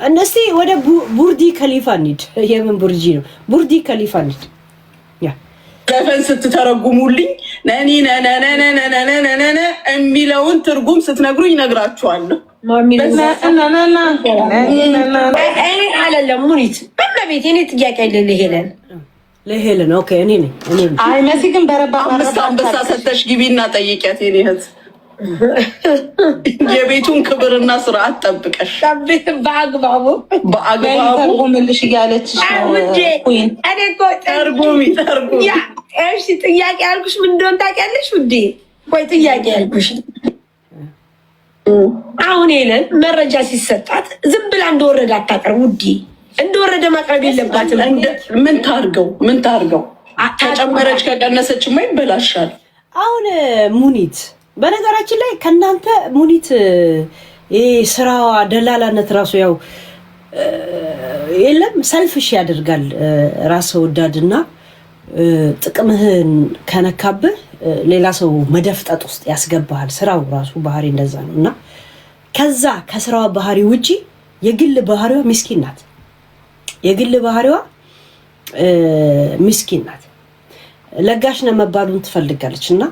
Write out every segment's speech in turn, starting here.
እነስቲ ወደ ቡርዲ ከሊፋ እንሂድ። የምን ቡርጂ ነው? ቡርዲ ከሊፋ እንሂድ። ያ ዘፈን ስትተረጉሙልኝ ነኒ ነነነነነነነነ የሚለውን ትርጉም ስትነግሩኝ እነግራችኋለሁ። አይደለም ሙኒት በቤት እኔ ጥያቄ አይደለ ለሄለን ኦኬ እኔ ነኝ አይ መሲ ግን በረባ አንበሳ ሰተሽ ግቢና ጠይቂያት የኔ እህት የቤቱን ክብርና ስርዓት ጠብቀሽ በአግባቡ መልሽ እያለች ተርጉሚ እሺ ጥያቄ ያልኩሽ ምን እንደሆነ ታውቂያለሽ ውዴ? ቆይ ጥያቄ ያልኩሽ አሁን ሄለን መረጃ ሲሰጣት ዝም ብላ እንደወረደ አታቀርብ ውዴ። እንደወረደ ማቅረብ የለባትም። ምን ታርገው ከጨመረች ከቀነሰች ማ ይበላሻል። አሁን ሙኒት በነገራችን ላይ ከናንተ ሙኒት ስራዋ ደላላነት ራሱ ያው የለም ሰልፍሽ ያደርጋል። ራስ ወዳድና ጥቅምህን ከነካብህ ሌላ ሰው መደፍጠጥ ውስጥ ያስገባሃል። ስራው ራሱ ባህሪ እንደዛ ነውና ከዛ ከስራዋ ባህሪ ውጪ የግል ባህሪዋ ምስኪን ናት። የግል ባህሪዋ ምስኪን ናት። ለጋሽ ነው መባሉን ትፈልጋለችና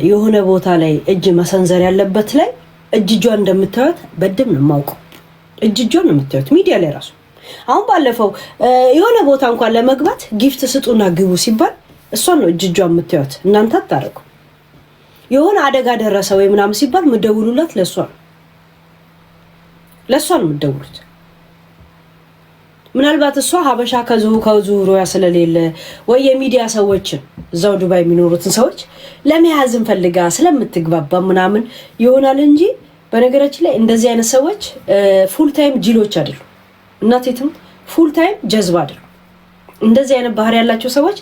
የሆነ ቦታ ላይ እጅ መሰንዘር ያለበት ላይ እጅጇን እንደምታዩት በደም ነው የማውቀው። እጅጇን ነው የምታዩት ሚዲያ ላይ ራሱ። አሁን ባለፈው የሆነ ቦታ እንኳን ለመግባት ጊፍት ስጡና ግቡ ሲባል እሷን ነው እጅጇን የምታዩት። እናንተ አታረቁ። የሆነ አደጋ ደረሰ ወይ ምናምን ሲባል ምደውሉላት ለሷ ነው ምደውሉት። ምናልባት እሷ ሀበሻ ከዙሪያ ስለሌለ ወይ የሚዲያ ሰዎችን እዛው ዱባይ የሚኖሩትን ሰዎች ለመያዝን ፈልጋ ስለምትግባባ ምናምን ይሆናል እንጂ በነገራችን ላይ እንደዚህ አይነት ሰዎች ፉል ታይም ጅሎች አይደሉም። እናቴትም ፉል ታይም ጀዝባ አይደሉም። እንደዚህ አይነት ባህሪ ያላቸው ሰዎች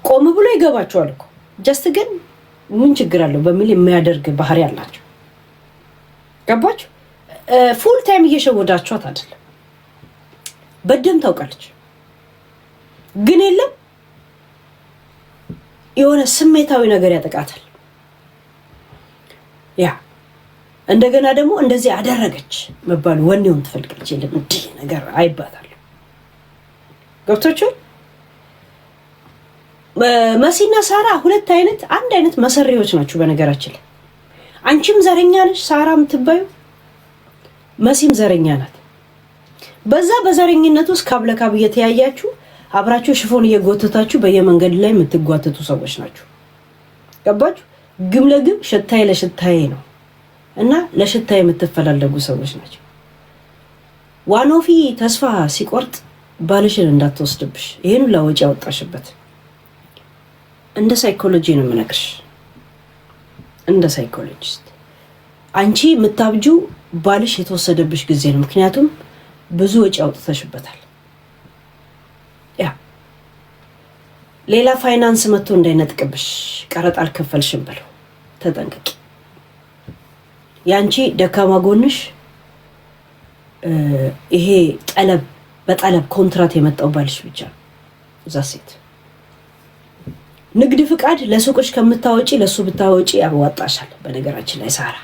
ቆም ብሎ ይገባቸዋል እኮ ጀስት ግን ምን ችግር አለው በሚል የሚያደርግ ባህሪ አላቸው። ገባችሁ? ፉል ታይም እየሸወዳችኋት አይደለም። በደም ታውቃለች። ግን የለም የሆነ ስሜታዊ ነገር ያጠቃታል። ያ እንደገና ደግሞ እንደዚህ አደረገች መባሉ ወኔውን ትፈልጋለች። የለም እንዲህ ነገር አይባታል። ገብቶቻል? መሲና ሳራ ሁለት አይነት አንድ አይነት መሰሪዎች ናቸው። በነገራችን ላይ አንቺም ዘረኛ ነሽ ሳራ የምትባዩ፣ መሲም ዘረኛ ናት። በዛ በዘረኝነት ውስጥ ካብለካብ እየተያያችሁ አብራችሁ ሽፎን እየጎተታችሁ በየመንገድ ላይ የምትጓተቱ ሰዎች ናቸው። ገባችሁ? ግም ለግም ሽታዬ ለሽታዬ ነው እና ለሽታዬ የምትፈላለጉ ሰዎች ናቸው። ዋኖፊ ተስፋ ሲቆርጥ ባልሽን እንዳትወስድብሽ ይሄን ለወጪ ያወጣሽበት እንደ ሳይኮሎጂ ነው የምነግርሽ። እንደ ሳይኮሎጂስት አንቺ የምታብጁ ባልሽ የተወሰደብሽ ጊዜ ነው። ምክንያቱም ብዙ ወጪ አውጥተሽበታል። ያ ሌላ ፋይናንስ መጥቶ እንዳይነጥቅብሽ ቀረጥ አልከፈልሽም ብለው ተጠንቀቂ። ያንቺ ደካማ ጎንሽ ይሄ በጠለብ ኮንትራት የመጣው ባልሽ ብቻ ነው። እዛ ሴት ንግድ ፍቃድ ለሱቅሽ ከምታወጪ ለሱ ብታወጪ ያዋጣሻል። በነገራችን ላይ ሳራ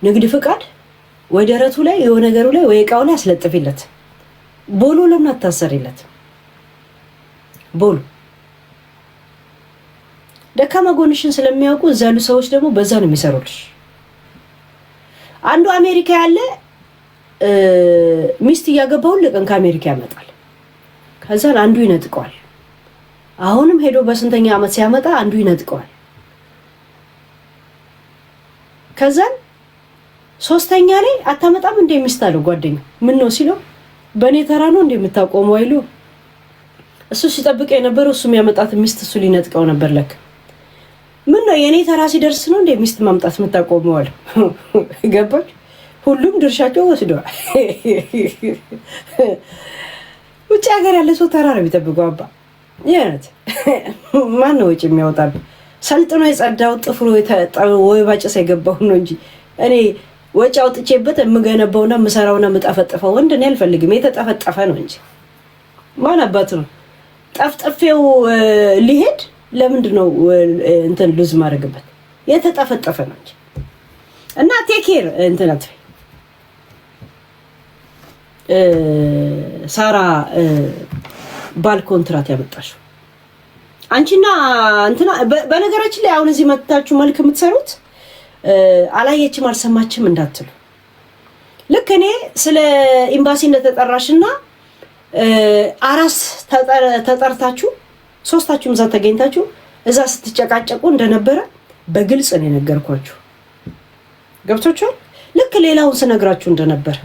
ንግድ ፍቃድ ወይ ደረቱ ላይ የሆነ ነገሩ ላይ ወይ እቃው ላይ አስለጥፊለት። ቦሎ ለምን አታሰሪለት? ቦሎ ደካማ ጎንሽን ስለሚያውቁ እዛ ያሉ ሰዎች ደግሞ በዛ ነው የሚሰሩልሽ። አንዱ አሜሪካ ያለ ሚስት እያገባው ለቀን ከአሜሪካ ያመጣል። ከዛን አንዱ ይነጥቀዋል። አሁንም ሄዶ በስንተኛ ዓመት ሲያመጣ አንዱ ይነጥቀዋል። ከዛን ሶስተኛ ላይ አታመጣም እንደ ሚስት አለው ጓደኛው። ምን ነው ሲለው በኔ ተራ ነው እንደምታቆመው አይሉ። እሱ ሲጠብቅ የነበረው እሱ የሚያመጣት ሚስት እሱ ሊነጥቀው ነበር። ለካ ምን ነው የኔ ተራ ሲደርስ ነው እንደ ሚስት ማምጣት የምታቆመው አለ። ገባች? ሁሉም ድርሻቸው ወስደዋል። ውጭ ሀገር ያለ ሰው ተራ ነው የሚጠብቀው። አባ የት ማን ነው ወጪ የሚያወጣው? ሰልጥኖ የጸዳው ጥፍሩ ወይ ባጭስ የገባው ነው እንጂ እኔ ወጪ አውጥቼበት የምገነባውና የምሰራውና የምጠፈጥፈው ወንድ እኔ አልፈልግም። የተጠፈጠፈ ነው እንጂ ማን አባቱ ነው ጠፍጥፌው ሊሄድ ለምንድን ነው እንትን ሉዝ ማድረግበት? የተጠፈጠፈ ነው እንጂ እና ቴክ ኬር እንትን አትፈይ ሳራ ባል ኮንትራት ያመጣሽው አንቺና እንትና በነገራችን ላይ አሁን እዚህ መጣችሁ መልክ የምትሰሩት አላየችም አልሰማችም እንዳትሉ ልክ እኔ ስለ ኤምባሲ እንደተጠራሽና አራስ ተጠርታችሁ ሶስታችሁም እዛ ተገኝታችሁ እዛ ስትጨቃጨቁ እንደነበረ በግልጽ ነው የነገርኳችሁ ገብቶቻል ልክ ሌላውን ስነግራችሁ እንደነበረ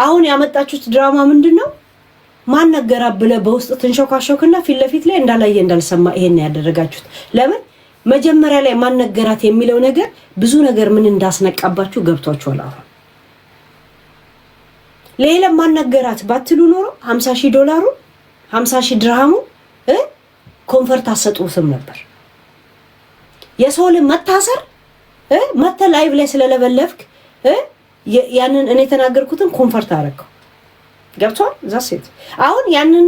አሁን ያመጣችሁት ድራማ ምንድነው ማን ነገራ ብለ በውስጥ ትንሾካሾክና ፊት ለፊት ላይ እንዳላየ እንዳልሰማ ይሄን ያደረጋችሁት ለምን መጀመሪያ ላይ ማን ነገራት የሚለው ነገር ብዙ ነገር ምን እንዳስነቃባችሁ ገብቷችኋል አሁን ሌላ ማን ነገራት ባትሉ ኖሮ $50,000 $50,000 ድርሃሙ ኮንፈርት አሰጡትም ነበር የሶል መታሰር መተ ላይቭ ላይ ስለለበለፍክ ያንን እኔ ተናገርኩትን ኮንፈርት አረከው ገብቷል ዛሴት አሁን ያንን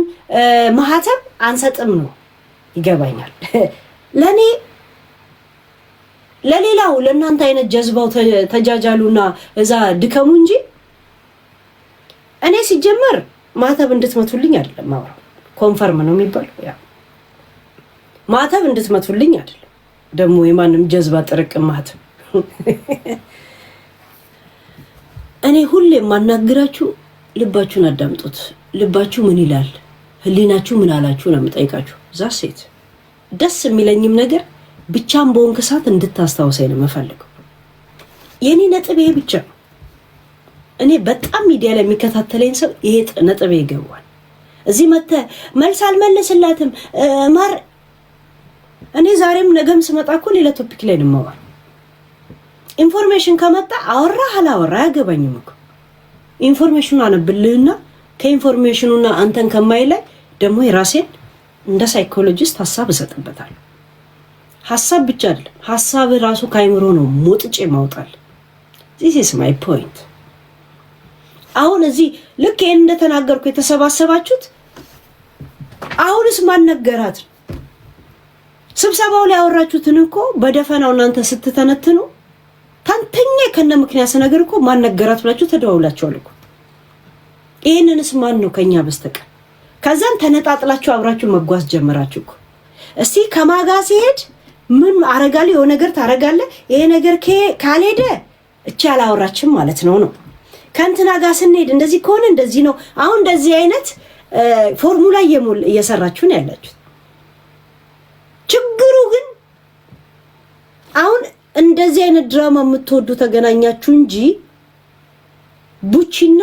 ማህተም አንሰጥም ነው ይገባኛል ለኔ ለሌላው ለእናንተ አይነት ጀዝባው ተጃጃሉና እዛ ድከሙ እንጂ እኔ ሲጀመር ማህተብ እንድትመቱልኝ አይደለም ማውራው ኮንፈርም ነው የሚባለው ያ ማህተብ እንድትመቱልኝ አይደለም ደሞ የማንም ጀዝባ ጥርቅም ማህተብ እኔ ሁሌ ማናግራችሁ ልባችሁን አዳምጡት ልባችሁ ምን ይላል ህሊናችሁ ምን አላችሁ ነው የምጠይቃችሁ ዛሴት ደስ የሚለኝም ነገር ብቻም በወንከሳት እንድታስታውሰኝ ነው መፈልገው የኔ ነጥብ ይሄ ብቻ እኔ በጣም ሚዲያ ላይ የሚከታተለኝ ሰው ይሄ ነጥብ ይገባዋል እዚህ መተ መልስ አልመለስላትም ማር እኔ ዛሬም ነገም ስመጣኩ ሌላ ቶፒክ ላይ ነው ማወራ ኢንፎርሜሽን ከመጣ አወራ አላወራ ያገባኝም እኮ ኢንፎርሜሽኑ አነብልህና ከኢንፎርሜሽኑና አንተን ከማይ ላይ ደግሞ የራሴን እንደ ሳይኮሎጂስት ሐሳብ እሰጥበታለሁ ሐሳብ ብቻ አይደለም ሐሳብ ራሱ ካይምሮ ነው ሞጥጬ ማውጣል this is my point አሁን እዚህ ልክ ይሄን እንደተናገርኩ የተሰባሰባችሁት አሁንስ ማን ነገራት ስብሰባው ላይ አወራችሁትን እኮ በደፈናው እናንተ ስትተነትኑ ታንተኛ ከነ ምክንያት ነገር እኮ ማን ነገራት ብላችሁ ተደዋውላችኋል እኮ ይሄንንስ ማን ነው ከኛ በስተቀር ከዛን ተነጣጥላችሁ አብራችሁ መጓዝ ጀመራችሁ እኮ እስቲ ከማጋ ሲሄድ ምን አረጋለ የሆነ ነገር ታረጋለ ይሄ ነገር ካልሄደ እቺ አላወራችም ማለት ነው ከንትና ጋር ስንሄድ እንደዚህ ከሆነ እንደዚህ ነው አሁን እንደዚህ አይነት ፎርሙላ እየሰራችሁ ነው ያላችሁት ችግሩ ግን አሁን እንደዚህ አይነት ድራማ የምትወዱ ተገናኛችሁ እንጂ ቡቺና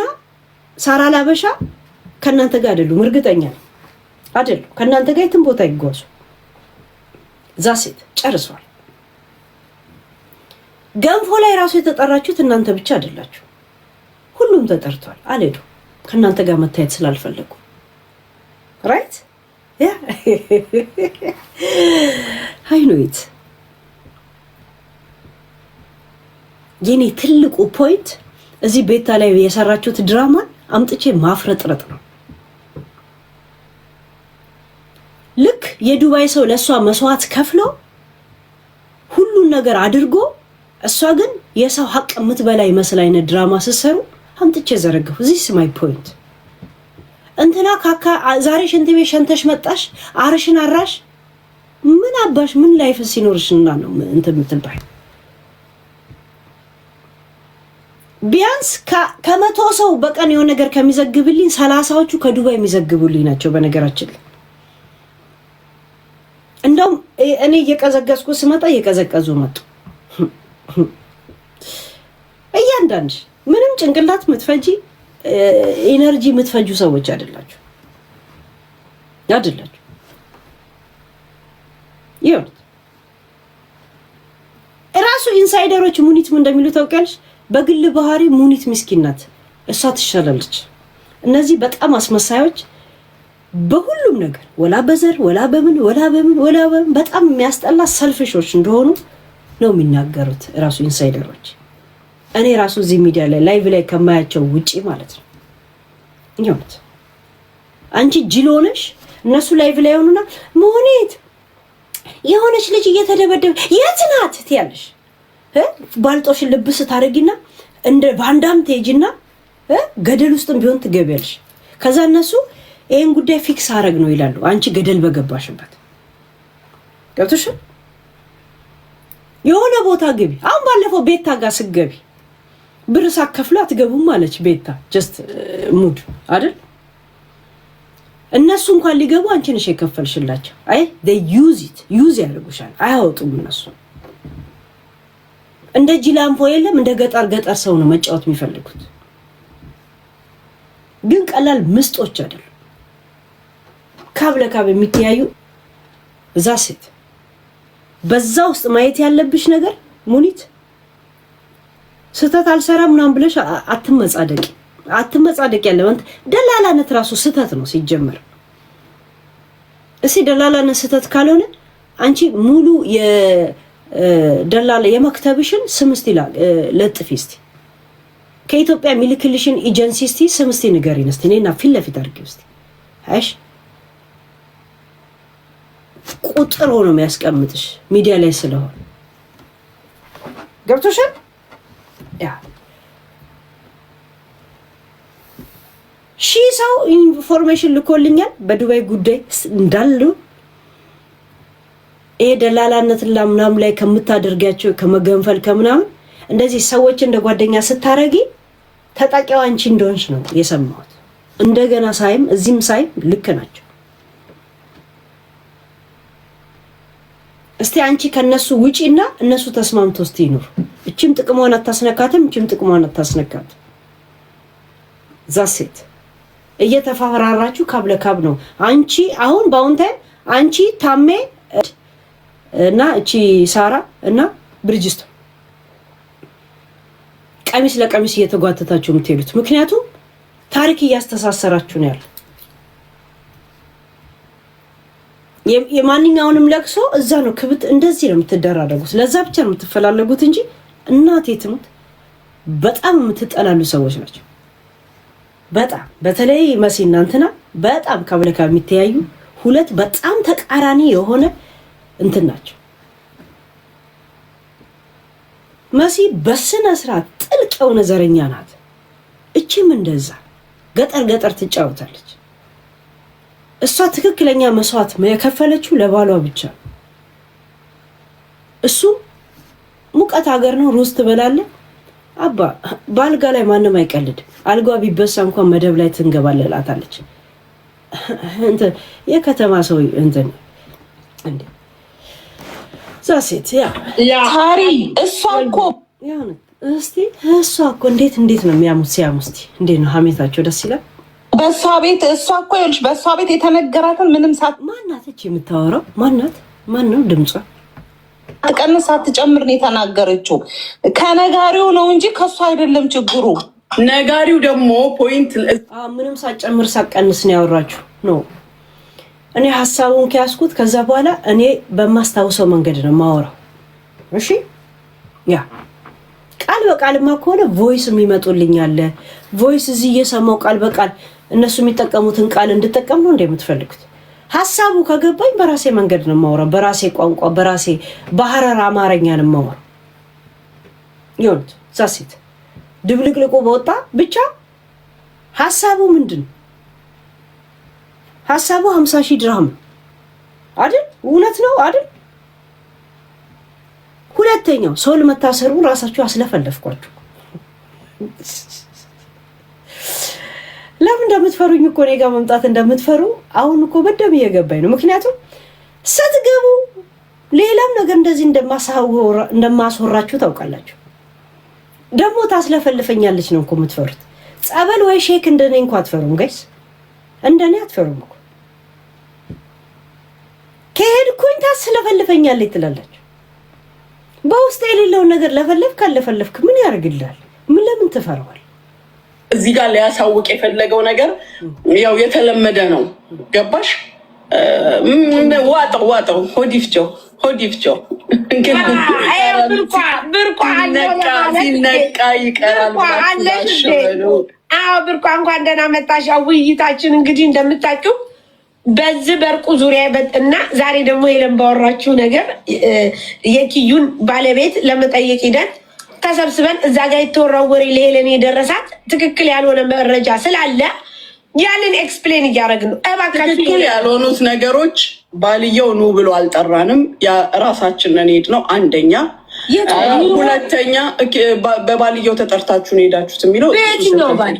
ሳራ ላበሻ ከናንተ ጋር አይደሉም እርግጠኛ ነኝ አይደሉ ከናንተ ጋር የትም ቦታ ይጓዙ ዛሴት ጨርሷል ገንፎ ላይ ራሱ የተጠራችሁት እናንተ ብቻ አይደላችሁ ሁሉም ተጠርቷል አለዱ ከናንተ ጋር መታየት ስላልፈለጉ ራይት ያ አይ ኖ ኢት የኔ ትልቁ ፖይንት እዚህ ቤታ ላይ የሰራችሁት ድራማ አምጥቼ ማፍረጥረጥ ነው ልክ የዱባይ ሰው ለሷ መስዋዕት ከፍሎ ሁሉን ነገር አድርጎ እሷ ግን የሰው ሐቅ የምትበላ ይመስል አይነት ድራማ ሲሰሩ አምጥቼ ዘረገፉ this is my point እንትና ካካ ዛሬ ሽንት ቤት ሸንተሽ መጣሽ አርሽን አራሽ ምን አባሽ ምን ላይፍ ሲኖርሽና ነው እንትን የምትባይ ቢያንስ ከመቶ ሰው በቀን የሆነ ነገር ከሚዘግብልኝ 30ዎቹ ከዱባይ የሚዘግቡልኝ ናቸው በነገራችን ላይ እንደውም እኔ እየቀዘቀዝኩ ስመጣ እየቀዘቀዙ መጡ እያንዳንድ ምንም ጭንቅላት ምትፈጂ ኢነርጂ ምትፈጁ ሰዎች አይደላችሁ ይሁን ራሱ ኢንሳይደሮች ሙኒት ምን እንደሚሉ ታውቂያለሽ በግል ባህሪ ሙኒት ምስኪን ናት እሷ ትሻላለች እነዚህ በጣም አስመሳዮች በሁሉም ነገር ወላ በዘር ወላ በምን በጣም የሚያስጠላ ሰልፍሾች እንደሆኑ ነው የሚናገሩት ራሱ ኢንሳይደሮች እኔ ራሱ እዚህ ሚዲያ ላይ ላይቭ ላይ ከማያቸው ውጪ ማለት ነው ይሁንት አንቺ ጅሎነሽ እነሱ ላይቭ ላይ ሆኑና ሙኒት የሆነች ልጅ እየተደበደበ የት ናት ትያለሽ ባልጦሽ ልብስ ታረጊና እንደ ባንዳም ትሄጂና ገደል ውስጥም ቢሆን ትገቢያለሽ። ከዛ እነሱ ይሄን ጉዳይ ፊክስ አረግ ነው ይላሉ። አንቺ ገደል በገባሽበት ገብቶሽ የሆነ ቦታ ግቢ። አሁን ባለፈው ቤታ ጋር ስገቢ ብር ሳከፍሉ አትገቡም ማለች ቤታ። ጀስት ሙድ አይደል? እነሱ እንኳን ሊገቡ አንቺ ነሽ የከፈልሽላቸው። አይ they use ያደርጉሻል። አያወጡም እነሱ። እንደ ጂላንፎ የለም እንደ ገጠር ሰው ነው መጫወት የሚፈልጉት። ግን ቀላል ምስጦች አይደሉ። ካብ ለካብ የሚተያዩ እዛ ሴት በዛ ውስጥ ማየት ያለብሽ ነገር ሙኒት ስተት አልሰራም ምናምን ብለሽ አትመጻደቂ ያለበት ደላላነት ራሱ ስተት ነው ሲጀመር። እሺ ደላላነት ስተት ካልሆነ አንቺ ሙሉ የደላላ የመክተብሽን ስምስት ይላል ለጥፊ እስቲ ከኢትዮጵያ ሚልክልሽን ኤጀንሲ እስቲ ስምስት ንገሪን እስቲ ነይና ፊት ለፊት አድርጊው እስቲ አይሽ ቁጥር ሆኖ የሚያስቀምጥሽ ሚዲያ ላይ ስለሆነ ገብቶሻል? ያ ሰው ኢንፎርሜሽን ልኮልኛል በዱባይ ጉዳይ እንዳሉ ደላላነት ምናምን ላይ ከምታደርጋቸው ከመገንፈል ከምናምን እንደዚህ ሰዎች እንደ ጓደኛ ስታረጊ ተጣቂው አንቺ እንደሆንሽ ነው የሰማሁት። እንደገና ሳይም እዚህም ሳይም ልክ ናቸው። እስቲ አንቺ ከነሱ ውጪና እነሱ ተስማምተው እስቲ ይኖር። እቺም ጥቅሟን አታስነካትም፣ እቺም ጥቅሟን አታስነካትም። ዛሴት እየተፈራራችሁ ካብ ለካብ ነው። አንቺ አሁን ባውን ታይም አንቺ ታሜ እና እቺ ሳራ እና ብርጅስቶ ቀሚስ ለቀሚስ እየተጓተታችሁ የምትሄዱት ምክንያቱም ታሪክ እያስተሳሰራችሁ ነው ያለው። የማንኛውንም ለቅሶ እዛ ነው ክብት እንደዚህ ነው የምትደራረጉት። ለዛ ብቻ ነው የምትፈላለጉት እንጂ እናቴ ትሙት በጣም የምትጠላሉ ሰዎች ናቸው። በጣም በተለይ መሲና እንትና በጣም ከብለካ የሚተያዩ ሁለት በጣም ተቃራኒ የሆነ እንትን ናቸው። መሲ በስነ ስርዓት ጥልቅ የሆነ ዘረኛ ናት። እቺም እንደዛ ገጠር ትጫወታለች። እሷ ትክክለኛ መስዋዕት የከፈለችው ለባሏ ብቻ። እሱ ሙቀት ሀገር ነው ሩዝ ትበላለህ አባ ባልጋ ላይ ማንም አይቀልድ። አልጋ ቢበሳ እንኳን መደብ ላይ ትንገባለላታለች። የከተማ ሰው እንትን እንዴ ዛሴት ያ ታሪ እሷኮ እስቲ እሷኮ እንዴት ነው የሚያሙት ሲያሙስቲ እንዴት ነው ሀሜታቸው ደስ ይላል። በሷ ቤት እሷኮ ይልሽ በሷ ቤት የተነገራትን ምንም ማናት እቺ የምታወራው ማን ነው ድምጿ አትቀንስ አትጨምር ነው የተናገረችው። ከነጋሪው ነው እንጂ ከሷ አይደለም ችግሩ። ነጋሪው ደግሞ ፖይንት ምንም ሳጨምር ሳቀንስ ነው ያወራችሁ ነው። እኔ ሐሳቡን ከያስኩት ከዛ በኋላ እኔ በማስታውሰው መንገድ ነው ማወራው። እሺ ያ ቃል በቃልማ ከሆነ ቮይስ የሚመጡልኝ አለ። ቮይስ እዚህ እየሰማው ቃል በቃል እነሱ የሚጠቀሙትን ቃል እንድጠቀም ነው እንደምትፈልጉት። ሐሳቡ ከገባኝ በራሴ መንገድ ነው ማወራው፣ በራሴ ቋንቋ በራሴ በሐረር አማርኛ ነው ማወራው። ይሁን ዛሲት ድብልቅልቁ በወጣ ብቻ ሐሳቡ ምንድን ሐሳቡ 50,000 ድርሃም አይደል? እውነት ነው አይደል? ሁለተኛው ሶል መታሰሩ ራሳችሁ አስለፈለፍኳችሁ። ለምን እንደምትፈሩኝ እኮ እኔ ጋር መምጣት እንደምትፈሩ አሁን እኮ በደም እየገባኝ ነው። ምክንያቱም ስትገቡ ሌላም ነገር እንደዚህ እንደማስወራችሁ ታውቃላችሁ። ደግሞ ታስለፈልፈኛለች ነው እኮ የምትፈሩት። ጸበል ወይ ሼክ እንደኔ እንኳን አትፈሩም ጋይስ፣ እንደኔ አትፈሩም እኮ። ከሄድኩኝ ታስለፈልፈኛለች ትላላችሁ። በውስጥ የሌለውን ነገር ለፈለፍክ ምን ያደርግልሃል? ምን ለምን ትፈራዋል? እዚህ ጋር ሊያሳውቅ የፈለገው ነገር ያው የተለመደ ነው። ገባሽ? ዋጠው ሆዲፍቸው ሲነቃ ይቀራል። ብርቋ እንኳን ደህና መጣሽ። ውይይታችን እንግዲህ እንደምታውቂው በዚህ በርቁ ዙሪያ እና ዛሬ ደግሞ የለም ባወራችሁ ነገር የኪዩን ባለቤት ለመጠየቅ ሂደት ተሰብስበን እዛ ጋር የተወራው ወሬ ለሄለን የደረሳት ትክክል ያልሆነ መረጃ ስላለ ያንን ኤክስፕሌን እያደረግን ነው። ትክክል ያልሆኑት ነገሮች ባልየው ኑ ብሎ አልጠራንም፣ ራሳችንን ሄድ ነው አንደኛ። ሁለተኛ በባልየው ተጠርታችሁ ነው ሄዳችሁት የሚለው በየትኛው ባል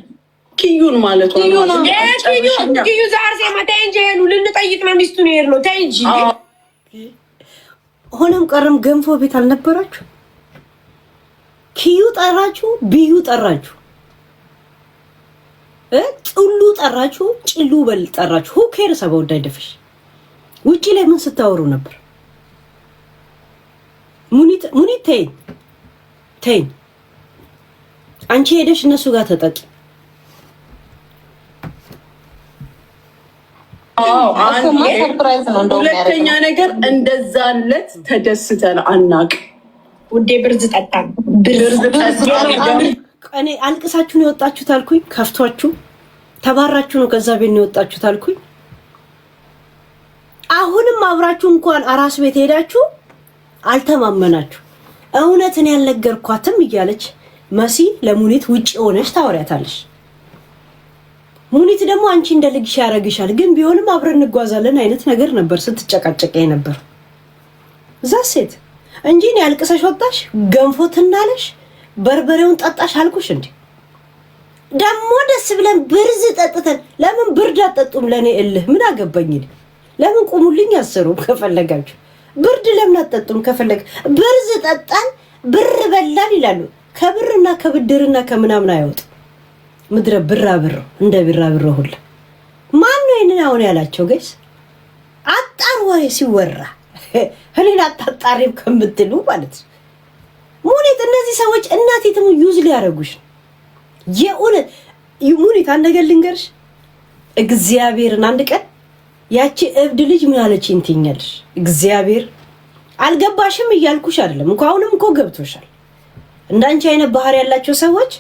ኪዩን ማለት ነው። ኪዩ ዛርሴማ ተይ እንጂ ሄሉ ልንጠይቅ ነው ሚስቱን ሄድ ነው ተይ እንጂ። ሆነም ቀረም ገንፎ ቤት አልነበራችሁ? ኪዩ ጠራችሁ፣ ቢዩ ጠራችሁ፣ ጭሉ ጠራችሁ፣ ጭሉ በል ጠራችሁ። ሁ ኬር ሰበው እንዳይደፍሽ። ውጪ ላይ ምን ስታወሩ ነበር? ሙኒት ተይ አንቺ ሄደሽ እነሱ ጋር ተጠቂ። ሁለተኛ ነገር እንደዛለት ተደስተን አናቅ። ውዴ ብርዝ ጠጣን። እኔ አልቅሳችሁ ነው የወጣችሁት አልኩኝ። ከፍቷችሁ ተባራችሁ ነው ከዛ ቤት ነው የወጣችሁት አልኩኝ። አሁንም አብራችሁ እንኳን አራስ ቤት ሄዳችሁ አልተማመናችሁ። እውነትን ያልነገርኳትም እያለች መሲ ለሙኒት ውጪ ሆነሽ ታወሪያታለሽ። ሙኒት ደግሞ አንቺ እንደ ልጅሽ ያረግሻል፣ ግን ቢሆንም አብረን እንጓዛለን አይነት ነገር ነበር ስትጨቃጨቀኝ ነበር እዛ ሴት እንጂ እኔ አልቅሰሽ ወጣሽ ገንፎ ትናለሽ በርበሬውን ጠጣሽ አልኩሽ እንዴ? ደግሞ ደስ ብለን ብርዝ ጠጥተን ለምን ብርድ አጠጡም? ለኔ እልህ ምን አገባኝ? ለምን ቁሙልኝ አሰሩ ከፈለጋችሁ ብርድ ለምን አጠጡም? ከፈለግ ብርዝ ጠጣን ብር በላን ይላሉ። ከብርና ከብድርና ከምናምን አይወጡ ምድረ ብራብር እንደ ብራብር ሁሉ ማን ነው ይሄንን አሁን ያላቸው? ጋይስ አጣር ወሬ ሲወራ እኔን አጣጣሪም ከምትሉ ማለት ነው። ሙኒት እነዚህ ሰዎች እናቴ ተሙ ዩዝ ሊያረጉሽ የኡነት ሙኒት አንድ ነገር ልንገርሽ፣ እግዚአብሔርን አንድ ቀን ያቺ እብድ ልጅ ምን አለችኝ ትኛለሽ? እግዚአብሔር አልገባሽም እያልኩሽ አይደለም እንኳን አሁንም እኮ ገብቶሻል። እንዳንቺ አይነት ባህሪ ያላቸው ሰዎች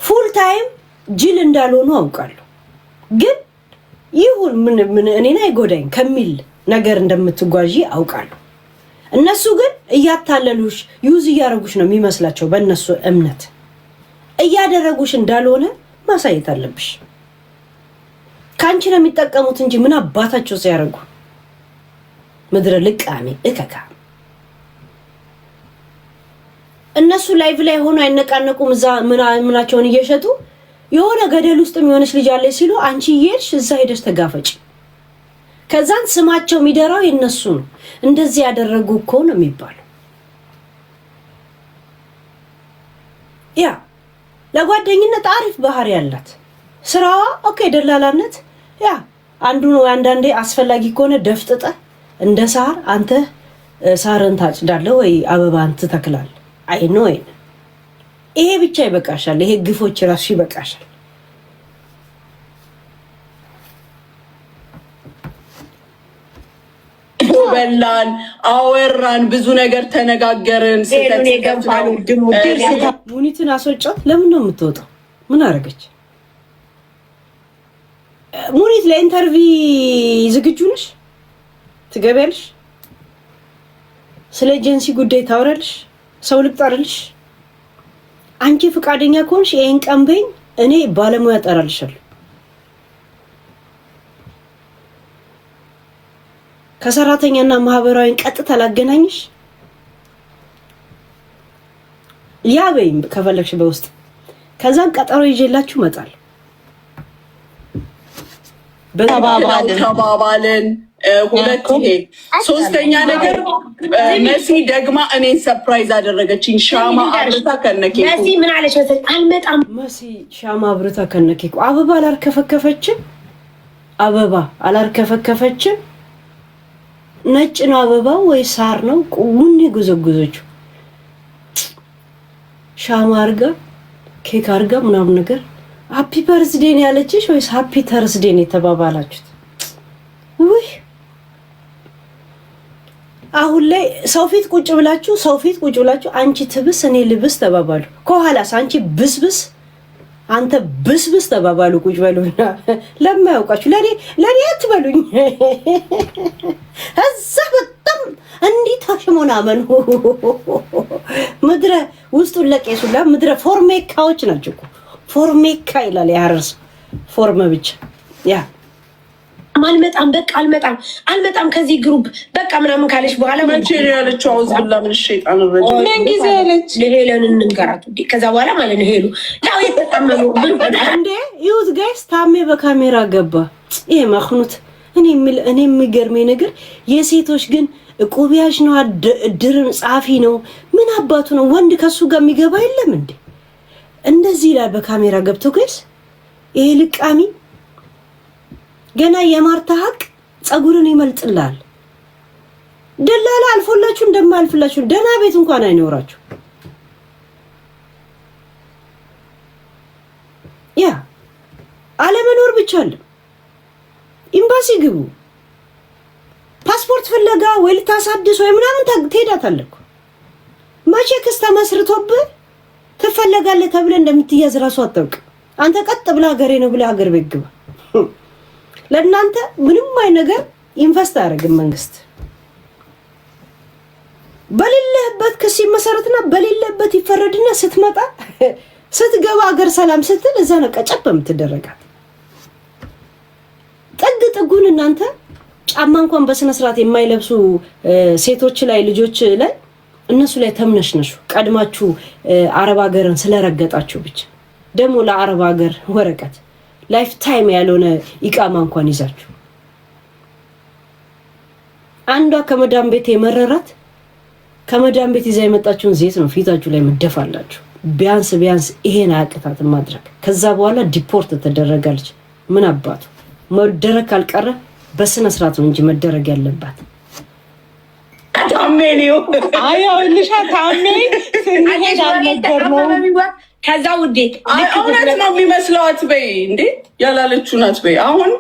ፉል ታይም ጅል እንዳልሆኑ አውቃለሁ። ግን ይሁን ምን እኔን አይጎዳኝ ከሚል ነገር እንደምትጓዢ አውቃለሁ። እነሱ ግን እያታለሉሽ ዩዝ እያደረጉሽ ነው የሚመስላቸው። በእነሱ እምነት እያደረጉሽ እንዳልሆነ ማሳየት አለብሽ። ካንቺ ነው የሚጠቀሙት እንጂ ምን አባታቸው ሲያደርጉ ምድረ ልቃሚ እከካ። እነሱ ላይቭ ላይ ሆኖ አይነቃነቁም። እዛ ምናቸውን እየሸጡ የሆነ ገደል ውስጥ የሆነች ልጅ አለች ሲሉ አንቺ እየሄድሽ እዛ ሄደሽ ተጋፈጭ። ከዛን ስማቸው የሚደራው የነሱ ነው። እንደዚህ ያደረጉ እኮ ነው የሚባለው። ያ ለጓደኝነት አሪፍ ባህሪ ያላት ስራዋ ኦኬ፣ ደላላነት ያ አንዱ ነው። አንዳንዴ አስፈላጊ ከሆነ ደፍጥጠ እንደ ሳር አንተ ሳርን ታጭዳለህ ወይ አበባን ትተክላለህ። አይ ኖ ይሄ ብቻ ይበቃሻል። ይሄ ግፎች ራሱ ይበቃሻል። በላን፣ አወራን፣ ብዙ ነገር ተነጋገርን። ሙኒትን አስወጫት። ለምን ነው የምትወጣው? ምን አደረገች? ሙኒት ለኢንተርቪ ዝግጁ ነሽ? ትገቢያለሽ? ስለ ኤጀንሲ ጉዳይ ታወራለሽ? ሰው ልቅጠርልሽ? አንቺ ፈቃደኛ ከሆንሽ ይሄን ቀን በይኝ፣ እኔ ባለሙያ እጠራልሻለሁ። ከሰራተኛና ማህበራዊ ቀጥታ ላገናኝሽ። ያ በይኝ ከፈለግሽ በውስጥ ከዛን ቀጠሮ ይዤላችሁ እመጣለሁ። ተባባልን። ሁለት ይሄ ሶስተኛ ነገር መሲ ደግማ እኔን ሰርፕራይዝ አደረገችኝ። ሻማ አብርታ ከነኬኩ መሲ ምን አለች መሰለኝ? አልመጣም። መሲ ሻማ አብርታ ከነኬኩ አበባ አላርከፈከፈችም። አበባ አላርከፈከፈችም። ነጭ ነው አበባው ወይ ሳር ነው? ቁሙን የጎዘጎዘችው ሻማ አርጋ ኬክ አርጋ ምናምን ነገር ሃፒ በርዝዴን ያለችሽ ወይስ ሃፒ ተርስዴን የተባባላችሁት? ውይ አሁን ላይ ሰው ፊት ቁጭ ብላችሁ አንቺ ትብስ እኔ ልብስ ተባባሉ። ከኋላስ አንቺ ብስብስ አንተ ብስብስ ተባባሉ። ቁጭ በሉና ለማያውቃችሁ ለኔ አትበሉኝ። እዛ በጣም እንዲህ ታሽሞናመን ምድረ ውስጡን ለቄሱላ ምድረ ፎርሜካዎች ናቸው እኮ ፎርሜካ ይላል ያርስ ፎርም ብቻ ያ አልመጣም በቃ አልመጣም ከዚህ ግሩፕ በቃ ምናምን ካለች በኋላ መቼ ነው ያለችው? አውዝ ብላ ምን ሸይጣን ረጅ ምን ጊዜ ያለች ለሄለን እንንገራት እንዴ? ከዛ በኋላ ማለት ነው ሄሉ ያው የተጣመኑ እንዴ ዩዝ ጋይስ ታሜ በካሜራ ገባ። ይሄ ማخኑት እኔ የሚገርመኝ ነገር የሴቶች ግን ቁቢያሽ ነው ድርን ጻፊ ነው ምን አባቱ ነው ወንድ ከሱ ጋር የሚገባ የለም እንዴ? እንደዚህ ላይ በካሜራ ገብቶ ጋይስ ይሄ ልቃሚ ገና የማርታ ሀቅ ጸጉርን ይመልጥላል። ደላላ አልፎላችሁ እንደማልፍላችሁ ደና ቤት እንኳን አይኖራችሁ። ያ አለመኖር ብቻ አለ። ኤምባሲ ግቡ፣ ፓስፖርት ፍለጋ ወይ ልታሳድስ ወይ ምናምን ትሄዳታለህ። መቼ ክስ ተመስርቶብህ ትፈለጋለህ ተብለህ እንደምትያዝ ራሱ አታውቅ። አንተ ቀጥ ብለህ ሀገሬ ነው ብለህ ሀገር ቤት ግባ። ለእናንተ ምንም አይ ነገር ኢንቨስት አያደርግም መንግስት። በሌለህበት ክስ ይመሰረትና በሌለህበት ይፈረድና ስትመጣ ስትገባ ሀገር ሰላም ስትል እዛ ነው ቀጨብ የምትደረጋት። ጥጉን እናንተ ጫማ እንኳን በስነ ስርዓት የማይለብሱ ሴቶች ላይ ልጆች ላይ እነሱ ላይ ተምነሽነሹ ቀድማችሁ አረብ ሀገርን ስለረገጣችሁ ብቻ ደግሞ ለአረብ ሀገር ወረቀት ላይፍ ታይም ያልሆነ ኢቃማ እንኳን ይዛችሁ አንዷ ከመዳም ቤት የመረራት ከመዳም ቤት ይዛ የመጣችውን ዘይት ነው ፊታችሁ ላይ መደፋላችሁ። ቢያንስ ይሄን አያቅታትም ማድረግ። ከዛ በኋላ ዲፖርት ተደረጋለች። ምን አባቱ መደረግ ካልቀረ በስነ ስርዓት ነው እንጂ መደረግ ያለባት። ታሜኒዮ ልሻ ታሜ ስንሄድ አልነገርነውም። ከዛ ውዴ እውነት ነው የሚመስለው አትበይ እንዴ ያላለችው ናት በይ። አሁን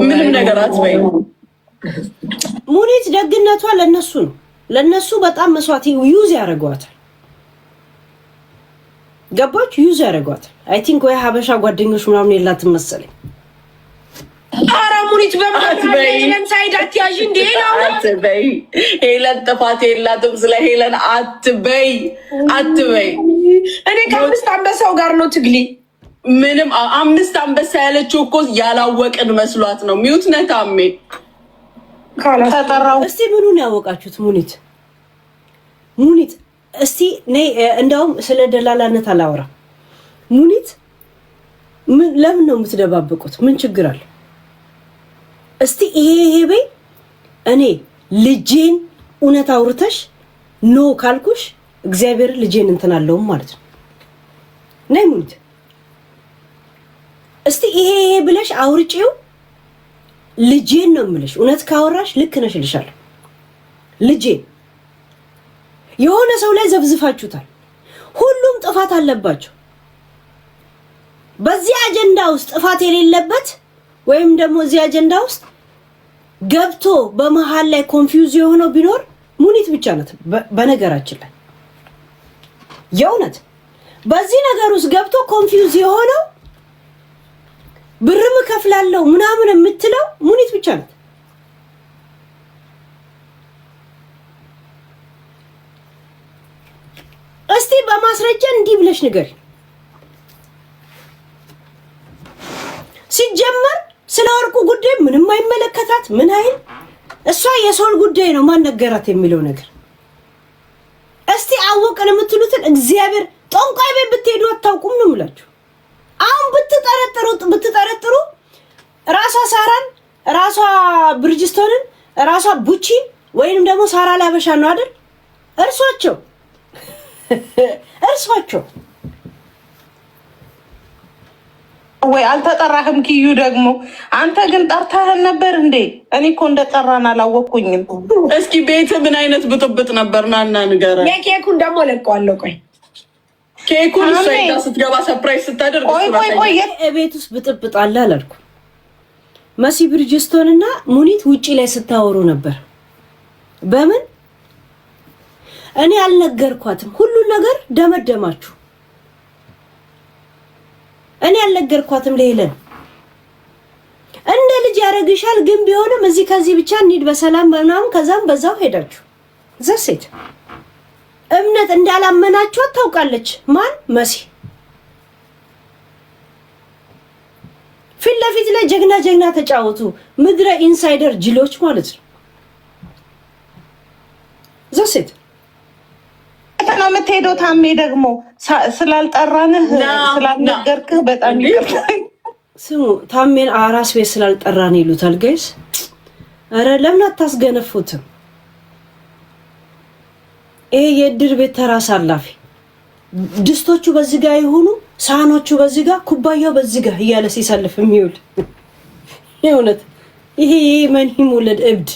ምንም ነገር አትበይ። ሙኒት ደግነቷ ለነሱ ነው። ለነሱ በጣም መስዋዕት ዩዝ ያደርጓታል። ገባች ዩዝ ያደርጓታል። አይ ቲንክ ወይ ሀበሻ ጓደኞች ምናምን የላትም መሰለኝ። አራ ሙኒት በማለት ሄለን ሳይዳት ያዥ እንዴ ነው አትበይ። ሄለን ጥፋት የላትም። ስለ ሄለን አትበይ። እኔ ከአምስት አንበሳው ጋር ነው ትግሊ። ምንም አምስት አንበሳ ያለችው እኮ ያላወቅን መስሏት ነው። ሚውት ነታሜ ተጠራው። እስቲ ምኑን ያወቃችሁት? ሙኒት እስቲ ነይ። እንደውም ስለ ደላላነት አላወራ። ሙኒት ለምን ነው የምትደባበቁት? ምን ችግር አለ? እስቲ ይሄ በይ። እኔ ልጄን እውነት አውርተሽ ኖ ካልኩሽ እግዚአብሔር ልጄን እንትን አለውም ማለት ነው። ነይ ሙኒት እስቲ ይሄ ብለሽ አውርጪው። ልጄን ነው የምልሽ። እውነት ካወራሽ ልክ ነሽ እልሻለሁ። ልጄን የሆነ ሰው ላይ ዘብዝፋችሁታል። ሁሉም ጥፋት አለባቸው። በዚህ አጀንዳ ውስጥ ጥፋት የሌለበት ወይም ደግሞ እዚህ አጀንዳ ውስጥ ገብቶ በመሃል ላይ ኮንፊውዝ የሆነው ቢኖር ሙኒት ብቻ ናት። በነገራችን ላይ የእውነት በዚህ ነገር ውስጥ ገብቶ ኮንፊውዝ የሆነው ብርም ከፍላለሁ ምናምን የምትለው ሙኒት ብቻ ናት። እስቲ በማስረጃ እንዲህ ብለሽ ንገሪ። ሲጀመር ስለ ወርቁ ጉዳይ ምንም አይመለከታት። ምን አይል እሷ የሶል ጉዳይ ነው ማን ነገራት የሚለው ነገር። እስቲ አወቀን የምትሉትን እግዚአብሔር ጦንቃይ ቤት ብትሄዱ አታውቁም ነው የምላችሁ። አሁን ብትጠረጥሩ ራሷ ሳራን፣ ራሷ ብርጅስቶንን፣ ራሷ ቡቺን ወይንም ደግሞ ሳራ ላበሻ ነው አይደል? እርሷቸው ወይ አልተጠራህም? ኪዩ ደግሞ አንተ ግን ጠርታህን ነበር እንዴ? እኔ እኮ እንደጠራን አላወቅኩኝም። እስኪ ቤት ምን አይነት ብጥብጥ ነበር? ናና ንገረ። የኬኩን ደግሞ ለቀዋለሁ። ቆይ ኬኩን ሰይዳ ስትገባ ሰርፕራይዝ ስታደርግ ቆይ ቤት ውስጥ ብጥብጥ አለ አላልኩ? መሲ ብርጅስቶን እና ሙኒት ውጪ ላይ ስታወሩ ነበር። በምን እኔ አልነገርኳትም። ሁሉን ነገር ደመደማችሁ። እኔ አልነገርኳትም ለሄለን። እንደ ልጅ ያረግሻል። ግን ቢሆንም እዚህ ከዚህ ብቻ እንሂድ በሰላም ምናምን ከዛም በዛው ሄዳችሁ ዘሴት እምነት እንዳላመናችሁ ታውቃለች። ማን መሲ ፊት ለፊት ላይ ጀግና ተጫወቱ። ምድረ ኢንሳይደር ጅሎች ማለት ነው። ዘሴት ነው የምትሄደው። ታሜ ደግሞ ስላልጠራንህ ስላልነገርክህ በጣም ይቅርታ። ስሙ ታሜን አራስ ቤት ስላልጠራን ይሉታል ጋይስ። አረ ለምን አታስገነፉትም? ይሄ የእድር ቤት ተራስ አላፊ ድስቶቹ በዚህ ጋር ይሁኑ፣ ሳህኖቹ በዚህ ጋር፣ ኩባያው በዚህ ጋር እያለ ሲሰልፍ የሚውል የእውነት ይሄ መን ይሙለድ እብድ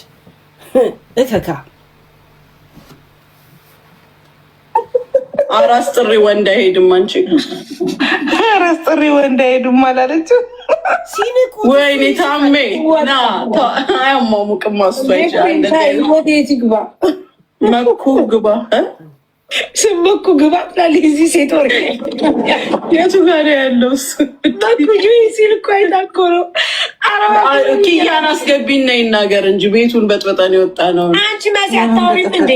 እከካ አራስ ጥሪ ወንድ አይሄድም። አንቺ አራስ ጥሪ ወንድ አይሄድም አላለች። ሲንቁ ወይኔ ታሜ ና አያሟሙቅም። ማስፋይቻ ግባ መኩ ግባ ስመኩ ግባ ላሊዚ ሴት ወር የቱ ጋር ያለው እሱ መኩ ሲል እኮ አይታኮሮ ኪያን አስገቢና ይናገር እንጂ ቤቱን በጥበጣን የወጣ ነው። አንቺ መሲ አታውሪም እንዴ?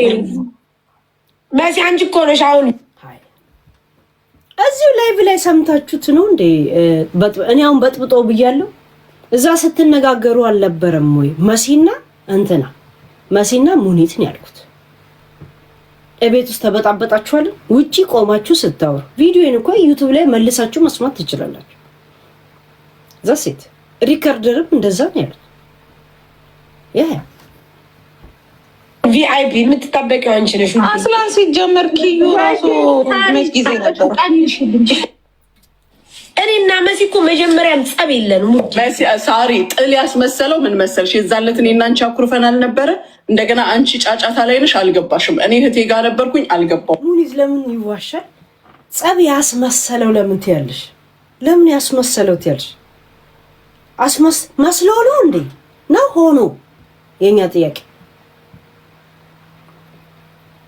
መሲ አንቺ እኮ ነሽ አሁን እዚሁ ላይቭ ላይ ሰምታችሁት ነው እንዴ? እኔ አሁን በጥብጦ ብያለሁ። እዛ ስትነጋገሩ አልነበረም ወይ? መሲና ሙኒትን ያልኩት እቤት ውስጥ ተበጣበጣችኋል። ውጪ ቆማችሁ ስታወሩ ቪዲዮን እኮ ዩቲዩብ ላይ መልሳችሁ መስማት ትችላላችሁ። ዘሴት ሪከርደርም እንደዛ ነው ያሉት። ቪአይፒ የምትጠበቂው አንቺ ነሽ። አስላን ሲጀመር ኪዩ ራሱ መች ጊዜ ነበር። እኔና መሲ እኮ መጀመሪያም ጸብ የለንም። ሳሪ ጥል ያስመሰለው ምን መሰልሽ? የዛለት እኔና አንቺ አኩርፈን አልነበረ? እንደገና አንቺ ጫጫታ ላይ ነሽ፣ አልገባሽም። እኔ እህቴ ጋር ነበርኩኝ፣ አልገባው። ሙኒዝ ለምን ይዋሻል? ጸብ ያስመሰለው ለምን ትያለሽ? ለምን ያስመሰለው ትያለሽ? መስሎ ነው እንዴ ነው ሆኖ? የኛ ጥያቄ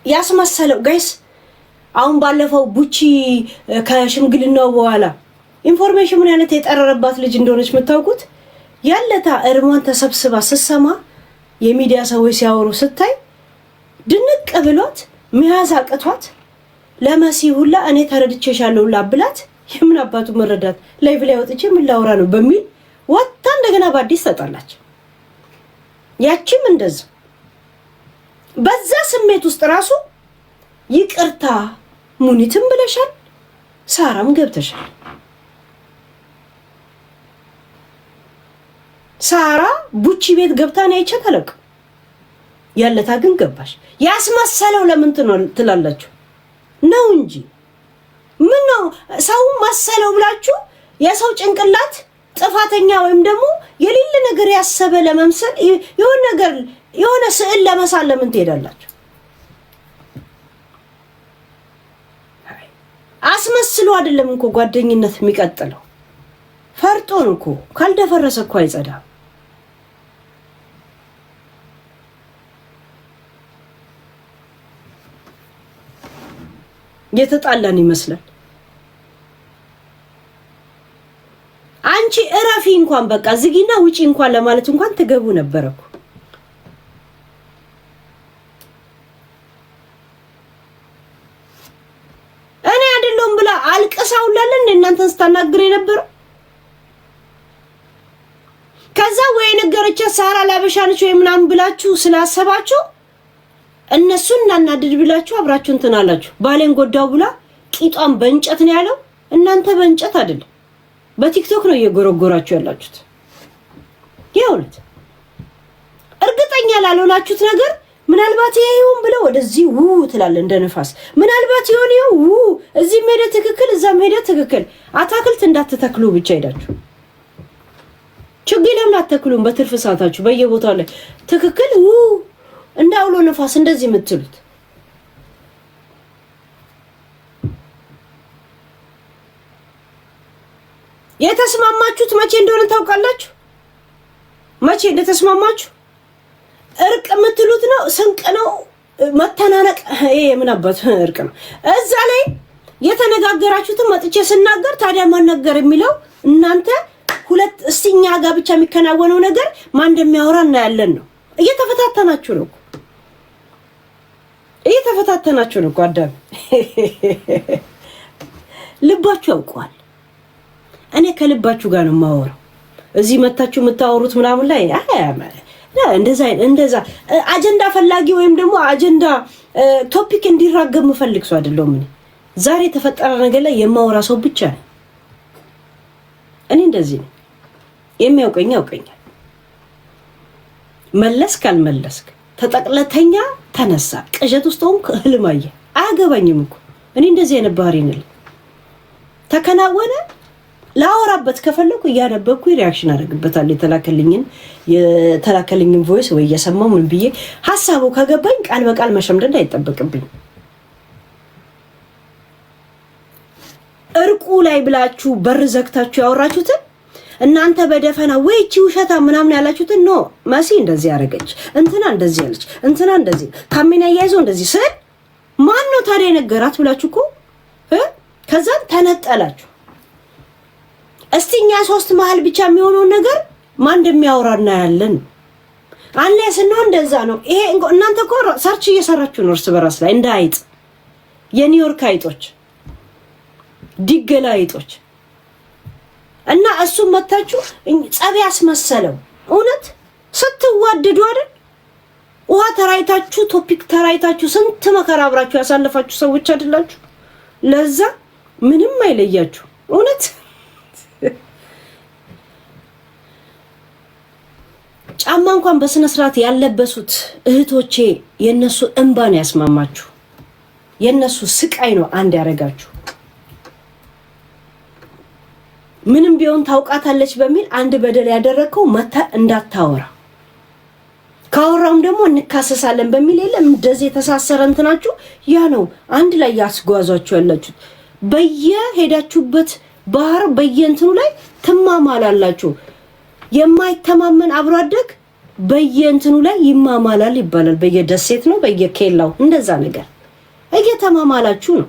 ያስመሰለው ጋይስ። አሁን ባለፈው ቡቺ ከሽምግልናው በኋላ ኢንፎርሜሽን ምን አይነት የጠረረባት ልጅ እንደሆነች የምታውቁት ያለታ እርሟን ተሰብስባ ስትሰማ የሚዲያ ሰዎች ሲያወሩ ስታይ ድንቅ ብሏት መያዝ አቅቷት ለመሲ ሁላ እኔ ተረድቼሻለሁ ሁላ ብላት የምን አባቱ መረዳት ላይቭ ላይ ወጥቼ ምን ላውራ ነው በሚል ወጣ እንደገና በአዲስ ተጣላች። ያቺም እንደዛ በዛ ስሜት ውስጥ ራሱ ይቅርታ ሙኒትም ብለሻል፣ ሳራም ገብተሻል። ሳራ ቡቺ ቤት ገብታ ነው አይቻት አለቅ ያለታ ግን ገባሽ። ያስመሰለው ለምን ትላላችሁ ነው እንጂ ምን ነው ሰው መሰለው ብላችሁ የሰው ጭንቅላት ጥፋተኛ ወይም ደግሞ የሌለ ነገር ያሰበ ለመምሰል የሆነ ስዕል ለመሳል ለምን ትሄዳላችሁ? አስመስሎ አይደለም እኮ ጓደኝነት የሚቀጥለው ፈርጦን እኮ ካልደፈረሰ እኮ አይጸዳም። የተጣላን ይመስላል። አንቺ እረፊ እንኳን በቃ ዝጊና ውጪ እንኳን ለማለት እንኳን ትገቡ ነበርኩ። እኔ አይደለም ብላ አልቀሳውላል እናንተን ስታናግር የነበረው። ከዛ ወይ ነገረቻ ሳራ ላበሻነች ወይ ምናምን ብላችሁ ስላሰባችሁ እነሱን እናናድድ ብላችሁ አብራችሁ እንትን አላችሁ። ባሌን ጎዳው ብላ ቂጧን በእንጨት ነው ያለው። እናንተ በእንጨት አይደለም በቲክቶክ ነው እየጎረጎራችሁ ያላችሁት። የእውነት እርግጠኛ ላልሆናችሁት ነገር ምናልባት ይሄውን ብለው ወደዚህ ትላለ እንደ ነፋስ። ምናልባት ይሄው እዚህ ሜዳ ትክክል እዛ ሜዳ ትክክል። አታክልት እንዳትተክሉ ብቻ ሄዳችሁ ችግር ለምን አትተክሉም? በትርፍ ሰዓታችሁ በየቦታው ላይ ትክክል እንዳውሎ ነፋስ እንደዚህ የምትሉት የተስማማችሁት መቼ እንደሆነ ታውቃላችሁ? መቼ እንደተስማማችሁ እርቅ የምትሉት ነው። ስንቅ ነው መተናነቅ። ይሄ ምን አባቱ እርቅ ነው? እዛ ላይ የተነጋገራችሁትን መጥቼ ስናገር ታዲያ ማን ነገር የሚለው እናንተ ሁለት እስቲኛ ጋር ብቻ የሚከናወነው ነገር ማን እንደሚያወራ እናያለን ነው። እየተፈታተናችሁ ነው አዳም ልባችሁ ያውቀዋል። እኔ ከልባችሁ ጋር ነው የማወራው። እዚህ መታችሁ የምታወሩት ምናምን ላይ እንደዛ አጀንዳ ፈላጊ ወይም ደግሞ አጀንዳ ቶፒክ እንዲራገብ የምፈልግ ሰው አይደለሁም። ዛሬ የተፈጠረ ነገር ላይ የማወራ ሰው ብቻ ነው። እኔ እንደዚህ ነው። የሚያውቀኝ ያውቀኛል። መለስክ አልመለስክ ተጠቅለተኛ ተነሳ ቅዠት ውስጥ ሆንክ ህልማየ አያገባኝም እኮ እኔ እንደዚህ አይነት ባህሪ ነኝ። ተከናወነ ላወራበት ከፈለኩ እያነበብኩ ሪአክሽን አደርግበታለሁ። የተላከልኝን ቮይስ ወይ እየሰማሁ ምን ብዬ ሐሳቡ ከገባኝ ቃል በቃል መሸምደድ አይጠበቅብኝ። እርቁ ላይ ብላችሁ በር ዘግታችሁ ያወራችሁትን እናንተ በደፈና ወይ እቺ ውሸታ ምናምን ያላችሁትን ኖ መሲ እንደዚህ ያረገች እንትና እንደዚህ ያለች እንትና እንደዚህ ካሜና ያይዘው እንደዚህ ስል ማን ነው ታዲያ የነገራት ብላችሁ እኮ ከዛን ተነጠላችሁ። እስቲኛ ሶስት መሃል ብቻ የሚሆነው ነገር ማን እንደሚያወራና ያለን አንለስ ነው እንደዛ ነው። ይሄ እናንተ እኮ ሰርች እየሰራችሁ ነው እርስ በራስ ላይ እንደ አይጥ የኒውዮርክ አይጦች ዲገላ አይጦች እና እሱም መታችሁ ጸብ ያስመሰለው እውነት ስትዋደዱ አይደል? ውሃ ተራይታችሁ ቶፒክ ተራይታችሁ ስንት መከራ አብራችሁ ያሳለፋችሁ ሰዎች አይደላችሁ? ለዛ ምንም አይለያችሁ እውነት። ጫማ እንኳን በስነ ስርዓት ያለበሱት እህቶቼ የነሱ እንባ ነው ያስማማችሁ። የነሱ ስቃይ ነው አንድ ያረጋችሁ። ምንም ቢሆን ታውቃታለች በሚል አንድ በደል ያደረከው መታ እንዳታወራ ካወራም ደግሞ እንካሰሳለን በሚል የለም እንደዚህ የተሳሰረ እንትናችሁ ያ ነው አንድ ላይ ያስጓዟችሁ ያላችሁ። በየሄዳችሁበት ባህር በየእንትኑ ላይ ትማማላላችሁ። የማይተማመን አብሮ አደግ በየእንትኑ ላይ ይማማላል ይባላል። በየደሴት ነው በየኬላው እንደዛ ነገር እየተማማላችሁ ነው።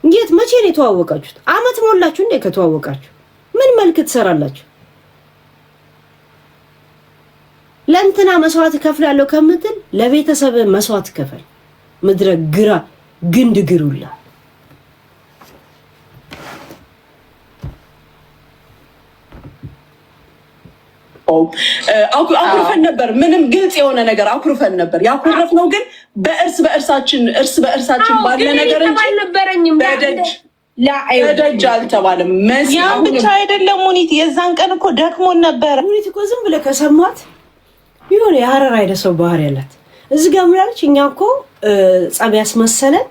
እንዴት መቼ ነው የተዋወቃችሁት? አመት ሞላችሁ እንዴ ከተዋወቃችሁ? ምን መልክ ትሰራላችሁ? ለእንትና መስዋዕት ከፍላለሁ ከምትል ለቤተሰብ መስዋዕት ከፈል። ምድረ ግራ ግንድ ግሩላ አኩርፈን ነበር። ምንም ግልጽ የሆነ ነገር አኩርፈን ነበር። ያኩረፍነው ግን እርስ በእርሳችን ባለ ነገር እንጂ አልነበረኝም። በደጅ አልተባለም። ያን ብቻ አይደለም ሙኒት፣ የዛን ቀን እኮ ደክሞን ነበር። ሙኒት እኮ ዝም ብለህ ከሰማት ይሁን የሐረር አይደል ሰው ባህሪ ያላት እዚህ ጋር ምን አለች? እኛ እኮ ጸብ ያስመሰለን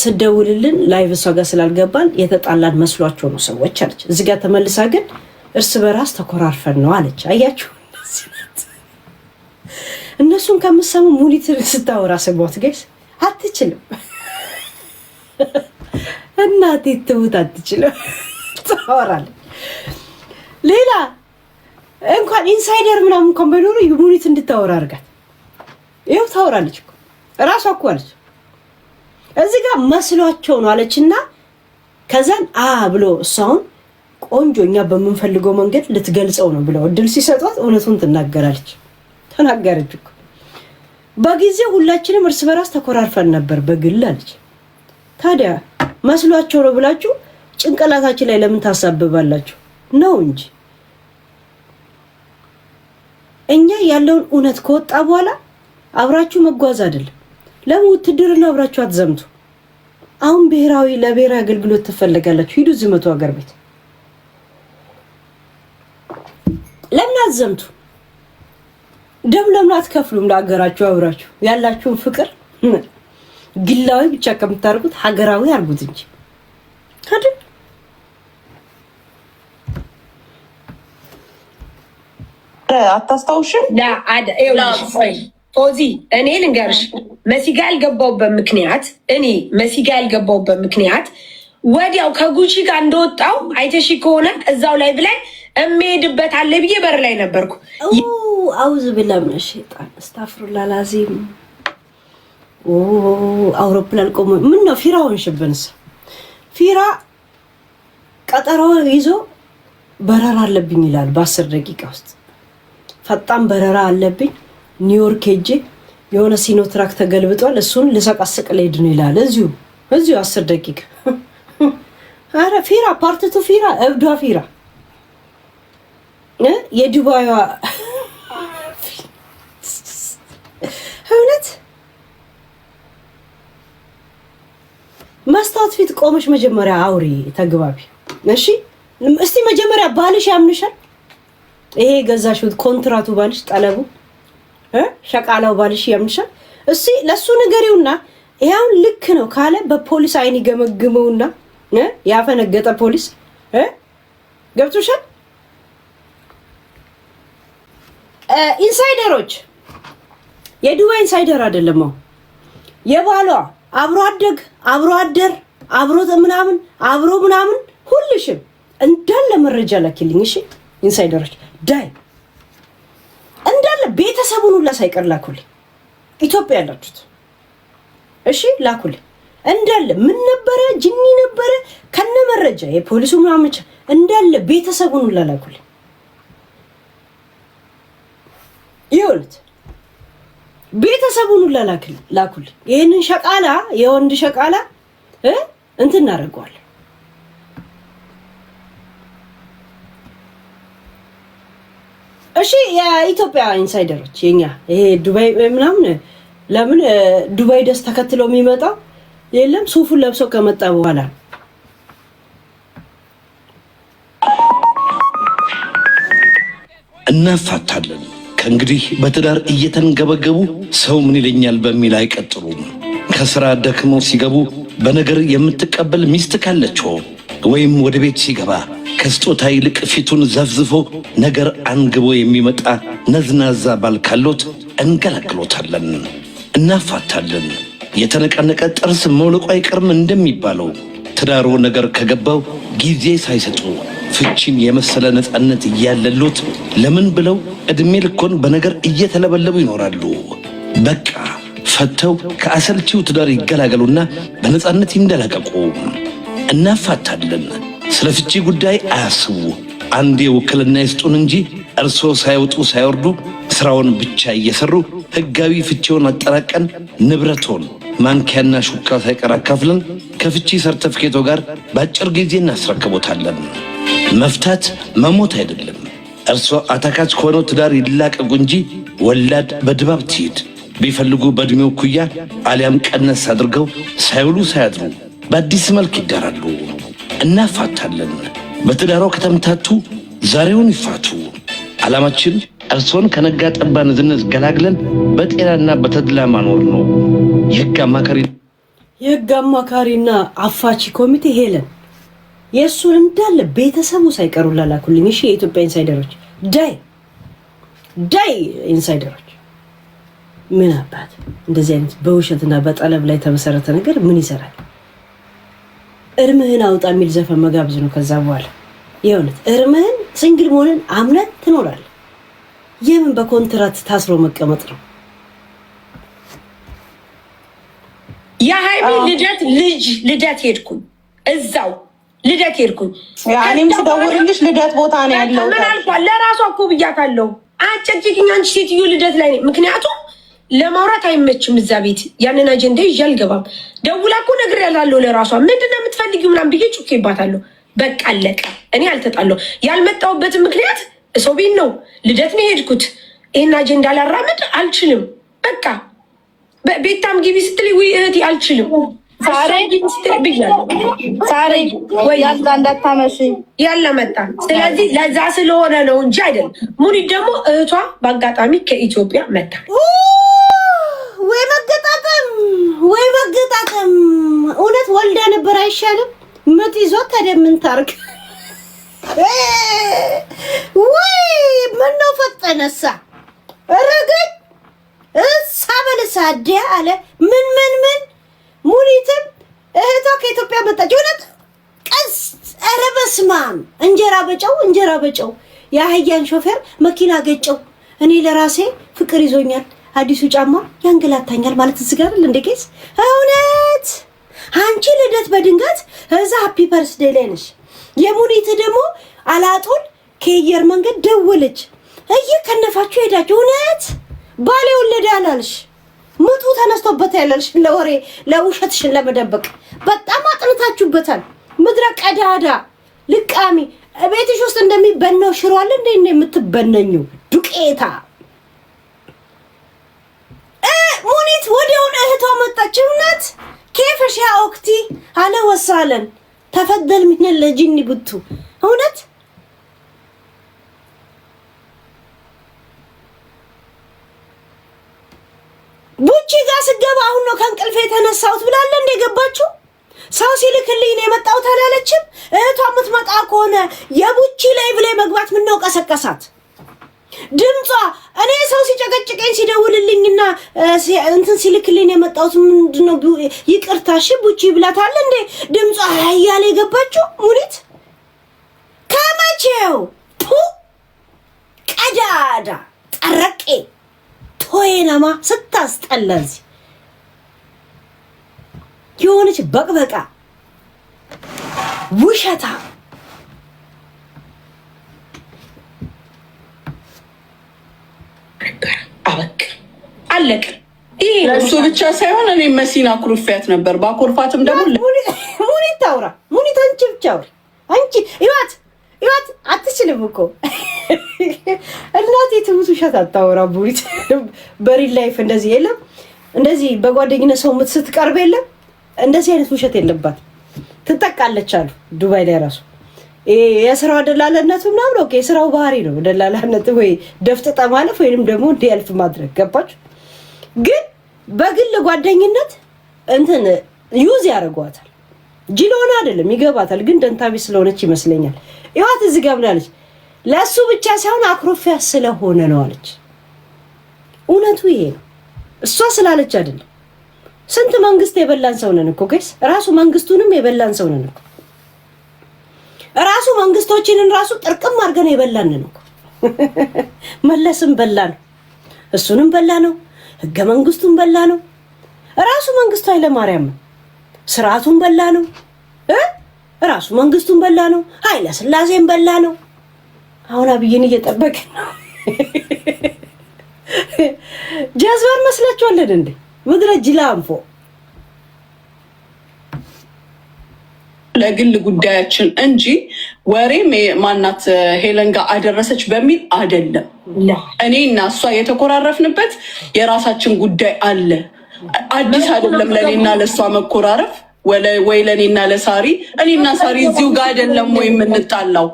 ስደውልልን ላይቭ እሷ ጋር ስላልገባን የተጣላን መስሏቸው ነው ሰዎች አለች። እዚህ ጋር ተመልሳ ግን እርስ በራስ ተኮራርፈን ነው አለች። አያችሁ እነሱን ከምሰሙ ሙኒት ስታወራ ሰማት ጋይስ አትችልም። እናቴ ትሙት አትችልም ታወራለች። ሌላ እንኳን ኢንሳይደር ምናምን እንኳን ባይኖር ሙኒት እንድታወራ አድርጋት። ይኸው ታወራለች እኮ እራሷ እኮ አለች። እዚህ ጋር መስሏቸው ነው አለችና ከዛን ብሎ እሷን ቆንጆኛ በመንፈልገው መንገድ ልትገልጸው ነው ብለው እድል ሲሰጧት እውነቱን ትናገራለች። ተናገረች እኮ በጊዜው ሁላችንም እርስ በራስ ተኮራርፈን ነበር በግል አለች። ታዲያ መስሏቸው ነው ብላችሁ ጭንቅላታችን ላይ ለምን ታሳብባላችሁ ነው እንጂ እኛ ያለውን እውነት ከወጣ በኋላ አብራችሁ መጓዝ አይደለም። ለምን ውትድርና አብራችሁ አትዘምቱ? አሁን ለብሔራዊ አገልግሎት ትፈልጋላችሁ፣ ሂዱ ዝመቱ ሀገር ቤት። ለምን አትዘምቱ? ደም ለምን አትከፍሉም? ለሀገራችሁ አብራችሁ ያላችሁን ፍቅር ግላዊ ብቻ ከምታርጉት ሀገራዊ አርጉት እንጂ አይደል? አታስታውሽም? ኦዚ እኔ ልንገርሽ መሲጋ ያልገባውበት ምክንያት ወዲያው ከጉቺ ጋር እንደወጣው አይተሽ ከሆነ እዛው ላይ ብላይ እምሄድበት አለ ብዬ በር ላይ ነበርኩ። አውዝ ብላም ሸይጣን አስተፍሩላ ላዚም አውሮፕላን ቆሞ ምን ነው ፊራውን ሽብንስ ፊራ ቀጠሮ ይዞ በረራ አለብኝ ይላል። በ10 ደቂቃ ውስጥ ፈጣን በረራ አለብኝ ኒውዮርክ ሄጄ የሆነ ሲኖትራክ ተገልብጧል እሱን ልሰቀስቅ ልሄድ ነው ይላል። እዚሁ 10 ደቂቃ። አረ ፊራ ፓርቲቱ ፊራ እብዷ ፊራ የዱባይዋ እውነት መስታወት ፊት ቆመሽ መጀመሪያ አውሪ ተግባቢ። እሺ እስቲ መጀመሪያ ባልሽ ያምንሻል? ይሄ ገዛሽው ኮንትራቱ ባልሽ ጠለቡ ሸቃላው ባልሽ ያምንሻል? እስቲ ለሱ ንገሪውና ይሄው ልክ ነው ካለ በፖሊስ አይን ይገመግመውና ያፈነገጠ ፖሊስ ገብቶሻል? ኢንሳይደሮች የዱባይ ኢንሳይደር አይደለም የባሏ አብሮ አደግ አብሮ አደር አብሮ ምናምን ሁልሽም እንዳለ መረጃ ላኪልኝ። እሺ ኢንሳይደሮች ዳይ እንዳለ ቤተሰቡን ሁላ ሳይቀር ላኩልኝ። ኢትዮጵያ ያላችሁት እሺ ላኩልኝ እንዳለ ምን ነበረ ጅኒ ነበረ ከነ መረጃ የፖሊሱ ምናምን እንዳለ ቤተሰቡን ሁላ ላኩልኝ። ይኸውልህ ቤተሰቡን ሁላ ላኩልኝ። ይሄንን ሸቃላ የወንድ ሸቃላ እንትን እናደርገዋለን። እሺ የኢትዮጵያ ኢንሳይደሮች የኛ ይሄ ዱባይ ምናምን ለምን ዱባይ ደስ ተከትለው የሚመጣው የለም ሱፉን ለብሶ ከመጣ በኋላ እናፋታለን። ከእንግዲህ በትዳር እየተንገበገቡ ሰው ምን ይለኛል በሚል አይቀጥሉም። ከስራ ደክመው ሲገቡ በነገር የምትቀበል ሚስት ካለችው ወይም ወደ ቤት ሲገባ ከስጦታ ይልቅ ፊቱን ዘፍዝፎ ነገር አንግቦ የሚመጣ ነዝናዛ ባል ካሎት እንገላግሎታለን፣ እናፋታለን። የተነቀነቀ ጥርስ መውለቁ አይቀርም እንደሚባለው ትዳሩ ነገር ከገባው ጊዜ ሳይሰጡ ፍቺን የመሰለ ነፃነት እያለሉት ለምን ብለው እድሜ ልኮን በነገር እየተለበለቡ ይኖራሉ። በቃ ፈተው ከአሰልቺው ትዳር ይገላገሉና በነፃነት ይንደላቀቁ። እናፋታለን። ስለ ፍቺ ጉዳይ አያስቡ። አንዴ ውክልና ይስጡን እንጂ እርሶ ሳይወጡ ሳይወርዱ ስራውን ብቻ እየሰሩ ህጋዊ ፍቺውን አጠራቀን ንብረቶን ማንኪያና ሹካ ሳይቀር አካፍለን ከፍቺ ሰርተፍኬቶ ጋር በአጭር ጊዜ እናስረክቦታለን። መፍታት መሞት አይደለም። እርሶ አታካች ከሆነው ትዳር ይላቀቁ እንጂ ወላድ በድባብ ትሂድ። ቢፈልጉ በእድሜው ኩያ አሊያም ቀነስ አድርገው ሳይውሉ ሳያድሩ በአዲስ መልክ ይዳራሉ። እናፋታለን። በትዳሮ ከተምታቱ ዛሬውን ይፋቱ። ዓላማችን እርሶን ከነጋ ጠባ ንዝንዝ ገላግለን በጤናና በተድላ ማኖር ነው። የህግ አማካሪና አፋቺ ኮሚቴ ሄለን የእሱን እንዳለ ቤተሰቡ ሳይቀሩ ላላኩልኝ። እሺ የኢትዮጵያ ኢንሳይደሮች ዳይ ኢንሳይደሮች ምን አባት እንደዚህ አይነት በውሸትና በጠለብ ላይ ተመሰረተ ነገር ምን ይሰራል? እርምህን አውጣ የሚል ዘፈን መጋብዝ ነው። ከዛ በኋላ የእውነት እርምህን ሲንግል መሆንን አምነህ ትኖራለህ። የምን በኮንትራት ታስሮ መቀመጥ ነው? የሃይሚ ልደት ሄድኩኝ። እዛው ልደት ሄድኩኝ። እኔም ስደውልልሽ ልደት ቦታ ነው ያለው። ምን አልኳት? ለራሷ እኮ ብያታለሁ። አጨጭቅኝ አንቺ ሴትዮ ልደት ላይ ነኝ። ምክንያቱም ለማውራት አይመችም እዛ ቤት። ያንን አጀንዳ ይዤ አልገባም። ደውላ እኮ ነግሬያታለሁ ለራሷ። ምንድነው የምትፈልጊው ምናምን ብዬ ጩኬባታለሁ። በቃ አለቀ። እኔ አልተጣለሁ። ያልመጣሁበትን ምክንያት ሰው ቤት ነው። ልደት ነው የሄድኩት። ይሄን አጀንዳ ላራምድ አልችልም። በቃ ቤታም ግቢ ስትለኝ ወይ እህቴ አልችልም። ሳሬ ወይ ያዛ እንዳታመሽ ያለ መጣ። ስለዚህ ለዛ ስለሆነ ነው እንጂ አይደለም። ሙኒት ደግሞ እህቷ በአጋጣሚ ከኢትዮጵያ መጣ። ወይ መገጣጠም እውነት ወልዳ ነበር አይሻልም? ምጥ ይዞት ታዲያ ምን ታርግ? ወይ ምነው ፈጠነሳ ረገድ እሳ በለሳ ዲያ አለ ምን ሙኒትም እህቷ ከኢትዮጵያ መጣች። እውነት ቀስ ኧረ በስመ አብ እንጀራ በጨው የአህያን ሾፌር መኪና ገጨው። እኔ ለራሴ ፍቅር ይዞኛል፣ አዲሱ ጫማ ያንገላታኛል ማለት እዚህ ጋር እንደ ኬስ እውነት አንቺ ልደት በድንገት እዛ ሃፒ በርስዴይ ላይ ነሽ። የሙኒት ደግሞ አላጡን ከየር መንገድ ደወለች። እየከነፋችሁ ሄዳችሁ እውነት ባሌ ወለደ አላልሽ? ምጡ ተነስቶበት ያለልሽ ለወሬ ለውሸትሽን ለመደበቅ በጣም አጥንታችሁበታል። ምድረ ቀዳዳ ልቃሚ ቤትሽ ውስጥ እንደሚበነው ሽሮ አለ እንዴ የምትበነኙ ዱቄታ። ሙኒት ወዲያውኑ እህቷ መጣች። እውነት ኬፈሽ ያ ወቅቲ አለ ወሳለን ተፈደል ምን ለጂኒ ብቱ እውነት ቡቺ ጋር ስገባ አሁን ነው ከእንቅልፍ የተነሳሁት ብላለ እንደ ገባችሁ። ሰው ሲልክልኝ ነው የመጣሁት አላለችም። እህቷ የምትመጣ ከሆነ የቡቺ ላይ ብላይ መግባት ምን ነው ቀሰቀሳት? ድምጿ እኔ ሰው ሲጨቀጭቀኝ ሲደውልልኝና እንትን ሲልክልኝ ነው የመጣሁት ምንድነው ይቅርታሽ ቡቺ ብላታል እንዴ ድምጿ ያያለ የገባችሁ ሙኒት ከመቼው ቀዳዳ ጠረቄ ቶይናማ ስታስጠላዝ የሆነች በቅበቃ ውሸታ አበቃ አለቀ። ይሄ ለሱ ብቻ ሳይሆን እኔ መሲና ኩርፊያት ነበር። ባኮርፋትም ደግሞ ሙኒት ታውራ ሙኒት አንቺ ብቻ አውሪ አንቺ ይዋት አትችልም እኮ እናቴ ትሙት ውሸት አታወራ። ሙኒት በሪል ላይፍ እንደዚህ የለም። እንደዚህ በጓደኝነት ሰው ስትቀርብ የለም እንደዚህ አይነት ውሸት የለባት። ትጠቃለች አሉ ዱባይ ላይ ራሱ የስራው ደላላነቱ ምናምን ኦኬ የስራው ባህሪ ነው ደላላነት ወይ ደፍጥጣ ማለፍ ወይንም ደግሞ እንዲያልፍ ማድረግ ገባችሁ። ግን በግል ጓደኝነት እንትን ዩዝ ያደርጓታል። ጅሎና አይደለም ይገባታል። ግን ደንታቢ ስለሆነች ይመስለኛል። ይዋት እዚህ ጋር ብላለች ለሱ ብቻ ሳይሆን አክሮፊያ ስለሆነ ነው አለች። እውነቱ ይሄ ነው። እሷ ስላለች አይደለም። ስንት መንግስት የበላን ሰው ነን እኮ ጋይስ። ራሱ መንግስቱንም የበላን ሰው ነን እኮ። ራሱ መንግስቶችንን ራሱ ጥርቅም አድርገን የበላን ነን እኮ። መለስም በላ ነው፣ እሱንም በላ ነው፣ ህገ መንግስቱን በላ ነው። ራሱ መንግስቱ ኃይለማርያም ስርዓቱን በላ ነው፣ ራሱ መንግስቱን በላ ነው፣ ኃይለ ስላሴን በላ ነው። አሁን አብይን እየጠበቅን ነው። ጀዝባር መስላችኋለን እንዴ? ምድረ ጅላንፎ ለግል ጉዳያችን እንጂ ወሬም ማናት ሄለን ጋር አደረሰች በሚል አይደለም። እኔ እና እሷ የተኮራረፍንበት የራሳችን ጉዳይ አለ። አዲስ አይደለም ለኔና ለሷ መኮራረፍ ወይ ለኔና ለሳሪ። እኔና ሳሪ እዚሁ ጋር አይደለም ወይ የምንጣላው?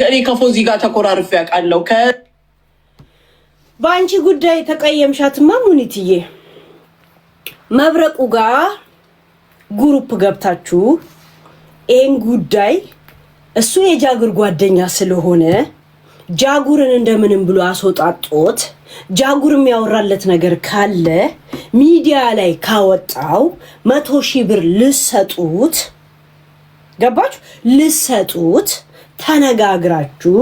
እኔ ከፎዚ ጋር ተኮራርፍ ያውቃለሁ። በአንቺ ጉዳይ ተቀየምሻትማ ሙኒትዬ መብረቁ ጋር ግሩፕ ገብታችሁ ይሄን ጉዳይ እሱ የጃጉር ጓደኛ ስለሆነ ጃጉርን እንደምንም ብሎ አስወጣጦት ጃጉር የሚያወራለት ነገር ካለ ሚዲያ ላይ ካወጣው 100,000 ብር ልሰጡት ገባችሁ? ልሰጡት ተነጋግራችሁ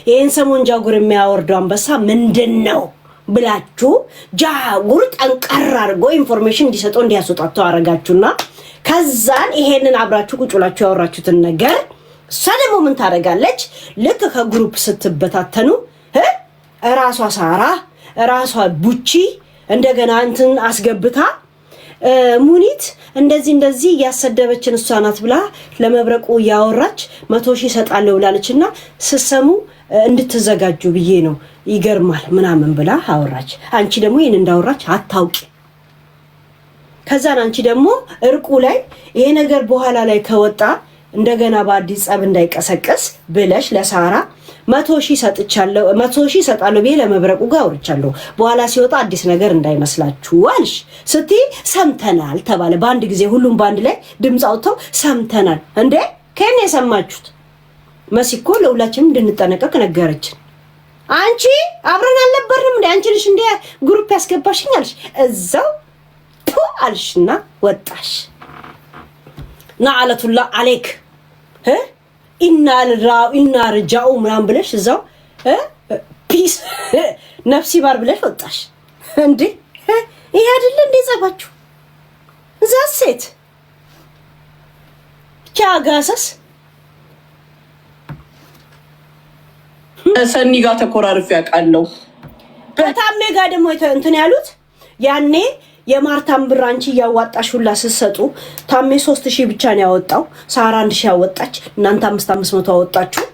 ይሄን ሰሞን ጃጉር የሚያወርደው አንበሳ ምንድነው ብላችሁ ጃጉር ጠንቀር አድርጎ ኢንፎርሜሽን እንዲሰጠው እንዲያስወጣው አረጋችሁና ከዛን ይሄንን አብራችሁ ቁጭ ብላችሁ ያወራችሁትን ነገር እሷ ደግሞ ምን ታደርጋለች? ልክ ከግሩፕ ስትበታተኑ ራሷ ሳራ ራሷ ቡቺ እንደገና እንትን አስገብታ ሙኒት እንደዚህ ያሰደበችን እሷ ናት ብላ ለመብረቁ ያወራች 100,000 ሰጣለው ብላለችና ስሰሙ እንድትዘጋጁ ብዬ ነው ይገርማል ምናምን ብላ አወራች። አንቺ ደግሞ ይሄን እንዳወራች አታውቂ። ከዛን አንቺ ደግሞ እርቁ ላይ ይሄ ነገር በኋላ ላይ ከወጣ እንደገና በአዲስ ጸብ እንዳይቀሰቀስ ብለሽ ለሳራ 100,000 ሰጥቻለሁ 100,000 ሰጣለሁ ብዬ ለመብረቁ ጋር አውርቻለሁ በኋላ ሲወጣ አዲስ ነገር እንዳይመስላችሁ አልሽ። ስትይ ሰምተናል ተባለ። በአንድ ጊዜ ሁሉም በአንድ ላይ ድምጽ አውጥተው ሰምተናል እንዴ? ከኔ የሰማችሁት መሲኮ ለሁላችንም እንድንጠነቀቅ ነገረችን። አንቺ አብረን አልነበርንም እንዴ? አንቺ ልጅ እንደ ግሩፕ ያስገባሽኝ አልሽ። እዛው አልሽና ወጣሽ። ናአለቱላ አለክ ኢና ርጃኡ ምናምን ብለሽ እዛው ፒስ ነፍሲ ባር ብለሽ ወጣሽ። እንዴ ይሄ አይደለ እንዴ ጸባችሁ? እዛ ሴት ቻጋሰስ ሰኒ ጋር ተኮራርፍ ያውቃለሁ። በታሜ ጋር ደግሞ እንትን ያሉት ያኔ የማርታን ብር አንቺ እያዋጣሽ ሁላ ስትሰጡ ታሜ 3000 ብቻ ነው ያወጣው፣ ሳራ 1000 ያወጣች፣ እናንተ 500 አወጣችሁ።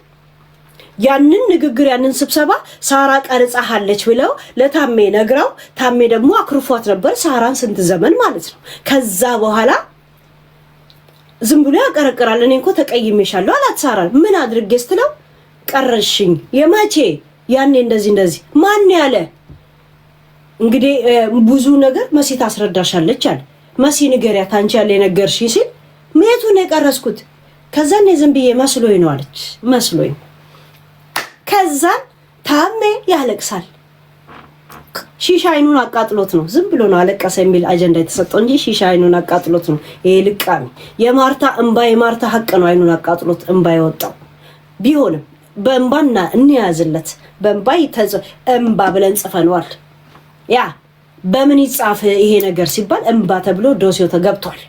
ያንን ንግግር ያንን ስብሰባ ሳራ ቀርጻሃለች ብለው ለታሜ ነግራው፣ ታሜ ደግሞ አክርፏት ነበር ሳራን ስንት ዘመን ማለት ነው። ከዛ በኋላ ዝም ብሎ ያቀረቅራል። እኔ እንኳን ተቀይሜሻለሁ አላት ሳራ። ምን አድርጌ ስትለው ቀረሽኝ። የማቼ ያኔ እንደዚህ ማን ያለ እንግዲህ ብዙ ነገር መሲ ታስረዳሻለች አለ። መሲ ንገሪያት አንቺ ያለ ነገርሽ ሲል ሜቱን የቀረስኩት ከዛን ዝም ብዬ መስሎኝ ነው አለች። መስሎኝ ከዛን ታሜ ያለቅሳል። ሺሻ አይኑን አቃጥሎት ነው፣ ዝም ብሎ ነው አለቀሰ የሚል አጀንዳ የተሰጠው እንጂ ሺሻ አይኑን አቃጥሎት ነው። ይሄ ልቃሚ የማርታ እንባ የማርታ ሀቅ ነው። አይኑን አቃጥሎት እንባ የወጣው ቢሆንም በእንባና እንያዝለት በእንባ እንባ ብለን ጽፈነዋል። ያ በምን ይጻፍ ይሄ ነገር ሲባል እንባ ተብሎ ዶሴው ተገብቷል።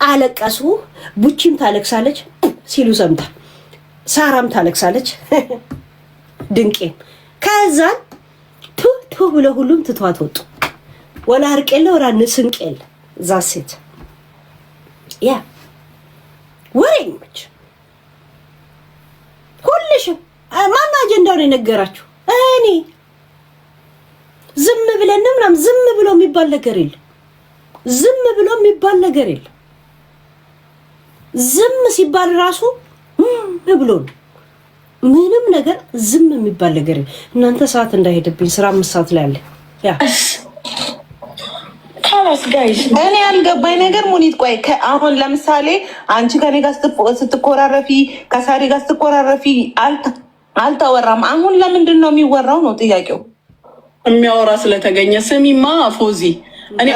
አለቀሱ። ቡቺም ታለቅሳለች ሲሉ ሰምታ ሳራም ታለቅሳለች ድንቄም። ከዛን ቱ ብሎ ሁሉም ትቷት ወጡ። ወላ አርቄለ ወራ ንስንቄለ ዛሴት ያ ወሬኞች ሁልሽም ማን አጀንዳውን የነገራችሁ? እኔ ዝም ብለን ምናምን ዝም ብሎ የሚባል ነገር የለም። ዝም ብሎ የሚባል ነገር የለም። ዝም ሲባል ራሱ ብሎ ነው። ምንም ነገር ዝም የሚባል ነገር የለም። እናንተ ሰዓት እንዳይሄድብኝ ስራ 5 ሰዓት ላይ አለ። ያ ካላስ ጋይስ እኔ ያልገባኝ ነገር ሙኒት፣ ቆይ አሁን ለምሳሌ አንቺ ከኔ ጋር ስትኮራረፊ ከሳሪ ጋር ስትኮራረፊ አልተወራም። አሁን ለምንድን ነው የሚወራው ነው ጥያቄው? የሚያወራ ስለተገኘ ስሚማ ፎዚ፣ እኔ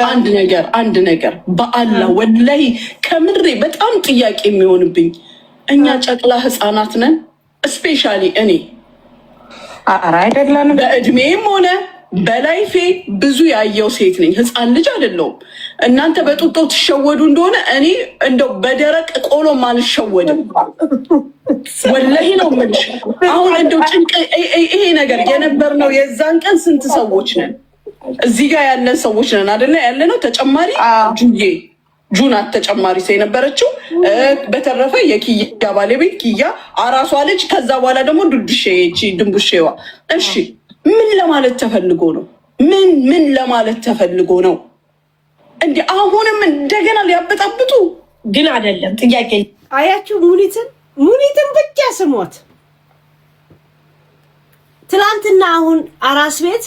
አንድ ነገር በአላህ ወላሂ ከምሬ በጣም ጥያቄ የሚሆንብኝ እኛ ጨቅላ ህፃናት ነን። ስፔሻሊ እኔ ኧረ አይደለንም። በእድሜም ሆነ በላይፌ ብዙ ያየው ሴት ነኝ። ህፃን ልጅ አይደለሁም። እናንተ በጡጦ ትሸወዱ እንደሆነ እኔ እንደው በደረቅ ቆሎም አልሸወድም። ወላሂ ነው የምልሽ። አሁን እንደው ጭንቅ ይሄ ነገር የነበርነው የዛን ቀን ስንት ሰዎች ነን? እዚህ ጋር ያለን ሰዎች ነን አይደለ? ያለነው ተጨማሪ ጁናት ተጨማሪ ሰው የነበረችው። በተረፈ የኪያ ባለቤት ኪያ አራሷ ልጅ፣ ከዛ በኋላ ደግሞ ዱዱሼ ድንቡሼዋ። እሺ ምን ለማለት ተፈልጎ ነው? ምን ለማለት ተፈልጎ ነው? እንዴ አሁንም እንደገና ሊያበጣብጡ ግን አይደለም። ጥያቄ አያችሁ፣ ሙኒትን ብቻ ስሞት። ትላንትና አሁን አራስ ቤት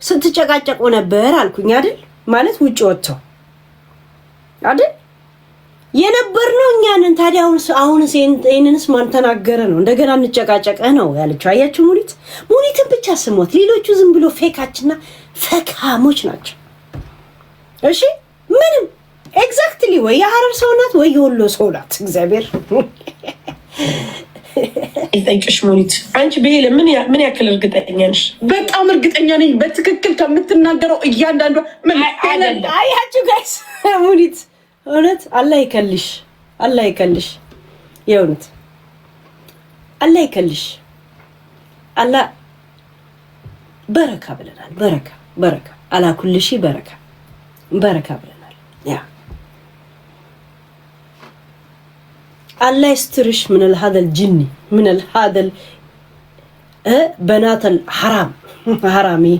ስትጨቃጨቁ ነበር አልኩኝ አይደል? ማለት ውጭ ወጥተው አይደል የነበርነው እኛንን። ታዲያ አሁንስ ይሄንንስ ማን ተናገረ ነው? እንደገና እንጨቃጨቀ ነው ያለችው። አያችሁ፣ ሙኒትን ብቻ ስሞት። ሌሎቹ ዝም ብሎ ፌካችና ፈካሞች ናቸው። እሺ ምንም ኤግዛክትሊ ወይ የሐረር ሰው ናት ወይ የወሎ ሰው ናት። እግዚአብሔር ይጠይቅሽ ሙኒት፣ አንቺ በሄለ ምን ያክል እርግጠኛ ነሽ? በጣም እርግጠኛ ነኝ በትክክል ከምትናገረው እያንዳንዷ። አያችሁ ጋይስ፣ ሙኒት እውነት አላህ ይከልሽ፣ የእውነት አላህ ይከልሽ። አላህ በረካ ብለናል። በረካ አላኩልሽ በረካ ብለናል። ያ አላህ ይስትርሽ ምን هذا الجن من هذا بنات الحرام حرامي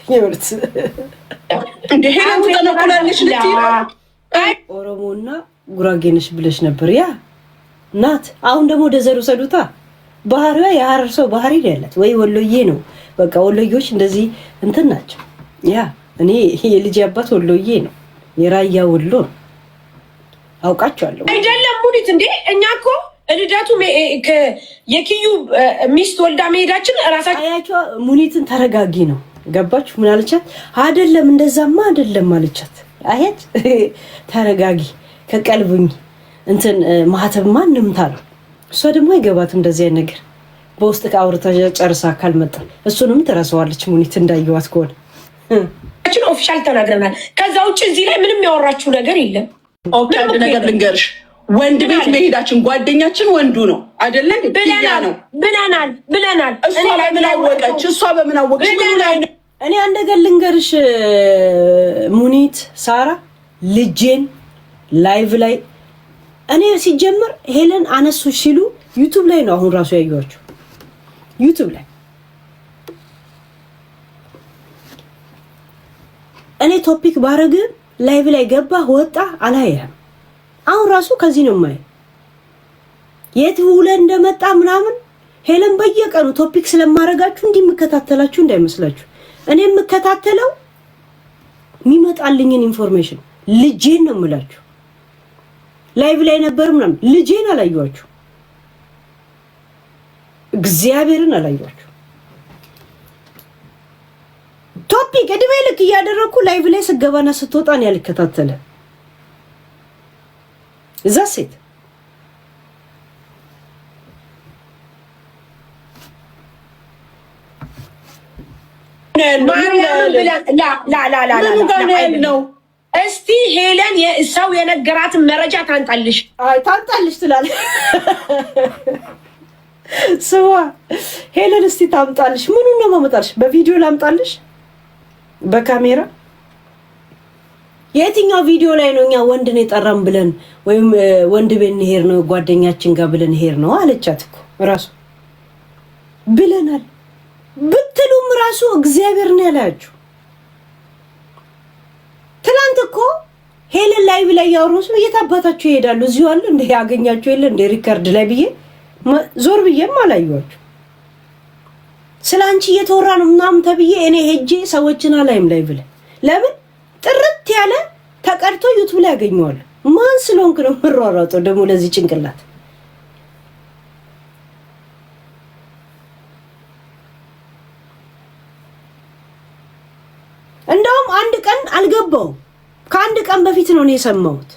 ይወርት እንዴ ሄለን ተነቆላለሽ ልትይ ኦሮሞና ጉራጌነሽ ብለሽ ነበር። ያ ናት። አሁን ደግሞ ወደ ዘሩ ሰዱታ። ባህሪዋ የሐረር ሰው ባህሪ ያላት ወይ ወሎዬ ነው። በቃ ወሎዮች እንደዚህ እንትን ናቸው። ያ እኔ የልጅ አባት ወሎዬ ነው፣ የራያ ወሎ ነው። አውቃቸዋለሁ። አይደለም ሙኒት፣ እንዴ እኛ እኮ ልደቱ የኪዩ ሚስት ወልዳ መሄዳችን ራሳችን አያቸው። ሙኒትን ተረጋጊ ነው። ገባችሁ? ምን አለቻት? አይደለም እንደዛማ አይደለም አለቻት። አያት ተረጋጊ፣ ከቀልብኝ እንትን ማህተብ ማንንም ታለው። እሷ ደግሞ አይገባትም እንደዚህ አይነት ነገር። በውስጥ ከአውርታ ጨርሳ ካልመጣ እሱንም ትረሳዋለች። ሙኒት እንዳየዋት ከሆነ ኦፊሻል ተናግረናል። ከዛ ውጭ እዚህ ላይ ምንም ያወራችሁ ነገር የለም። ኦኬ አንድ ነገር ልንገርሽ፣ ወንድ ቤት መሄዳችን ጓደኛችን ወንዱ ነው አይደለ? ብለናል። እሷ በምን አወቀች? እኔ አንድ ነገር ልንገርሽ ሙኒት ሳራ ልጄን ላይቭ ላይ እኔ ሲጀምር ሄለን አነሱሽ ሲሉ ዩቲዩብ ላይ ነው አሁን ራሱ ያዩዋቸው ዩቲዩብ ላይ እኔ ቶፒክ ባረግ ላይቭ ላይ ገባ ወጣ አላየህም። አሁን ራሱ ከዚህ ነው ማይ የት ውለ እንደመጣ ምናምን ሄለን በየቀኑ ቶፒክ ስለማረጋችሁ እንዲምከታተላችሁ እንዳይመስላችሁ። እኔ የምከታተለው የሚመጣልኝን ኢንፎርሜሽን ልጄን ነው የምላችሁ። ላይቭ ላይ ነበር ምናምን ልጄን አላየኋችሁ፣ እግዚአብሔርን አላየኋችሁ። ቶፒክ እድሜ ልክ እያደረኩ ላይቭ ላይ ስገባና ስትወጣ ነው ያልከታተለ እዛ ሴት እስቲ ሄለን ሰው የነገራትን መረጃ ታንጣልሽ ትላለች። ስዋ ሄለን እስቲ ታምጣልሽ። ምኑን ነው ማመጣልሽ? በቪዲዮ ላምጣልሽ? በካሜራ የትኛው ቪዲዮ ላይ ነው እኛ ወንድን የጠራን ብለን ወይም ወንድ ቤት እንሄድ ነው ጓደኛችን ጋር ብለን ሄድ ነው አለቻት እኮ ራሱ ብለናል ብትሉም ራሱ እግዚአብሔር ነው ያላችሁ። ትላንት እኮ ሄለን ላይቭ ላይ ያወሩስ እየታባታችሁ ይሄዳሉ። እዚሁ አለ እንደ ያገኛችሁ የለ እንደ ሪከርድ ላይ ብዬ ዞር ብዬም አላየኋችሁ። ስላንቺ እየተወራ ነው ምናምን ተብዬ እኔ ሄጄ ሰዎችን አላይም ላይ ብለ ለምን ጥርት ያለ ተቀርቶ ዩቲዩብ ላይ ያገኘዋለሁ። ማን ስለሆንክ ነው ምሯሯጠው ደግሞ ለዚህ ጭንቅላት? እንደውም አንድ ቀን አልገባውም። ከአንድ ቀን በፊት ነው የሰማሁት።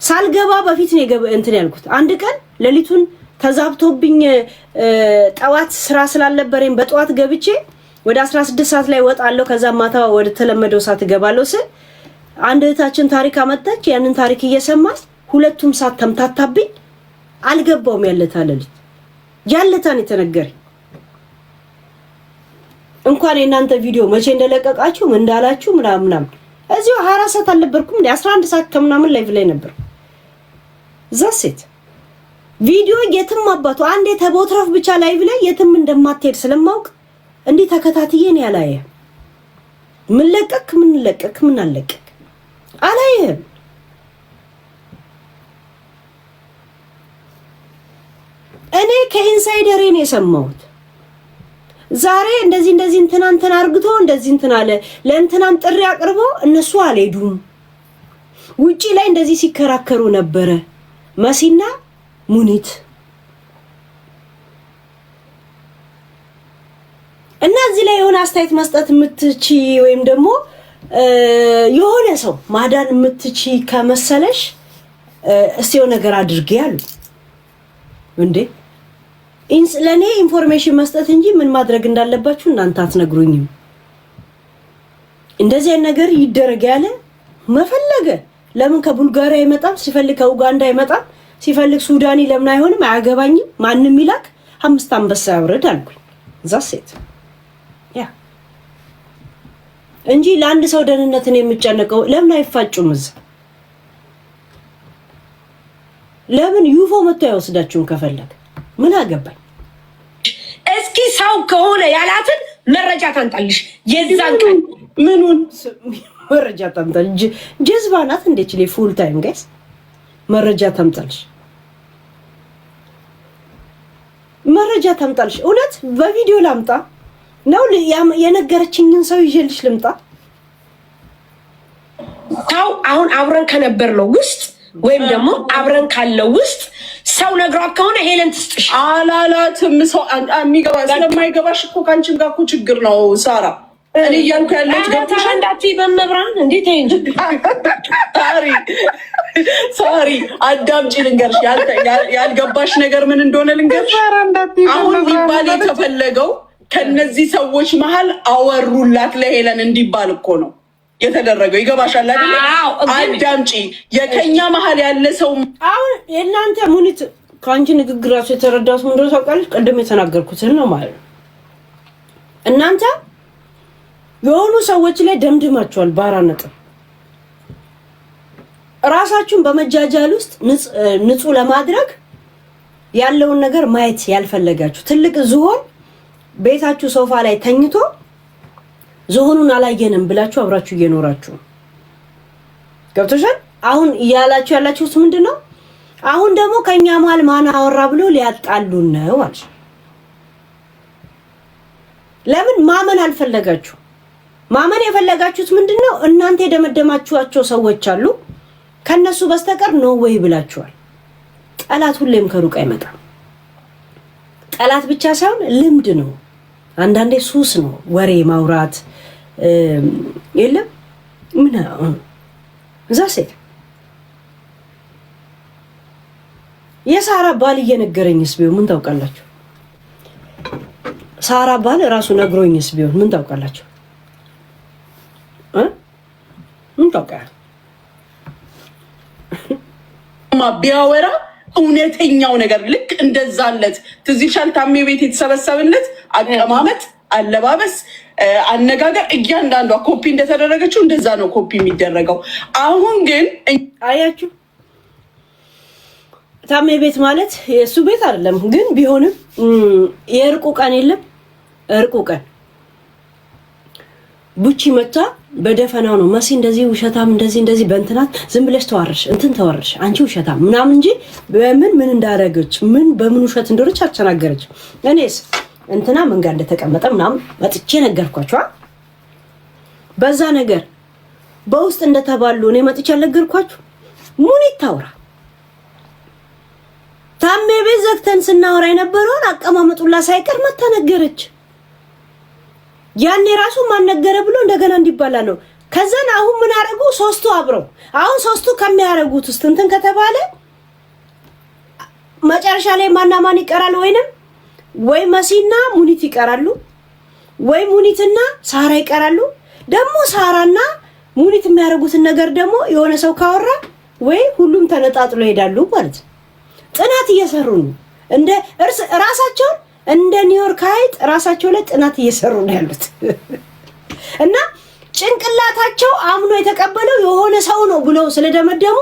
ሳልገባ በፊት ነው እንትን ያልኩት። አንድ ቀን ሌሊቱን ተዛብቶብኝ ጠዋት ስራ ስላልነበረኝ በጠዋት ገብቼ ወደ 16 ሰዓት ላይ ወጣለሁ። ከዛ ማታ ወደ ተለመደው ሰዓት ገባለሁ ስል አንድ እህታችን ታሪክ አመጣች። ያንን ታሪክ እየሰማች ሁለቱም ሰዓት ተምታታብኝ። አልገባውም። ያለታን የተነገረኝ እንኳን የናንተ ቪዲዮ መቼ እንደለቀቃችሁ ምን እንዳላችሁ ምናምን እዚሁ 24 ሰዓት አልነበርኩም እንዴ 11 ሰዓት ከምናምን ላይቭ ላይ ነበር። ዛሴት ቪዲዮ የትም አባቱ አንዴ ተቦትረፍ ብቻ ላይቭ ላይ የትም እንደማትሄድ ስለማውቅ እንዴ ተከታትዬ ነው ያላየ ምን ለቀቅ ምን አለቀቅ አላየ። እኔ ከኢንሳይደር ነው የሰማሁት። ዛሬ እንደዚህ እንትና አርግቶ እንደዚህ እንትና አለ ለእንትናም ጥሪ አቅርቦ እነሱ አልሄዱም። ውጪ ላይ እንደዚህ ሲከራከሩ ነበረ መሲና ሙኒት እና እዚህ ላይ የሆነ አስተያየት መስጠት የምትቺ ወይም ደግሞ የሆነ ሰው ማዳን የምትቺ ከመሰለሽ እስቲው ነገር አድርጌ ያሉ እንዴ ለኔ ኢንፎርሜሽን መስጠት እንጂ ምን ማድረግ እንዳለባችሁ እናንተ አትነግሩኝም። እንደዚህ አይነት ነገር ይደረግ ያለ መፈለገ ለምን ከቡልጋሪያ ይመጣም ሲፈልግ ከኡጋንዳ ይመጣም ሲፈልግ ሱዳኒ ለምን አይሆንም? አያገባኝም። ማንንም ይላክ 5 አንበሳ ያውርድ አልኩኝ። ዛሴት ያ እንጂ ለአንድ ሰው ደህንነትን የምጨነቀው ለምን አይፋጩም? እዛ ለምን ዩፎ መጥቶ አይወስዳችሁም? ከፈለገ ምን አገባኝ። እስኪ ሰው ከሆነ ያላትን መረጃ ታንጣልሽ። የዛን ቀን ምኑን መረጃ ታንጣልሽ? ጀዝባ ናት እንዴች ላይ ፉል ታይም ጋይስ መረጃ ታምጣልሽ። እውነት በቪዲዮ ላምጣ ነው የነገረችኝን ሰው ይዤልሽ ልምጣ? ታው አሁን አብረን ከነበር ነው ውስጥ ወይም ደግሞ አብረን ካለው ውስጥ ሰው ነግሯት ከሆነ ሄለን ትስጥሽ አላላትም። ሰው የሚገባ ስለማይገባሽ እኮ ካንቺም ጋር እኮ ችግር ነው ሳራ። እኔ እያልኩ ያለሁት ገብተሽ እንዳትዪ በመብራን እንዴት እንጂ ሳሪ አዳምጪ ልንገርሽ። ያልገባሽ ነገር ምን እንደሆነ ልንገርሽ። አሁን ሊባል የተፈለገው ከነዚህ ሰዎች መሀል አወሩላት ለሄለን እንዲባል እኮ ነው። የተደረገው ይገባሻል አይደል? አዳምጪ። የከኛ መሀል ያለ ሰው አሁን የእናንተ ሙኒት ከአንቺ ንግግራችሁ የተረዳሁት ምንድን ነው ታውቃለች? ቅድም የተናገርኩትን ነው ማለት ነው። እናንተ የሆኑ ሰዎች ላይ ደምድማችኋል በአራት ነጥብ። ራሳችሁን በመጃጃል ውስጥ ንጹህ ለማድረግ ያለውን ነገር ማየት ያልፈለጋችሁ ትልቅ ዝሆን ቤታችሁ ሶፋ ላይ ተኝቶ ዝሆኑን አላየንም ብላችሁ አብራችሁ እየኖራችሁ ገብቶሻል? አሁን እያላችሁ ያላችሁት ምንድነው? አሁን ደግሞ ከኛ መሀል ማን አወራ ብሎ ሊያጣሉን ነው አልሽ። ለምን ማመን አልፈለጋችሁ? ማመን የፈለጋችሁት ምንድነው? እናንተ የደመደማችኋቸው ሰዎች አሉ ከነሱ በስተቀር ነው ወይ ብላችኋል። ጠላት ሁሌም ከሩቅ አይመጣም። ጠላት ብቻ ሳይሆን ልምድ ነው። አንዳንዴ ሱስ ነው ወሬ ማውራት የለም ምን እዛ ሴት የሳራ ባል እየነገረኝስ ቢሆን ምን ታውቃላችሁ? ሳራ ባል ራሱ ነግሮኝስ ቢሆን ምን ታውቃላችሁ? ምን ታውቃለህ? ቢያወራ እውነተኛው ነገር ልክ እንደዛለት ትዝ ይልሻል። ታሜ ቤት የተሰበሰብለት አቀማመጥ፣ አለባበስ፣ አነጋገር እያንዳንዷ ኮፒ እንደተደረገችው እንደዛ ነው ኮፒ የሚደረገው። አሁን ግን አያችሁ ታሜ ቤት ማለት የሱ ቤት አይደለም፣ ግን ቢሆንም የእርቁ ቀን የለም። እርቁ ቀን ቡቺ መታ በደፈናው ነው መሲ እንደዚህ ውሸታም እንደዚህ በእንትናት ዝም ብለሽ ተዋርሽ እንትን ተዋርሽ አንቺ ውሸታም ምናምን እንጂ ምን እንዳደረገች ምን በምን ውሸት እንደሆነች አልተናገረች። እኔስ እንትና ምን ጋር እንደተቀመጠ ምናምን መጥቼ ነገርኳችሁ። በዛ ነገር በውስጥ እንደተባሉ እኔ መጥቼ አልነገርኳችሁ? ሙኒ ታውራ ታሜ ቤት ዘግተን ስናወራ የነበረውን አቀማመጡላ ሳይቀር መታ ነገረች። ያኔ ራሱ ማን ነገረ ብሎ እንደገና እንዲባላ ነው። ከዛን አሁን ምን አረጉ? ሶስቱ አብረው አሁን ሶስቱ ከሚያረጉት ውስጥ እንትን ከተባለ መጨረሻ ላይ ማን ይቀራል? ወይ መሲና ሙኒት ይቀራሉ፣ ወይ ሙኒትና ሳራ ይቀራሉ። ደግሞ ሳራና ሙኒት የሚያረጉትን ነገር ደግሞ የሆነ ሰው ካወራ ወይ ሁሉም ተነጣጥሎ ይሄዳሉ ማለት ነው። ጥናት እየሰሩ ነው እንደ ራሳቸው እንደ ኒውዮርክ አይጥ ራሳቸው ላይ ጥናት እየሰሩ ነው ያሉት እና ጭንቅላታቸው አምኖ የተቀበለው የሆነ ሰው ነው ብለው ስለደመደሙ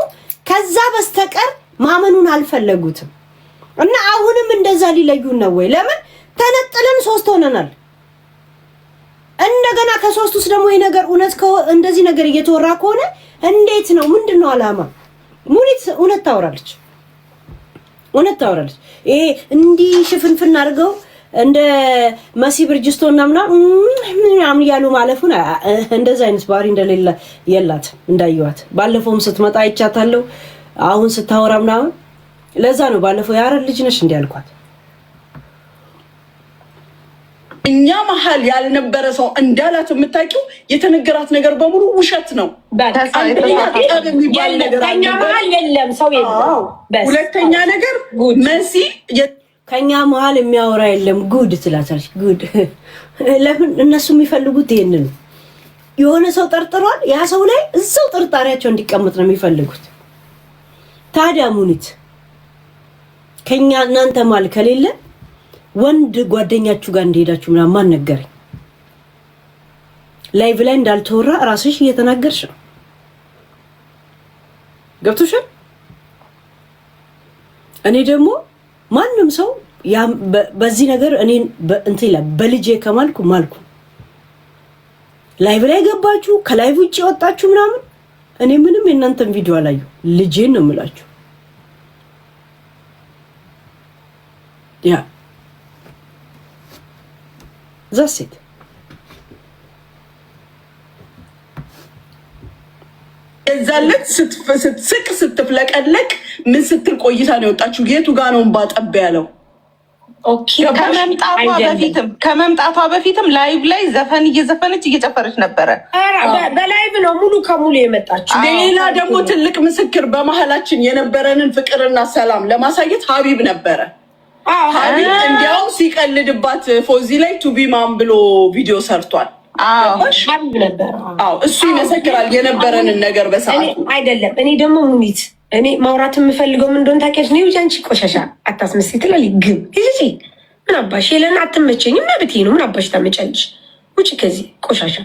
ከዛ በስተቀር ማመኑን አልፈለጉትም። እና አሁንም እንደዛ ሊለዩን ነው ወይ? ለምን ተነጥለን ሶስት ሆነናል። እንደገና ከሶስቱ ውስጥ ደግሞ ይሄ ነገር እውነት እንደዚህ ነገር እየተወራ ከሆነ እንዴት ነው? ምንድነው አላማ? ሙኒት እውነት ታወራለች። ይሄ እንዲህ ሽፍንፍን አድርገው እንደ መሲ ብርጅስቶና ምናምን ያሉ ማለፉን እንደዛ አይነት ባህሪ እንደሌለ የላት እንዳይዋት ባለፈውም ስትመጣ አይቻታለሁ። አሁን ስታወራ ምናምን ለዛ ነው ባለፈው ያረ ልጅ ነሽ እንዲያልኳት። እኛ መሀል ያልነበረ ሰው እንዳላት የምታውቂው የተነገራት ነገር በሙሉ ውሸት ነው። ከኛ መሀል የለም ሰው የለም። ሁለተኛ ነገር መሲ ከኛ መሀል የሚያወራ የለም ጉድ ትላታለች። ጉድ ለምን? እነሱ የሚፈልጉት ይሄንን ነው። የሆነ ሰው ጠርጥሯል፣ ያ ሰው ላይ እዛው ጥርጣሬያቸው እንዲቀመጥ ነው የሚፈልጉት። ታዲያ ሙኒት ከኛ እናንተ መሀል ከሌለ ወንድ ጓደኛችሁ ጋር እንደሄዳችሁ ምናምን ማን ነገረኝ? ላይቭ ላይ እንዳልተወራ ራስሽ እየተናገርሽ ነው። ገብቶሻል? እኔ ደግሞ ማንንም ሰው በዚህ ነገር እኔ እንትን ይላል በልጄ ከማልኩ ማልኩ። ላይቭ ላይ ገባችሁ ከላይቭ ውጪ ወጣችሁ ምናምን እኔ ምንም የእናንተን ቪዲዮ አላዩ። ልጄን ነው የምላችሁ። ያ ዛሴት እዛለት ስትስቅ ስትፍለቀለቅ ምን ስትል ቆይታ ነው የወጣችሁ? የቱ ጋር ነው ባጠብ ያለው? ኦኬ ከመምጣቷ በፊትም ላይቭ ላይ ዘፈን እየዘፈነች እየጨፈረች ነበረ። በላይቭ ነው ሙሉ ከሙሉ የመጣችው። ሌላ ደግሞ ትልቅ ምስክር በመሀላችን የነበረንን ፍቅርና ሰላም ለማሳየት ሀቢብ ነበረ። ሀቢብ እንዲያውም ሲቀልድባት ፎዚ ላይ ቱቢ ማን ብሎ ቪዲዮ ሰርቷል። እሱ ይመሰክራል የነበረንን ነገር በሰዓቱ አይደለም። እኔ ደግሞ ሙኒት እኔ ማውራት የምፈልገው ምን እንደሆነ ታውቂያለሽ? ነው አንቺ ቆሻሻ አታስመስይ ትላለች። ግብ ይሄ ምን አባሽ ሄለን አትመቸኝም መብቴ ነው። ምን አባሽ ታመጫለሽ? ውጭ ከዚህ ቆሻሻ።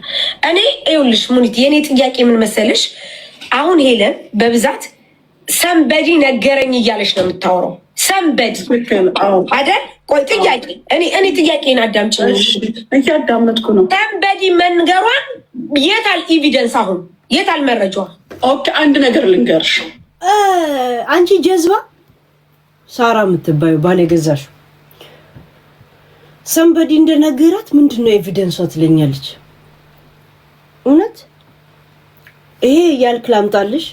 እኔ ይኸውልሽ ሙኒት የኔ ጥያቄ ምን መሰለሽ? አሁን ሄለን በብዛት ሰንበዲ ነገረኝ እያለች ነው የምታወራው። ሰንበዲ አይደል? ቆይ ጥያቄ እኔ ጥያቄን አዳምጪኝ። እያዳመጥኩ ነው። ሰንበዲ መንገሯን የታል ኤቪደንስ? አሁን የታል መረጃዋ? ኦኬ አንድ ነገር ልንገርሽ። አንቺ ጀዝባ ሳራ የምትባዩ ባል የገዛሽው ሰንበዲ እንደነገራት ምንድነው ኤቪደንሷ ትለኛለች። እውነት ይሄ ያልክ ላምጣልሽ?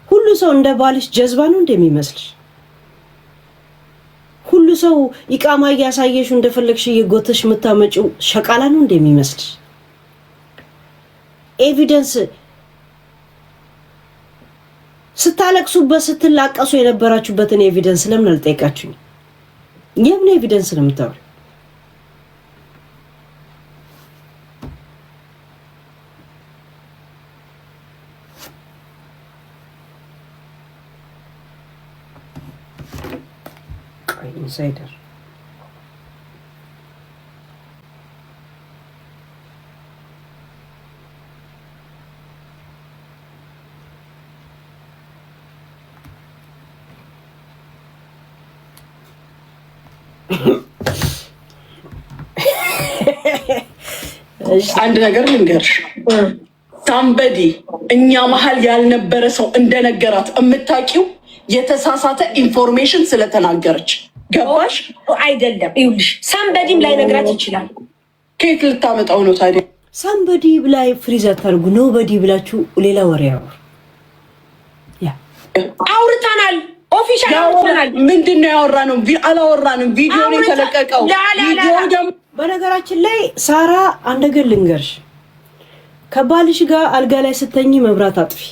ሁሉ ሰው እንደ ባልሽ ጀዝባ ነው እንደሚመስልሽ? ሁሉ ሰው ኢቃማ እያሳየሽ እንደፈለግሽ እየጎተሽ የምታመጪው ሸቃላ ነው እንደሚመስልሽ? ኤቪደንስ ስታለቅሱበት ስትላቀሱ የነበራችሁበትን ኤቪደንስ ለምን አልጠይቃችሁኝ? የምን ኤቪደንስ ነው የምታወሪው? ኢንሳይደር አንድ ነገር ልንገርሽ። ሳምበዲ እኛ መሀል ያልነበረ ሰው እንደነገራት የምታውቂው የተሳሳተ ኢንፎርሜሽን ስለተናገረች ገባሽ? አይደለም ይኸውልሽ፣ ሳምበዲም ላይ ነግራት ይችላል። ከየት ልታመጣው ነው ታዲያ? ሳምበዲ ብላይ ፍሪዝ አታርጉ። ኖበዲ ብላችሁ ሌላ ወሬ ያወሩ። አውርተናል፣ ኦፊሻል አውርተናል። ምንድነው ያወራነው? አላወራንም። ቪዲዮ ነው የተለቀቀው። በነገራችን ላይ ሳራ አንድ ነገር ልንገርሽ፣ ከባልሽ ጋር አልጋ ላይ ስተኝ መብራት አጥፊ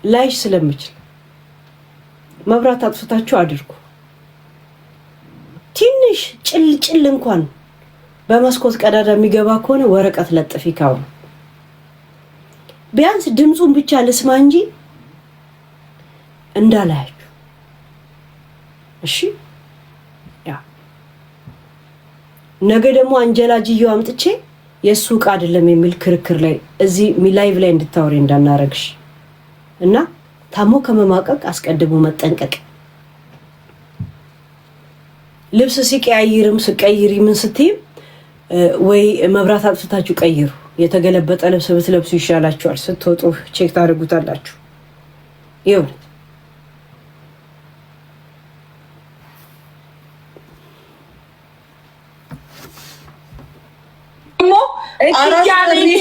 ላይሽ ስለምችል መብራት አጥፍታችሁ አድርጉ። ትንሽ ጭልጭል እንኳን በመስኮት ቀዳዳ የሚገባ ከሆነ ወረቀት ለጥፊ። ካው ቢያንስ ድምጹን ብቻ ልስማ እንጂ እንዳላያችሁ እሺ። ያ ነገ ደግሞ አንጀላጅየው አምጥቼ የሱ ዕቃ አይደለም የሚል ክርክር ላይ እዚህ ላይቭ ላይ እንድታወሪ እንዳናረግሽ እና ታሞ ከመማቀቅ አስቀድሞ መጠንቀቅ። ልብስ ሲቀያይርም ስቀይሪ ምን ስትይም ወይ መብራት አጥፍታችሁ ቀይሩ። የተገለበጠ ልብስ ብትለብሱ ይሻላችኋል። ስትወጡ ቼክ ታደርጉታላችሁ። ይሁን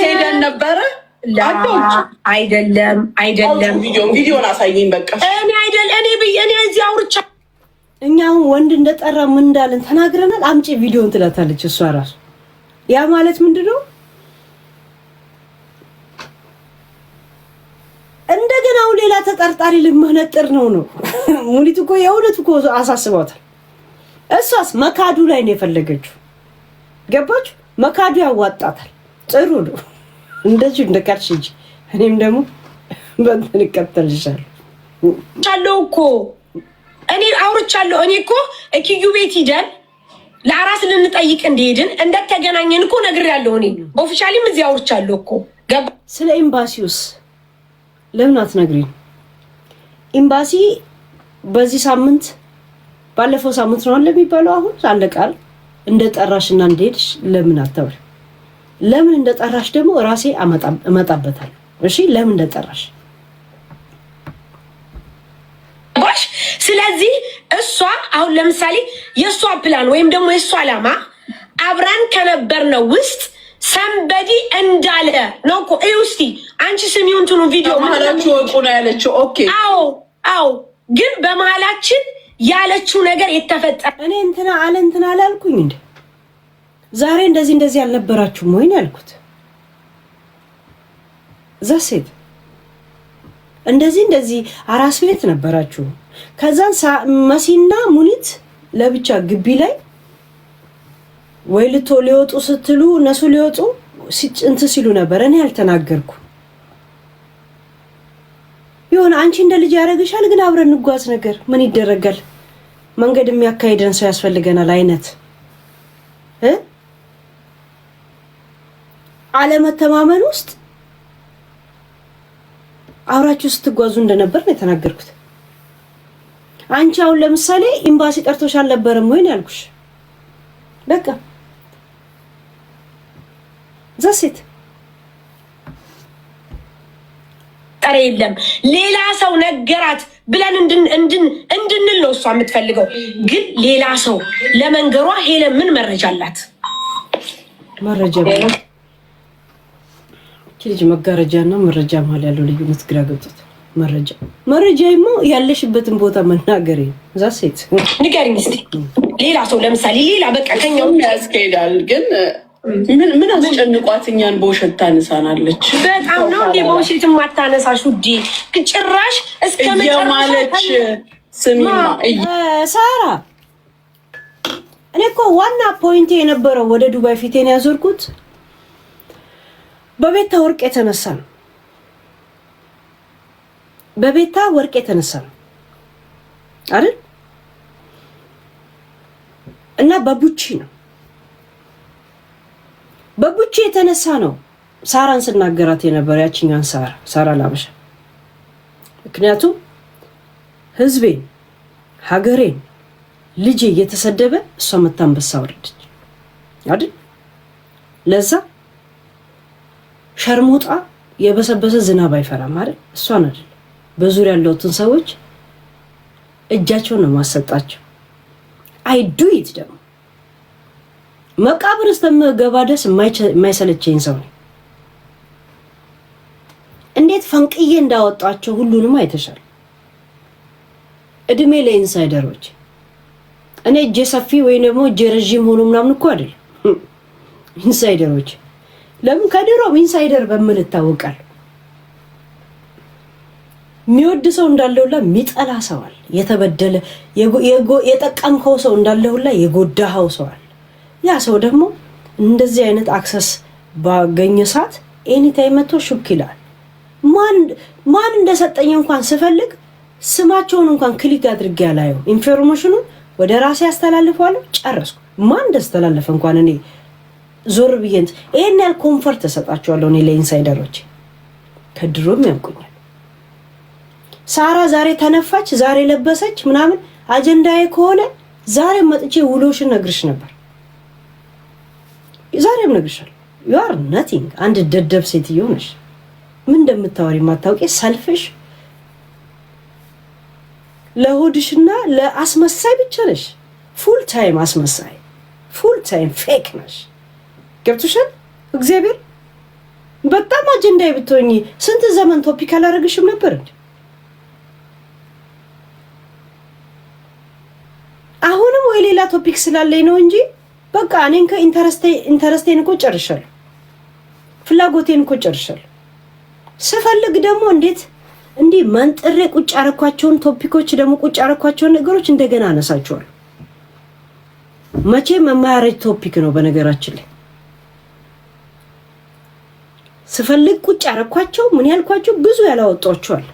ሄደን ነበረ። አይደለም ቪዲዮን አሳየኝ። በቃ እኔ እዚህ አውርቻ እኛ አሁን ወንድ እንደጠራ ምን እንዳለን ተናግረናል። አምጪ ቪዲዮን ትላታለች እሷ ራሱ። ያ ማለት ምንድነው? እንደገና አሁን ሌላ ተጠርጣሪ ልመነጥር ነው። ሙኒት እኮ የእውነት እኮ አሳስቧታል። እሷስ መካዱ ላይ ነው የፈለገችው። ገባችሁ? መካዱ ያዋጣታል። ጥሩ ነው እንደዚህ እንደቀርሽ እንጂ እኔም ደግሞ በእንትን እከተልሻለሁ እኮ እኔ አውርቻለሁ። እኔ እኮ እኪዩ ቤት ሂደን ለአራስ ልንጠይቅ እንደሄድን እንደተገናኘን እኮ ነግሬያለሁ። እኔ ኦፊሻሊም እዚህ አውርቻለሁ እኮ። ስለ ኤምባሲውስ ለምን አትነግሪኝ? ኤምባሲ በዚህ ሳምንት ባለፈው ሳምንት ነው ለሚባለው አሁን አለቃል እንደጠራሽና እንደሄድሽ ለምን አታውሪ? ለምን እንደጠራሽ ደግሞ ራሴ እመጣበታለሁ። እሺ ለምን እንደጠራሽ። ስለዚህ እሷ አሁን ለምሳሌ የእሷ ፕላን ወይም ደግሞ የእሷ ዓላማ አብረን ከነበርነው ውስጥ ሰንበዲ እንዳለ ነው እኮ። እስቲ አንቺ ስሚው እንትኑ ቪዲዮ መሀላችሁ ወቁ ነው ያለችው። ኦኬ አዎ ግን በመሀላችን ያለችው ነገር የተፈጠረ እኔ እንትና አላልኩኝ እንዴ? ዛሬ እንደዚህ አልነበራችሁም ወይ ነው ያልኩት። ዛሴት እንደዚህ አራስ ቤት ነበራችሁ። ከዛን መሲና ሙኒት ለብቻ ግቢ ላይ ወይ ሊወጡ ስትሉ እነሱ ሊወጡ እንትን ሲሉ ነበር። እኔ አልተናገርኩ። ይሁን አንቺ እንደ ልጅ ያደርግሻል፣ ግን አብረን እንጓዝ ነገር ምን ይደረጋል? መንገድ የሚያካሂደን ሰው ያስፈልገናል አይነት አለመተማመን ውስጥ አውራችሁ ስትጓዙ እንደነበር ነው የተናገርኩት። አንቺ አሁን ለምሳሌ ኤምባሲ ጠርቶሽ አልነበረም ወይ ነው ያልኩሽ። በቃ ዘሴት ጠረ የለም ሌላ ሰው ነገራት ብለን እንድንል ነው እሷ የምትፈልገው። ግን ሌላ ሰው ለመንገሯ ሄለን ምን መረጃ አላት? መረጃ ልጅ መጋረጃና መረጃ መሀል ያለው ልዩነት ግራ ገብቶት መረጃማ ያለሽበትን ቦታ መናገር ነው። ዛሴት ንገሪኝ እስኪ ሌላ ሰው ለምሳሌ ሌላ በቃ ከኛው ያስኬዳል። ግን ምን አስጨንቋት እኛን በውሸት ታነሳናለች? በጣም ነው እንዴ በውሸት ማታነሳሽ? ውዴ ጭራሽ እስከ ማለች ስሚማ ሳራ እኔ እኮ ዋና ፖይንት የነበረው ወደ ዱባይ ፊቴን ያዞርኩት በቤታ ወርቅ የተነሳ ነው። በቤታ ወርቅ የተነሳ ነው አይደል? እና በቡቺ ነው። በቡቺ የተነሳ ነው ሳራን ስናገራት የነበረ ያቺኛን ሳራ ላበሻ። ምክንያቱም ህዝቤን፣ ሀገሬን፣ ልጄ እየተሰደበ እሷ መታንበሳ ወረደች አይደል? ለዛ ሸርሙጣ የበሰበሰ ዝናብ አይፈራም አይደል? እሷን አይደል በዙሪያ ያሉትን ሰዎች እጃቸውን ነው ማሰጣቸው። አይዱይት ደግሞ መቃብር እስከምገባ ድረስ የማይሰለቸኝ ሰው ነው። እንዴት ፈንቅዬ እንዳወጣቸው ሁሉንም አይተሻል። እድሜ ለኢንሳይደሮች። እኔ እጄ ሰፊ ወይ ደግሞ እጄ ረዥም ሆኖ ምናምን እኮ አይደል። ኢንሳይደሮች ለምን ከድሮም ኢንሳይደር በምን ይታወቃል? የሚወድ ሰው እንዳለውላ የሚጠላ ሰው አለ። የተበደለ የጠቀምከው ሰው እንዳለውላ የጎዳኸው ሰው አለ። ያ ሰው ደግሞ እንደዚህ አይነት አክሰስ ባገኘ ሰዓት ኤኒ ታይም መጥቶ ሹክ ይላል። ማን እንደሰጠኝ እንኳን ስፈልግ ስማቸውን እንኳን ክሊክ አድርጌ ያላየው ኢንፎርሜሽኑን ወደ ራሴ ያስተላልፋለሁ። ጨረስኩ። ማን እንደስተላለፈ እንኳን እኔ ዞር ብዬንት ይሄን ያህል ኮምፎርት ተሰጣቸዋለሁ እኔ ለኢንሳይደሮች ከድሮም ያውቁኛል። ሳራ ዛሬ ተነፋች፣ ዛሬ ለበሰች ምናምን አጀንዳዬ ከሆነ ዛሬ መጥቼ ውሎሽን ነግርሽ ነበር። ዛሬም ነግርሻለሁ። you are nothing። አንድ ደደብ ሴትዮ ነሽ። ምን እንደምታወሪ ማታውቂ ሰልፍሽ ለሆድሽና ለአስመሳይ ብቻ ነሽ። ፉል ታይም አስመሳይ፣ ፉል ታይም ፌክ ነሽ። ገብቶሻል? እግዚአብሔር በጣም አጀንዳዬ ብትሆኚ ስንት ዘመን ቶፒክ አላረግሽም ነበር እንዴ? አሁንም ወይ ሌላ ቶፒክ ስላለኝ ነው እንጂ በቃ እኔን ከኢንተረስቴን እኮ ጨርሻለሁ። ፍላጎቴን እኮ ጨርሻለሁ። ስፈልግ ደግሞ እንዲህ መንጥሬ ቁጭ አረኳቸውን ቶፒኮች ደግሞ ቁጭ አረኳቸውን ነገሮች እንደገና አነሳቸዋለሁ። መቼም የማያረጅ ቶፒክ ነው በነገራችን ላይ። ስፈልግ ቁጭ አረኳቸው ምን ያልኳቸው ብዙ ያላወጣቸዋል።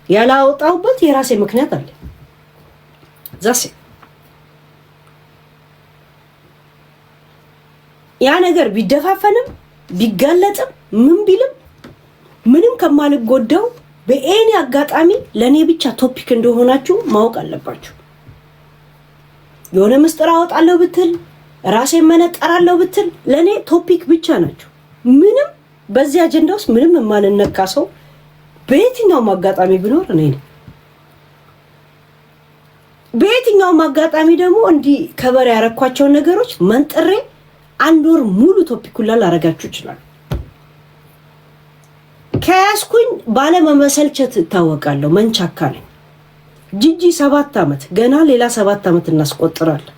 ያላወጣሁበት የራሴ ምክንያት አለ። ዛሴ ያ ነገር ቢደፋፈንም ቢጋለጥም ምን ቢልም ምንም ከማልጎዳው በኤኒ አጋጣሚ ለኔ ብቻ ቶፒክ እንደሆናችሁ ማወቅ አለባችሁ። የሆነ ምስጥር አወጣለሁ ብትል ራሴ መነጠራለሁ ብትል ለኔ ቶፒክ ብቻ ናችሁ። ምንም በዚህ አጀንዳ ውስጥ ምንም የማልነካ ሰው በየትኛውም አጋጣሚ ቢኖር እኔ ነኝ። በየትኛውም አጋጣሚ ደግሞ እንዲህ ከበር ያረኳቸው ነገሮች መንጥሬ አንድ ወር ሙሉ ቶፒኩን ላደርጋችሁ ይችላል። ከያዝኩኝ ባለመመሰልቸት እታወቃለሁ። መንቻካ ነኝ። ጂጂ 7 ዓመት ገና ሌላ 7 ዓመት እናስቆጥራለን።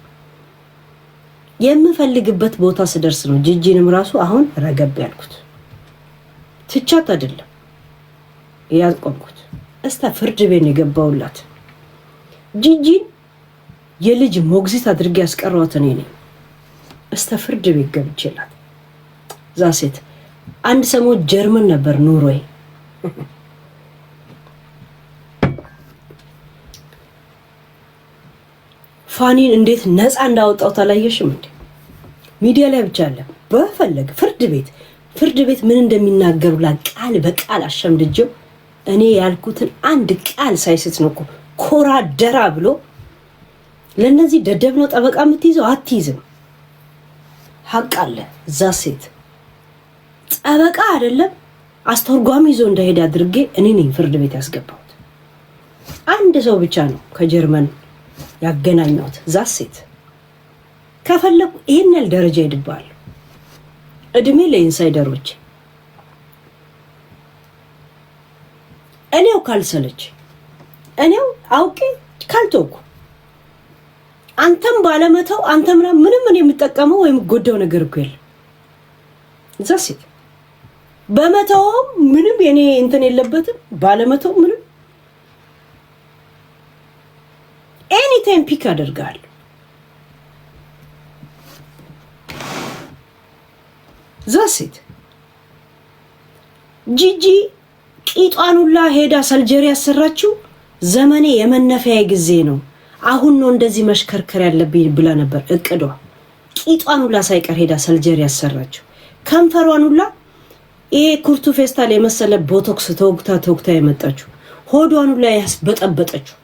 የምፈልግበት ቦታ ስደርስ ነው ጂጂንም ራሱ አሁን ረገብ ያልኩት። ትቻት አይደለም ያቆምኩት። እስታ ፍርድ ቤት የገባውላት ጂጂ የልጅ ሞግዚት አድርጌ ያስቀረዋት እኔ ነኝ። እስከ ፍርድ ቤት ገብቼላት እዛ ሴት አንድ ሰሞን ጀርመን ነበር ኑሮዬ። ፋኒን እንዴት ነፃ እንዳወጣው ታላየሽም እንዴ? ሚዲያ ላይ ብቻ አለ በፈለገ ፍርድ ቤት ምን እንደሚናገሩላ ቃል በቃል አሸምድጀው እኔ ያልኩትን አንድ ቃል ሳይስት ነው እኮ ኮራ ደራ ብሎ ለነዚህ ደደብ ነው ጠበቃ የምትይዘው አትይዝም። ሀቅ አለ እዛ ሴት ጠበቃ አይደለም አስተርጓሚ ይዞ እንደሄደ አድርጌ እኔ ነኝ ፍርድ ቤት ያስገባሁት። አንድ ሰው ብቻ ነው ከጀርመን ያገናኘሁት እዛ ሴት። ከፈለኩ ይሄን ያህል ደረጃ ይድባል። እድሜ ለኢንሳይደሮች እኔው ካልሰለች እኔው አውቄ ካልተውኩ አንተም ባለመተው አንተም ምንም እኔ የምጠቀመው ወይም ጎዳው ነገር እኮ የለም። እዛ ሴት በመተውም ምንም የኔ እንትን የለበትም፣ ባለመተው ምንም ኤኒ ታይም ፒክ አደርጋለሁ። እዛ ሴት ጂጂ ቂጧኑላ ሄዳ ሰልጀሪ ያሰራችው ዘመኔ የመነፈያ ጊዜ ነው አሁን ነው እንደዚህ መሽከርከር ያለብኝ ብላ ነበር እቅዷ። ቂጧኑላ ሳይቀር ሄዳ ሰልጀሪ ያሰራችው ከንፈሯኑላ ይሄ ኩርቱ ፌስታል የመሰለ ቦቶክስ ተወግታ የመጣችው ሆዷኑላ ያስበጠበጠችው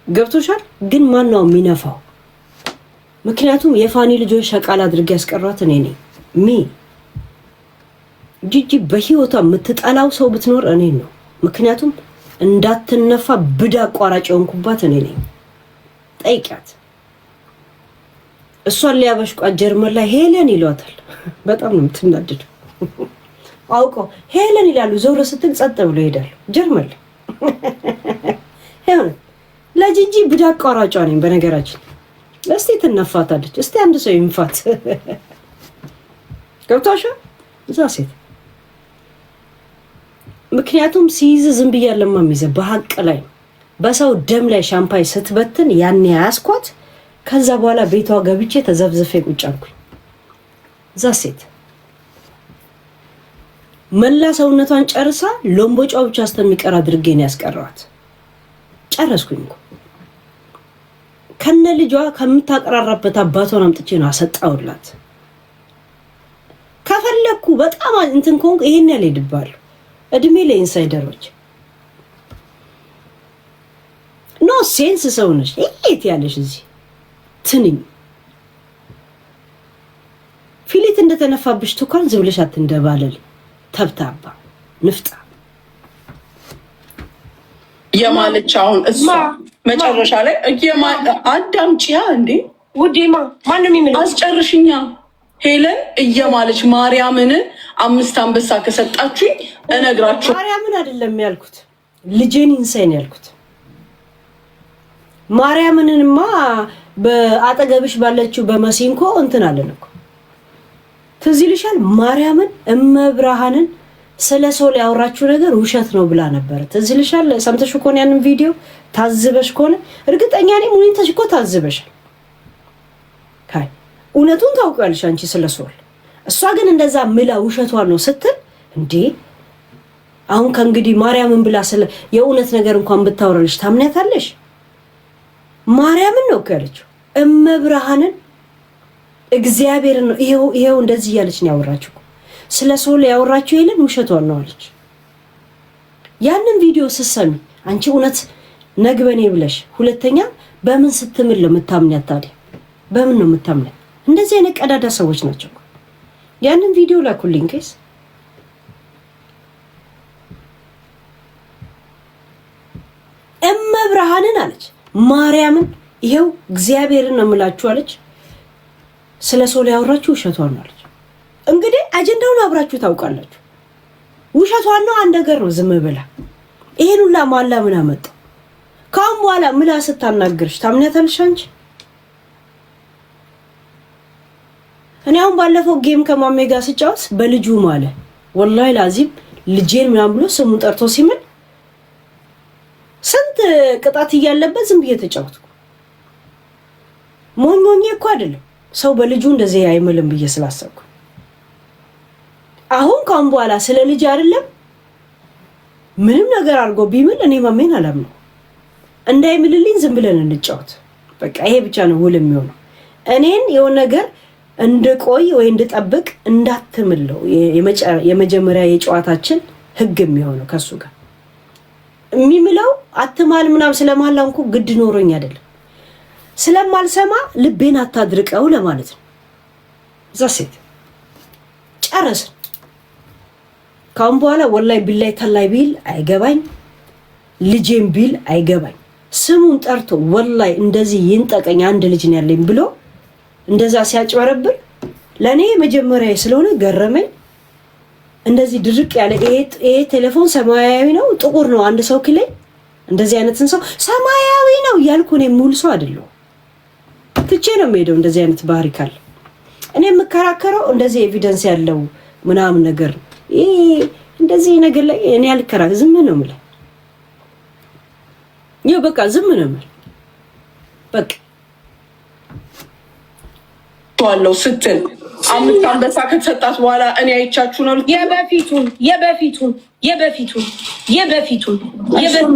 ገብቶሻል። ግን ማን ነው የሚነፋው? ምክንያቱም የፋኒ ልጆች ሸቃል አድርጌ ያስቀሯት እኔ ነኝ። ጂጂ በህይወቷ የምትጠላው ሰው ብትኖር እኔ ነው። ምክንያቱም እንዳትነፋ ብዳ አቋራጭ የሆንኩባት እኔ ነኝ። ጠይቂያት። እሷን ሊያበሽቋት ጀርመን ላይ ሄለን ይሏታል። በጣም ነው የምትናደደው። አውቀው ሄለን ይላሉ። ዞሮ ስትል ጸጥ ብሎ ይሄዳሉ። ጀርመን ላይ ሄለን ለጂጂ ብዳ አቋራጯ ነኝ። በነገራችን እስቲ ትነፋታለች። እስቲ አንድ ሰው ይንፋት። ገብቷሻል? እዛ ሴት ምክንያቱም ሲይዝ ዝም ብያለማ የሚይዘ በሀቅ ላይ በሰው ደም ላይ ሻምፓኝ ስትበትን ያን ያስኳት። ከዛ በኋላ ቤቷ ገብቼ ተዘብዝፌ ቁጭ አልኩኝ። እዛ ሴት መላ ሰውነቷን ጨርሳ ሎምቦጫ ብቻ እስከሚቀር አድርጌ ነው ያስቀረዋት። ጨረስኩኝ እኮ ከነ ልጇ ከምታቀራራበት አባቷን አምጥቼ ነው አሰጣውላት። ከፈለኩ በጣም እንትን ኮንኩ ይሄን ያለ ይድባሉ። እድሜ ለኢንሳይደሮች ኖ ሴንስ ሰው ነሽ እየት ያለሽ እዚህ ትንኝ ፊሊት እንደተነፋብሽ ትኳን ዝብለሽ አትንደባለል። ተብታባ ንፍጣ የማለች አሁን እሷ መጨረሻ ላይ አዳምጪያ እንዴ ውዴማ ማንም ይምን አስጨርሽኛ ሄለን እየማለች ማርያምን 5 አንበሳ ከሰጣችሁኝ እነግራችሁ። ማርያምን አይደለም ያልኩት ልጄን ኢንሳይን ያልኩት። ማርያምንንማ በአጠገብሽ ባለችው በመሲንኮ እንትን አለን እኮ ትዝ ይልሻል። ማርያምን እመብርሃንን ስለ ሶል ያወራችሁ ነገር ውሸት ነው ብላ ነበር። ትዝ ይልሻል። ሰምተሽ እኮ ነው ያንን ቪዲዮ ታዝበሽ ከሆነ እርግጠኛ ነኝ ሙኒተሽ እኮ ታዝበሻል። ካይ እውነቱን ታውቂያለሽ አንቺ ስለ ሶል። እሷ ግን እንደዛ ምላ ውሸቷን ነው ስትል እንዴ አሁን ከእንግዲህ ማርያምን ብላ ስለ የእውነት ነገር እንኳን ብታወራልሽ ታምኛታለሽ? ማርያምን ነው ያለችው እመብርሃንን እግዚአብሔርን ነው ይሄው እንደዚህ ያለች ነው ያወራችሁ። ስለ ሶል ያወራችሁ ይልን ውሸቷን ነው አለች። ያንን ቪዲዮ ስትሰሚ አንቺ እውነት ነግበኔ ብለሽ ሁለተኛ በምን ስትምል ነው የምታምኛት? ታዲያ በምን ነው የምታምኛት? እንደዚህ አይነት ቀዳዳ ሰዎች ናቸው። ያንን ቪዲዮ ላኩልኝ ኬስ እመብርሃንን አለች ማርያምን ይሄው እግዚአብሔርን ነው የምላችሁ አለች። ስለ ሶል ያወራችሁ ውሸቷን ነው አለች። እንግዲህ አጀንዳውን አብራችሁ ታውቃላችሁ። ውሸቷን ነው አንድ ነገር ነው ዝም ብላ ይሄን ሁላ ማላ ምን አመጣው? ካም በኋላ ምላ ስታናግርሽ ታምኛታለሽ አንቺ? እኔ አሁን ባለፈው ጌም ከማሜ ጋር ስጫወት በልጁ ማለ ወላሂ ላዚም ልጄን ምናምን ብሎ ስሙ ጠርቶ ሲምል ስንት ቅጣት እያለበት ዝም ብዬ ተጫወትኩ። ሞኞኝ እኮ አይደለም ሰው በልጁ እንደዚህ አይምልም ብዬ ስላሰብኩ አሁን ካሁን በኋላ ስለ ልጅ አይደለም ምንም ነገር አድርጎ ቢምል እኔ ማሜን አላምነው። እንዳይምልልኝ ዝም ብለን እንጫወት በቃ ይሄ ብቻ ነው ውል የሚሆነው። እኔን የሆነ ነገር እንድቆይ ወይ እንድጠብቅ እንዳትምለው የመጀመሪያ የጨዋታችን ህግ የሚሆነው ከሱ ጋር የሚምለው አትማል ምናም ስለማላንኩ ግድ ኖሮኝ አይደለም ስለማልሰማ ልቤን አታድርቀው ለማለት ነው። ዛሴት ጨረስ ካሁን በኋላ ወላይ ቢላይ ተላይ ቢል አይገባኝ ልጄም ቢል አይገባኝ ስሙን ጠርቶ ወላይ እንደዚህ ይንጠቀኝ አንድ ልጅ ነው ያለኝ ብሎ እንደዛ ሲያጭበረብር ለኔ መጀመሪያ ስለሆነ ገረመኝ። እንደዚህ ድርቅ ያለ ይሄ ቴሌፎን ሰማያዊ ነው ጥቁር ነው አንድ ሰው ክለኝ እንደዚህ አይነትን ሰው ሰማያዊ ነው ያልኩ እኔ ሙሉ ሰው አይደለም ትቼ ነው የምሄደው። እንደዚህ አይነት ባህሪ ካለ እኔ የምከራከረው እንደዚህ ኤቪደንስ ያለው ምናምን ነገር ይሄ እንደዚህ ነገር ላይ እኔ አልከራከር ዝም ነው የምልህ። ይኸው በቃ ዝም ነው የምልህ በቃ ዋለው ስትል አምስት አንበሳ ከተሰጣት በኋላ እኔ አይቻችሁ ነው የበፊቱን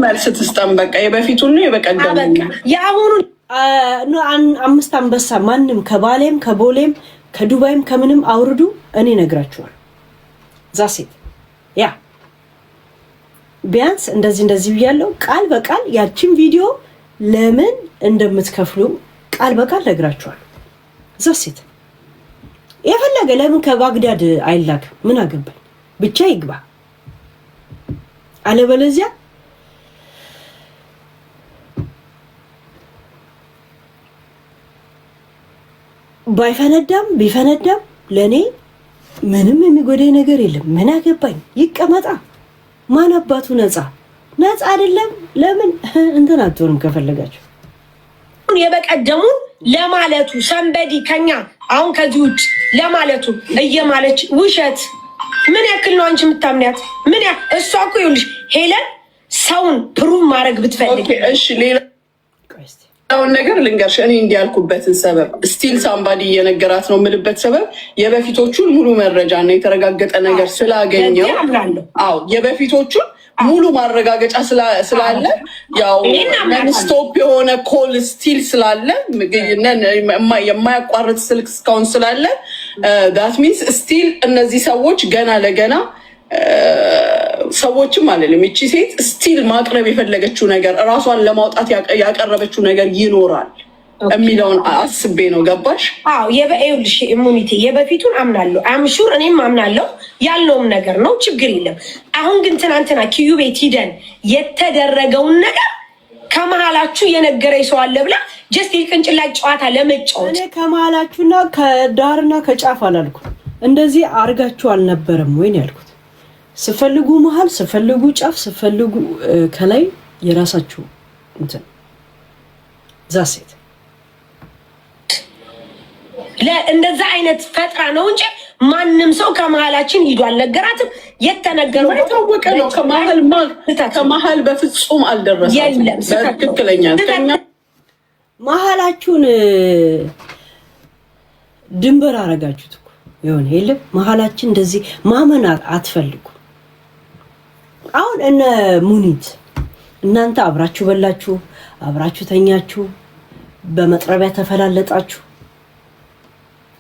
መልስ ትስጠን። በቃ የበፊቱን ነው የበቀደሙ የአሁኑ አምስት አንበሳ ማንም ከባሌም ከቦሌም ከዱባይም ከምንም አውርዱ እኔ ነግራችኋለሁ። ዛሴት ያ ቢያንስ እንደዚህ ብያለሁ ቃል በቃል ያቺን ቪዲዮ ለምን እንደምትከፍሉ ቃል በቃል ነግራችኋለሁ። ዛሴት የፈለገ ለምን ከባግዳድ አይላክ ምን አገባኝ ብቻ ይግባ አለበለዚያ ባይፈነዳም ቢፈነዳም ለኔ ምንም የሚጎዳኝ ነገር የለም። ምን አገባኝ ይቀመጣ ማን አባቱ ነፃ አይደለም ለምን እንትን አትሆንም ከፈለጋችሁ የበቀደሙን ለማለቱ ሰንበዲ ከኛ አሁን ከዚህ ውጭ ለማለቱ እየማለች ውሸት ምን ያክል ነው አንቺ የምታምንያት? ምን እሷ እኮ ይኸውልሽ ሄለን ሰውን ፕሩቭ ማድረግ ብትፈልግ እሺ ሌላውን ነገር ልንገርሽ። እኔ እንዲያልኩበትን ሰበብ ስቲል ሳምባዲ እየነገራት ነው የምልበት ሰበብ የበፊቶቹን ሙሉ መረጃ እና የተረጋገጠ ነገር ስላገኘው አዎ የበፊቶቹን ሙሉ ማረጋገጫ ስላለ ያው ስቶፕ የሆነ ኮል ስቲል ስላለ የማያቋርጥ ስልክ እስካሁን ስላለ that means ስቲል እነዚህ ሰዎች ገና ለገና ሰዎችም አለልም እቺ ሴት ስቲል ማቅረብ የፈለገችው ነገር ራሷን ለማውጣት ያቀረበችው ነገር ይኖራል የሚለውን አስቤ ነው። ገባሽ? አዎ የበኤውልሽ ኢሙኒቲ የበፊቱን አምናለሁ አምሹር እኔም አምናለሁ ያልነውም ነገር ነው ችግር የለም። አሁን ግን ትናንትና ኪዩ ቤት ሂደን የተደረገውን ነገር ከመሃላችሁ የነገረኝ ሰው አለ ብላ ጀስት የቅንጭላት ጨዋታ ለመጫወት እኔ ከመሃላችሁና ከዳርና ከጫፍ አላልኩ እንደዚህ አርጋችሁ አልነበረም ወይ ነው ያልኩት። ስፈልጉ መሃል ስፈልጉ ጫፍ ስፈልጉ ከላይ የራሳችሁ እንትን ዛሴት እንደዛ አይነት ፈጥራ ነው እንጂ ማንም ሰው ከመሃላችን ሂዶ አልነገራትም። የተነገረው ታወቀ ነው። ከመሃል በፍጹም አልደረሰም። የለም ትክክለኛ መሃላችሁን ድንበር አረጋችሁት እኮ ይሁን የለም መሃላችን እንደዚህ ማመን አትፈልጉ። አሁን እነ ሙኒት እናንተ አብራችሁ በላችሁ አብራችሁ ተኛችሁ በመጥረቢያ ተፈላለጣችሁ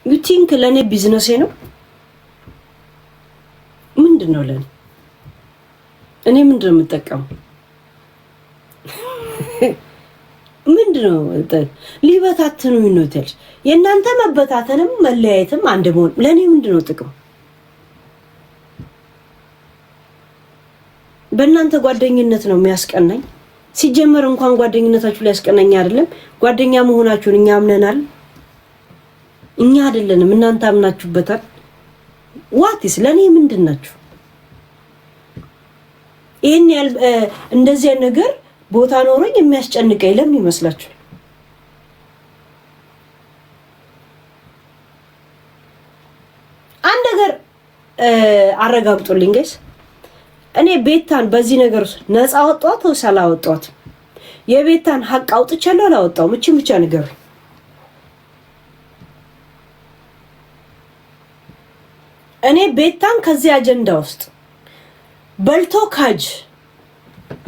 you think ለኔ ቢዝነስ ነው ምንድነው? እኔ ምንድነው የምጠቀመው? ምንድነው ሊበታተኑ ነው ትልሽ የእናንተ መበታተንም መለያየትም አንድ መሆን ለኔ ምንድነው ጥቅም? በእናንተ ጓደኝነት ነው የሚያስቀናኝ። ሲጀመር እንኳን ጓደኝነታችሁ ሊያስቀናኝ አይደለም ጓደኛ መሆናችሁን እኛ አምነናል። እኛ አይደለንም እናንተ አምናችሁበታል። ዋትስ ለኔ ምንድናችሁ? ይሄን እንደዚህ ነገር ቦታ ኖሮኝ የሚያስጨንቀኝ ለምን ይመስላችሁ? አንድ ነገር አረጋግጡልኝ ጋይስ። እኔ ቤታን በዚህ ነገር ነፃ አወጣኋት ወይስ አላወጣኋት? የቤታን ሀቅ አውጥቻለሁ አላወጣሁም? እቺን ብቻ ንገሩኝ። እኔ ቤታን ከዚህ አጀንዳ ውስጥ በልቶ ካጅ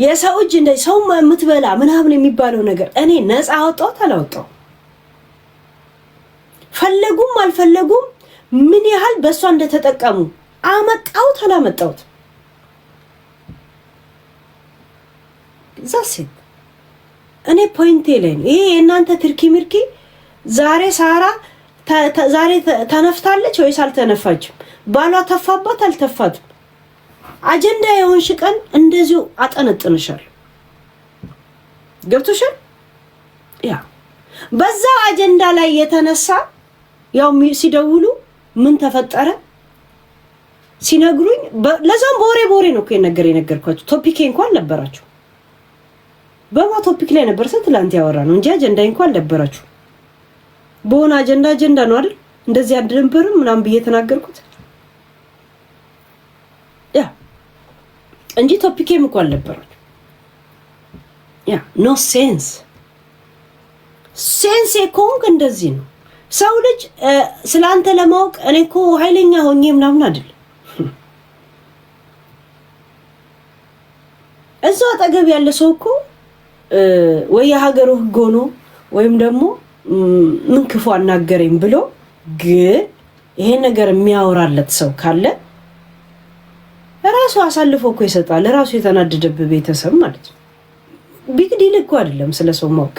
የሰው እጅ እንደ ሰው የምትበላ ምናምን የሚባለው ነገር እኔ ነፃ አወጣሁት አላወጣሁም። ፈለጉም አልፈለጉም ምን ያህል በእሷ እንደተጠቀሙ አመጣሁት አላመጣሁት ዛሴት እኔ ፖይንቴ ላይ ነው። ይሄ እናንተ ትርኪ ምርኪ ዛሬ ሳራ ዛሬ ተነፍታለች ወይስ አልተነፋችም? ባሏ ተፋባት አልተፋትም? አጀንዳ የሆንሽ ቀን እንደዚሁ አጠነጥንሻል። ገብቶሻል? ያ በዛው አጀንዳ ላይ የተነሳ ያው ሲደውሉ ምን ተፈጠረ ሲነግሩኝ ለዛም በወሬ ነው እኮ የነገርኳችሁ። ቶፒኬ እንኳን ነበራችሁ። በማ ቶፒክ ላይ ነበር ትላንት ያወራ ነው እንጂ አጀንዳ እንኳን ነበራችሁ። በሆነ አጀንዳ ነው አይደል? እንደዚህ አድርምብርም ምናምን ብዬ ተናገርኩት ያ እንጂ ቶፒኬም እንኳን ነበራችሁ። ያ ኖ ሴንስ የኮንክ እንደዚህ ነው። ሰው ልጅ ስላንተ ለማወቅ እኔ እኮ ኃይለኛ ሆኜ ምናምን አይደል። እዛው አጠገብ ያለ ሰው እኮ ወይ የሀገሩ ህግ ሆኖ ወይም ደግሞ ምን ክፉ አናገረኝ ብሎ ግን ይሄን ነገር የሚያወራለት ሰው ካለ ራሱ አሳልፎ እኮ ይሰጣል። ራሱ የተናደደበት ቤተሰብ ማለት ነው። ቢግ ዲል እኮ አይደለም ስለ ሰው ማወቅ።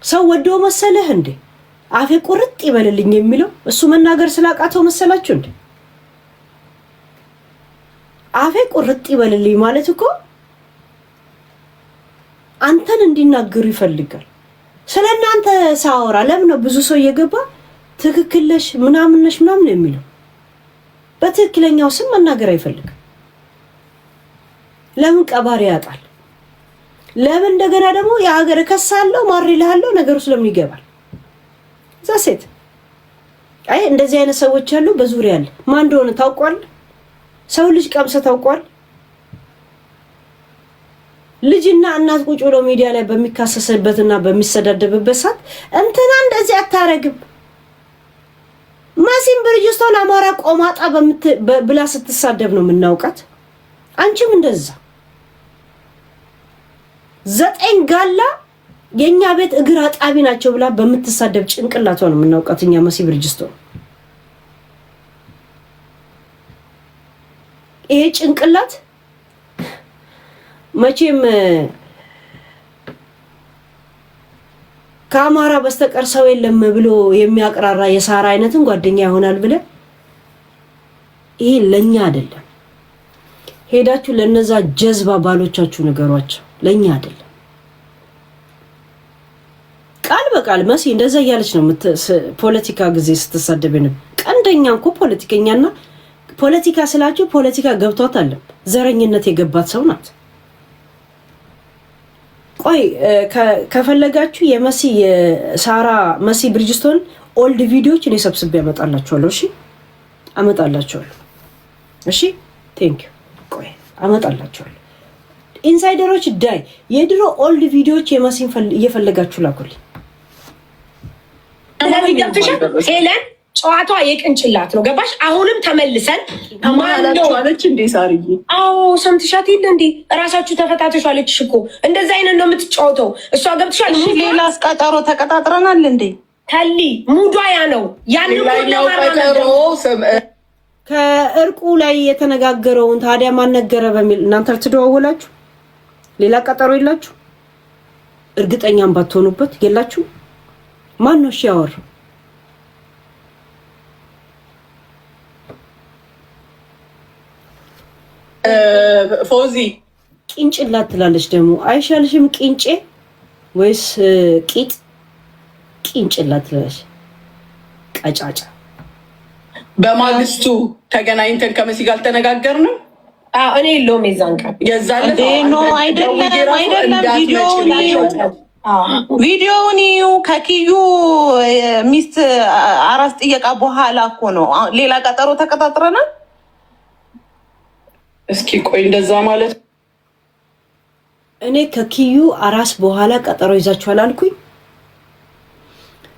ሰው ወዶ መሰለህ እንዴ አፌ ቁርጥ ይበልልኝ የሚለው እሱ መናገር ስላቃተው መሰላችሁ እንዴ? አፌ ቁርጥ ይበልልኝ ማለት እኮ አንተን እንዲናገሩ ይፈልጋል። ስለናንተ ሳወራ ለምን ነው ብዙ ሰው እየገባ ትክክለሽ ምናምን ነሽ ምናምን የሚለው? በትክክለኛው ስም መናገር አይፈልግም። ለምን ቀባሪ ያጣል? ለምን እንደገና ደግሞ የሀገር ከሳለው ማር ይልሃለው ነገሩ ስለምን ይገባል? ዛሴት አይ እንደዚህ አይነት ሰዎች አሉ በዙሪያ ያለ ማን እንደሆነ ታውቋል? ሰው ልጅ ቀምሰ ታውቋል? ልጅና እናት ቁጭ ብሎ ሚዲያ ላይ በሚካሰስበትና በሚሰዳደብበት ሰዓት እንትና እንደዚህ አታረግም ማሲም ብርጅስቶን አማራ ቆማጣ ብላ ስትሳደብ ነው የምናውቃት። አንቺም እንደዛ 9 ጋላ የኛ ቤት እግር አጣቢ ናቸው ብላ በምትሳደብ ጭንቅላቷ ነው የምናውቃት እኛ ማሲ ብርጅስቶን። ይሄ ጭንቅላት መቼም ከአማራ በስተቀር ሰው የለም ብሎ የሚያቀራራ የሳራ አይነትን ጓደኛ ይሆናል ብለ ይሄ ለኛ አይደለም። ሄዳችሁ ለነዛ ጀዝባ ባሎቻችሁ ነገሯቸው። ለኛ አይደለም። ቃል በቃል መሲ እንደዛ ያለች ነው ፖለቲካ ጊዜ ስትሳደብ ነው። ቀንደኛ እኮ ፖለቲከኛና ፖለቲካ ስላችሁ ፖለቲካ ገብቷት አለ ዘረኝነት የገባት ሰው ናት። ቆይ ከፈለጋችሁ የመሲ የሳራ መሲ ብርጅስቶን ኦልድ ቪዲዮዎች እኔ ሰብስቤ አመጣላችኋለሁ። እሺ አመጣላችኋለሁ። እሺ ቴንክ ዩ። ቆይ አመጣላችኋለሁ። ኢንሳይደሮች ዳይ የድሮ ኦልድ ቪዲዮዎች የመሲን እየፈለጋችሁ ላኩልኝ። ሄለን ጨዋታዋ የቅንጭላት ነው። ገባሽ? አሁንም ተመልሰን ማለች እንዴ ሳርዬ? አዎ ሰምተሻት የለ እንዴ? እራሳችሁ ተፈታተሽ አለችሽ እኮ። እንደዛ አይነት ነው የምትጫወተው እሷ። ገብተሻል? ሌላ አስቀጠሮ ተቀጣጥረናል እንዴ? ተሊ ሙዷ ያ ነው። ያን ከእርቁ ላይ የተነጋገረውን ታዲያ ማን ነገረ በሚል እናንተ ትደዋወላችሁ። ሌላ ቀጠሮ የላችሁ? እርግጠኛም ባትሆኑበት የላችሁ? ማን ነው ያወራው? ፎዚ ቂንጭላት ትላለች ደግሞ። አይሻልሽም? ቂንጬ ወይስ ቂጥ? ቂንጭላት ትላለች። ቀጫጫ። በማግስቱ ተገናኝተን ከመሲ ጋር አልተነጋገርንም። እኔ የለውም የዛን ቀን የዛን ነው አይደለም። ቪዲዮውን ይዩ። ከኪዩ ሚስት አራስ ጥየቃ በኋላ እኮ ነው። ሌላ ቀጠሮ ተቀጣጥረናል። እስኪ ቆይ እንደዛ ማለት እኔ ከኪዩ አራስ በኋላ ቀጠሮ ይዛችኋል አልኩኝ።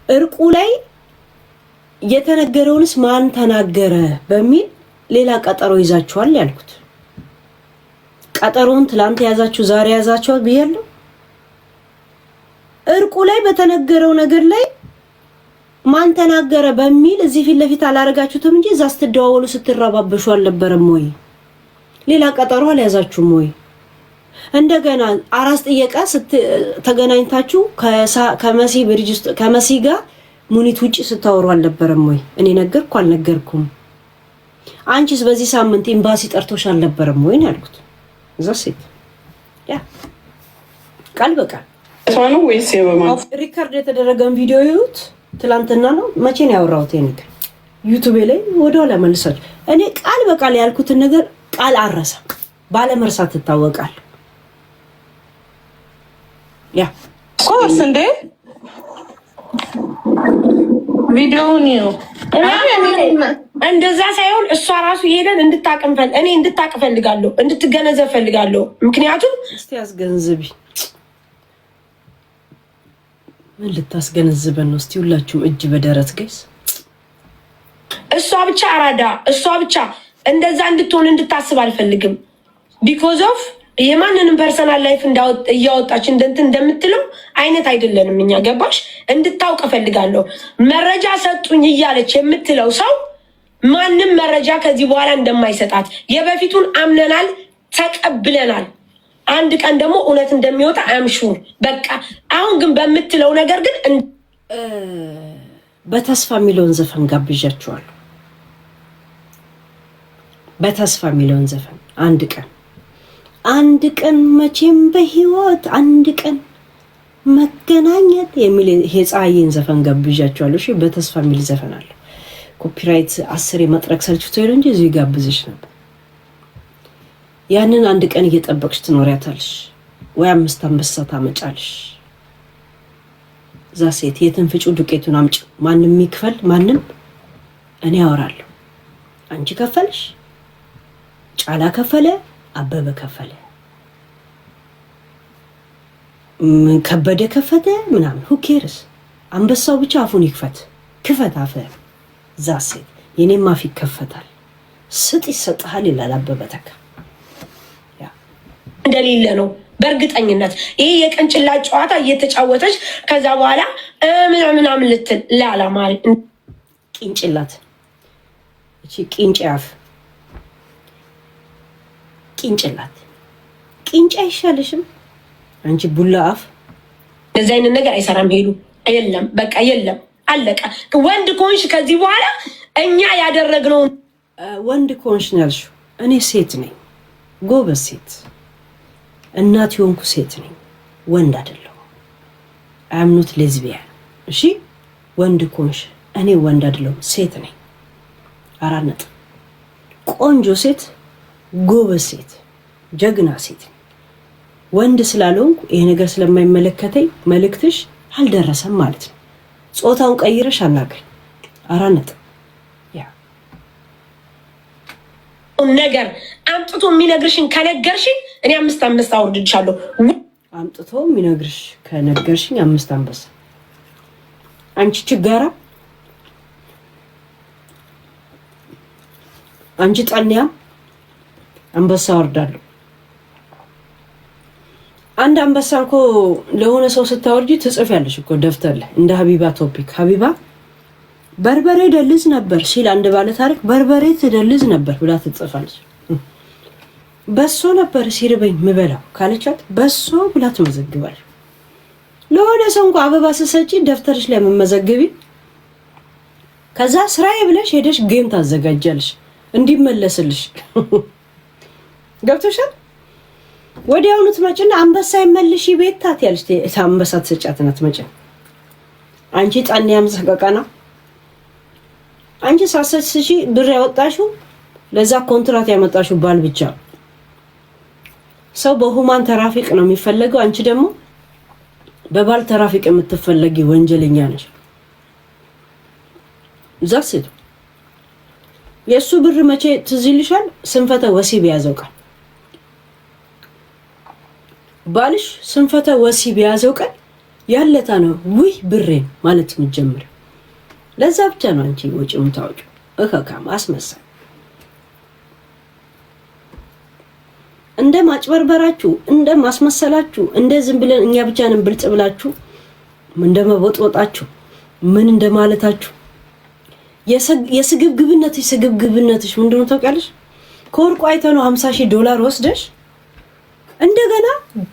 እርቁ ላይ የተነገረውንስ ማን ተናገረ በሚል ሌላ ቀጠሮ ይዛችኋል ያልኩት። ቀጠሮውን ትላንት ያዛችሁ ዛሬ ያዛችኋል ብያለሁ። እርቁ ላይ በተነገረው ነገር ላይ ማን ተናገረ በሚል እዚህ ፊት ለፊት አላረጋችሁትም እንጂ እዛ ስትደዋወሉ ስትረባበሹ አልነበረም ወይ? ሌላ ቀጠሮ አልያዛችሁም ወይ? እንደገና አራስ ጥየቃ ተገናኝታችሁ ከመሲ ብሪጅ ውስጥ ከመሲ ጋር ሙኒት ውጪ ስታወሩ አልነበረም ወይ? እኔ ነገርኩ አልነገርኩም? አንቺስ በዚህ ሳምንት ኤምባሲ ጠርቶሽ አልነበረም ወይ ነው ያልኩት። እዛ ሴት ያ ቃል በቃል ነው ወይስ ሪካርድ የተደረገውን ቪዲዮ ይዩት። ትላንትና ነው መቼ ነው ያወራሁት? ነገር ዩቲዩብ ላይ ወደኋላ መልሳችሁ እኔ ቃል በቃል ያልኩትን ነገር ቃል አረሳ ባለመርሳት ትታወቃል። ያ ኮርስ እንዴ ቪዲዮውን ነው እንደዛ ሳይሆን እሷ ራሱ ይሄንን እኔ እንድታቅፈልጋለሁ እንድትገነዘብ ፈልጋለሁ። ምክንያቱም እስቲ አስገንዝቢ። ምን ልታስገነዝበን ነው? እስቲ ሁላችሁም እጅ በደረት ገይስ። እሷ ብቻ አራዳ፣ እሷ ብቻ እንደዛ እንድትሆን እንድታስብ አልፈልግም። ቢኮዝ ኦፍ የማንንም ፐርሰናል ላይፍ እያወጣች እንደምትለው አይነት አይደለንም እኛ። ገባሽ? እንድታውቅ እፈልጋለሁ። መረጃ ሰጡኝ እያለች የምትለው ሰው ማንም መረጃ ከዚህ በኋላ እንደማይሰጣት የበፊቱን አምነናል፣ ተቀብለናል። አንድ ቀን ደግሞ እውነት እንደሚወጣ አምሹር። በቃ አሁን ግን በምትለው ነገር ግን በተስፋ የሚለውን ዘፈን ጋብዣችኋለሁ። በተስፋ የሚለውን ዘፈን አንድ ቀን መቼም በህይወት አንድ ቀን መገናኘት የሚል የፀሐይን ዘፈን ጋብዣችኋለሁ። እሺ፣ በተስፋ የሚል ዘፈን አለ። ኮፒራይት 10 የመጥረቅ ሰልችቶ ይሉ እንጂ እዚህ ጋብዝሽ ነበር። ያንን አንድ ቀን እየጠበቅሽ ትኖሪያታለሽ ወይ 5 አንበሳ ታመጫለሽ። እዛ ሴት የትን ፍጩ ዱቄቱን አምጪ፣ ማንም ይክፈል ማንም፣ እኔ አወራለሁ። አንቺ ከፈልሽ፣ ጫላ ከፈለ፣ አበበ ከፈለ፣ ከበደ ከፈተ ምናምን who cares? አንበሳው ብቻ አፉን ይክፈት። ክፈት አፈ። እዛ ሴት የኔም አፍ ይከፈታል። ስጥ ይሰጥሃል ይላል አበበ ተካ። እንደሌለ ነው በእርግጠኝነት። ይሄ የቅንጭላት ጨዋታ እየተጫወተች ከዛ በኋላ ምናምን ልትል ለአላማሪ ቅንጭላት እቺ ቅንጭ አፍ ቅንጭላት ቅንጭ አይሻልሽም አንቺ ቡላ አፍ? እንደዚህ አይነት ነገር አይሰራም። ሄዱ የለም በቃ የለም አለቀ። ወንድ ኮንሽ ከዚህ በኋላ እኛ ያደረግነው ወንድ ኮንሽ ነው ያልሽው። እኔ ሴት ነኝ፣ ጎበዝ ሴት እናት የሆንኩ ሴት ነኝ፣ ወንድ አይደለሁ። አምኖት ሌዝቢያን። እሺ ወንድ ኮንሽ እኔ ወንድ አይደለሁ፣ ሴት ነኝ። አራነጥ ቆንጆ ሴት፣ ጎበዝ ሴት፣ ጀግና ሴት። ወንድ ስላልሆንኩ ይሄ ነገር ስለማይመለከተኝ መልእክትሽ አልደረሰም ማለት ነው። ጾታውን ቀይረሽ አናግሪኝ። አራነጥ ነገር አምጥቶ የሚነግርሽን ከነገርሽኝ እኔ 5 አንበሳ አውርድልሻለሁ። አምጥቶ የሚነግርሽ ከነገርሽኝ 5 አንበሳ። አንቺ ችጋራ፣ አንቺ ጠንያ፣ አንበሳ አወርዳለሁ። አንድ አንበሳ እኮ ለሆነ ሰው ስታወርጂ ትጽፊያለሽ እኮ ደፍተር ላይ እንደ ሀቢባ ቶፒክ። ሀቢባ በርበሬ ደልዝ ነበር ሲል አንድ ባለ ታሪክ በርበሬ ትደልዝ ነበር ብላ ትጽፋለች። በሶ ነበር ሲርበኝ ምበላው ካለቻት በሶ ብላ ትመዘግባለች። ለሆነ ሰው እንኳን አበባ ስትሰጪ ደፍተርሽ ላይ መመዘግቢ፣ ከዛ ስራዬ ብለሽ ሄደሽ ጌም ታዘጋጃለሽ እንዲመለስልሽ። ገብቶሻል? ወዲያውኑ ትመጭና አንበሳ ይመልሽ ቤታት ያለሽ አንበሳ ትሰጫትና ትመጭ። አንቺ ጣንያም ሰቀቀና አንቺ ሳሰስሺ ብር ያወጣሽው ለዛ ኮንትራት ያመጣሽው ባል ብቻ። ሰው በሁማን ተራፊቅ ነው የሚፈለገው። አንቺ ደግሞ በባል ተራፊቅ የምትፈለጊ ወንጀለኛ ነሽ። ዛስ የሱ ብር መቼ ትዝ ይልሻል? ስንፈተ ወሲብ ያዘው ቀን ባልሽ ስንፈተ ወሲብ ያዘው ቀን ያለታ ነው ውይ ብሬን ማለት የምትጀምር። ለዛ ብቻ ነው አንቺ ወጪ የምታወጪው። እከካም አስመሳይ እንደ ማጭበርበራችሁ እንደ ማስመሰላችሁ እንደ ዝም ብለን እኛ ብቻ ነን ብልጽ ብላችሁ እንደ መቦጥቦጣችሁ ምን እንደማለታችሁ የስግብግብነትሽ ምንድነው ታውቂያለሽ? ከወርቁ አይተህ ነው $50,000 ወስደሽ እንደገና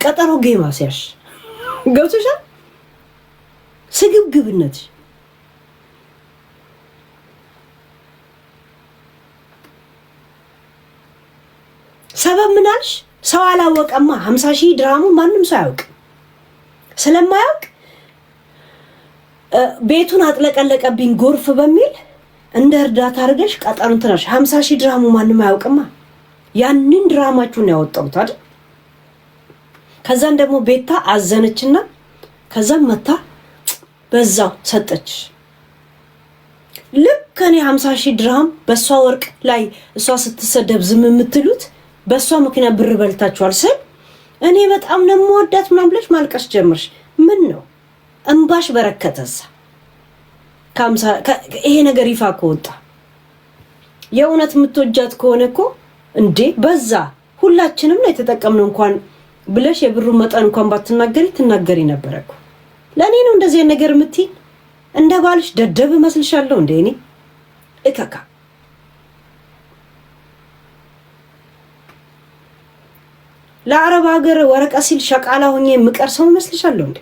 ቀጠሮ ጌም አስያሽ። ገብቶሻል? ስግብግብነትሽ ሰበብ ምን አልሽ? ሰው አላወቀማ። 50,000 ድራሙ ማንም ሰው አያውቅ። ስለማያውቅ ቤቱን አጥለቀለቀብኝ ጎርፍ በሚል እንደ እርዳታ አድርገሽ ቀጠሩን ትናሽ 50,000 ድራሙ ማንም አያውቅማ። ያንን ድራማችሁን ያወጣሁት አይደል? ከዛን ደግሞ ቤታ አዘነችና ከዛም መታ በዛው ሰጠች። ልክ እኔ 50,000 ድራም በሷ ወርቅ ላይ እሷ ስትሰደብ ዝም የምትሉት በሷ ምክንያት ብር በልታችኋል ስል እኔ በጣም ነው የምወዳት ምናምን ብለሽ ማልቀስ ጀመርሽ። ምን ነው እንባሽ በረከተሳ? ይሄ ነገር ይፋ ከወጣ የእውነት የምትወጃት ከሆነ እኮ እንዴ በዛ ሁላችንም ነው የተጠቀምነው እንኳን ብለሽ የብሩን መጠን እንኳን ባትናገሪ ትናገሪ ነበር እኮ። ለኔ ነው እንደዚህ ነገር የምትይ? እንደ ባልሽ ደደብ መስልሻለሁ እንዴ? እኔ እከካ ለአረብ ሀገር ወረቀት ሲል ሸቃላ ሆኜ የምቀር ሰው መስልሻለሁ እንዴ?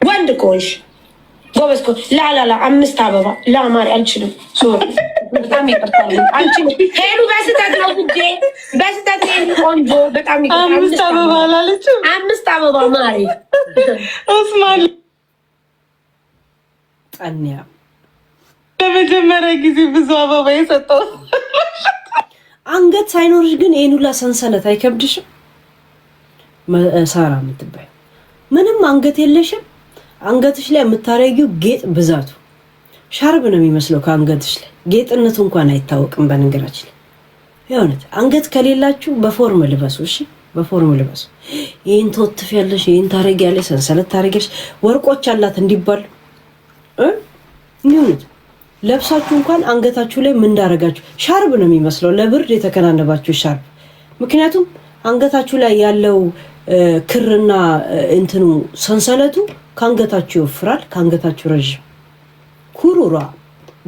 ወንድ ኮሽ ጎበዝ ኮ ላ 5 አበባ ላማር አልችልም። ሶሪ በጣም ይቅርታል። አልችልም ሄሉ በስተት ነው እንዴ? በስተት ነው ቆንጆ። በጣም ይቅርታል። 5 አበባ አላለችም። 5 አበባ ማሪ ኦስማን ጠንያ ለመጀመሪያ ጊዜ ብዙ አበባ የሰጠው አንገት ሳይኖርሽ ግን ይሄን ሁላ ሰንሰለት አይከብድሽም? ሳራ የምትባይ ምንም አንገት የለሽም። አንገትሽ ላይ የምታረጊው ጌጥ ብዛቱ ሻርብ ነው የሚመስለው። ከአንገትሽ ላይ ጌጥነቱ እንኳን አይታወቅም። በነገራችን ላይ የእውነት አንገት ከሌላችሁ በፎርም ልበሱ። እሺ በፎርም ልበሱ። ይሄን ተወትፍ ያለሽ ይሄን ታረጊያለሽ፣ ሰንሰለት ታረጊያለሽ፣ ወርቆች አላት እንዲባሉ ይሁን ለብሳችሁ እንኳን አንገታችሁ ላይ ምን እንዳረጋችሁ ሻርብ ነው የሚመስለው። ለብርድ የተከናነባችሁ ሻርብ። ምክንያቱም አንገታችሁ ላይ ያለው ክርና እንትኑ ሰንሰለቱ ከአንገታችሁ ይወፍራል፣ ከአንገታችሁ ረዥም። ኩሩራ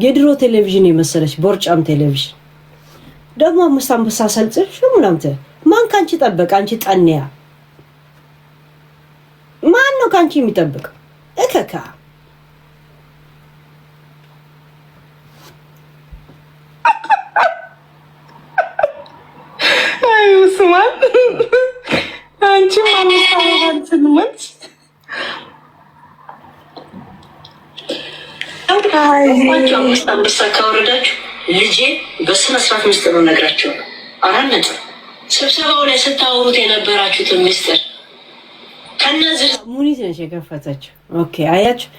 የድሮ ቴሌቪዥን የመሰለች ቦርጫም ቴሌቪዥን ደግሞ 5 አንበሳ ሰልጽሽ ምናምተ ማን ካንቺ ጠበቀ? አንቺ ጠንያ ማን ነው ካንቺ የሚጠብቀው? እከካ ስማን አንቺ ማንሳውን ትልመት አንበሳ ካወረዳችሁ ልጄ በስነ ስርዓት ሚስጥሩን ነግራቸው ነው። 4 ነጥብ ስብሰባው ላይ ስታወሩት የነበራችሁትን ሚስጥር ከነዚህ ሙኒት ነች የከፈተችው። ኦኬ አያችሁ፣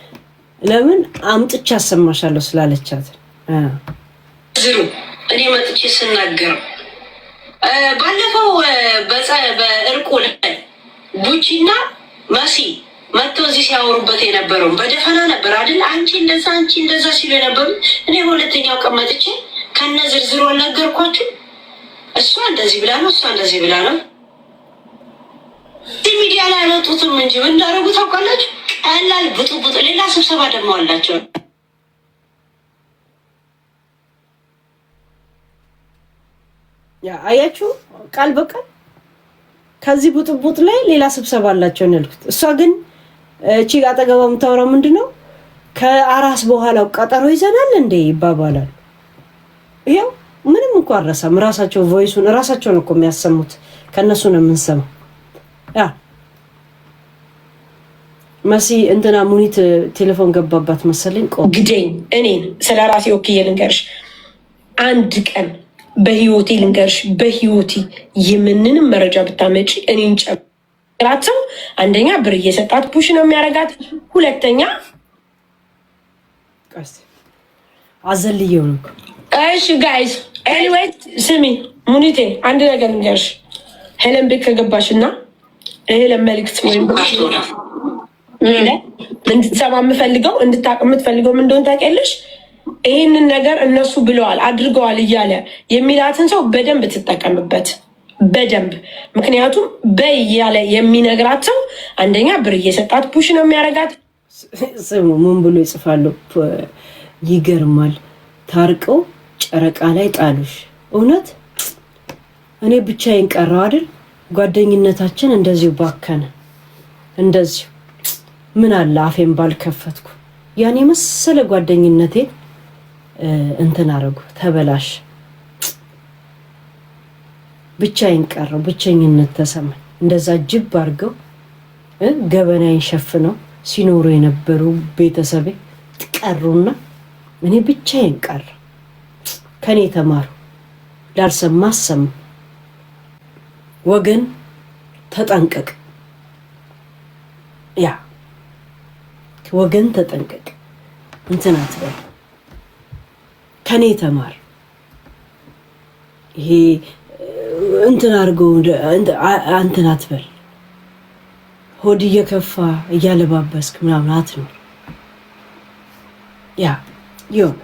ለምን አምጥቻ አሰማሻለሁ ስላለቻት ዝሩ እኔ መጥቼ ስናገር ባለፈው በእርቁ ላይ ቡቺና መሲ መጥተው እዚህ ሲያወሩበት የነበረው በደፈና ነበር አይደል? አንቺ እንደዛ ሲሉ የነበሩ እኔ በሁለተኛው ቀን መጥቼ ከነ ዝርዝሩ ነገርኳችሁ። እሷ እንደዚህ ብላ ነው፣ እሷ እንደዚህ ብላ ነው። ሚዲያ ላይ አልወጡትም እንጂ ምን እንዳደረጉ ታውቃላችሁ? ቀላል ብጡብጡ። ሌላ ስብሰባ ደግሞ አላቸው። ያ አያችሁ፣ ቃል በቃል ከዚህ ቡጥቡጥ ላይ ሌላ ስብሰባ አላቸው ነው ያልኩት። እሷ ግን እቺ አጠገቧ የምታወራው ምንድነው? ከአራስ በኋላው ቀጠሮ ይዘናል እንዴ ይባባላል። ይሄው ምንም እንኳን አረሳም። ራሳቸው ቮይሱን ራሳቸው ነው እኮ የሚያሰሙት፣ ከነሱ ነው የምንሰማው። ያ መሲ እንትና ሙኒት ቴሌፎን ገባባት መሰለኝ። ግደኝ እኔን ስለ ራሴ ወክዬ ልንገርሽ፣ አንድ ቀን በህይወቴ ልንገርሽ፣ በህይወቴ የምንንም መረጃ ብታመጪ እኔን ጨምራት ሰው አንደኛ ብር እየሰጣት ፑሽ ነው የሚያረጋት፣ ሁለተኛ አዘልየው ነው። እሺ ጋይስ ኤኒዌይስ ስሚ ሙኒቴ አንድ ነገር ልንገርሽ። ሄለን ቤት ከገባሽና ሄለን መልዕክት ወይም እንድትሰማ የምፈልገው እንድታቅ የምትፈልገው ምን እንደሆነ ታውቂያለሽ? ይህንን ነገር እነሱ ብለዋል አድርገዋል እያለ የሚላትን ሰው በደንብ ትጠቀምበት፣ በደንብ ምክንያቱም በይ እያለ የሚነግራት ሰው አንደኛ ብር እየሰጣት ፑሽ ነው የሚያደርጋት። ስሙ ምን ብሎ ይጽፋሉ? ይገርማል። ታርቀው ጨረቃ ላይ ጣሉሽ። እውነት እኔ ብቻዬን ቀረው አይደል? ጓደኝነታችን እንደዚሁ ባከነ። እንደዚሁ ምን አለ አፌን ባልከፈትኩ። ያኔ መሰለ ጓደኝነቴ እንትን አረጉ፣ ተበላሽ። ብቻዬን ቀረው፣ ብቸኝነት ተሰማኝ። እንደዛ ጅብ አድርገው ገበናዬን ሸፍነው ሲኖሩ የነበሩ ቤተሰቤ ቀሩና እኔ ብቻዬን ቀረ። ከኔ ተማሩ። ላልሰማ አሰማ። ወገን ተጠንቀቅ። ያ ወገን ተጠንቀቅ። እንትን አትበል። ከኔ ተማር። ይሄ እንትን አድርገው እንትን አትበል። ሆድ እየከፋ እያለባበስክ ምናምን አትኖር። ያ ይሁን።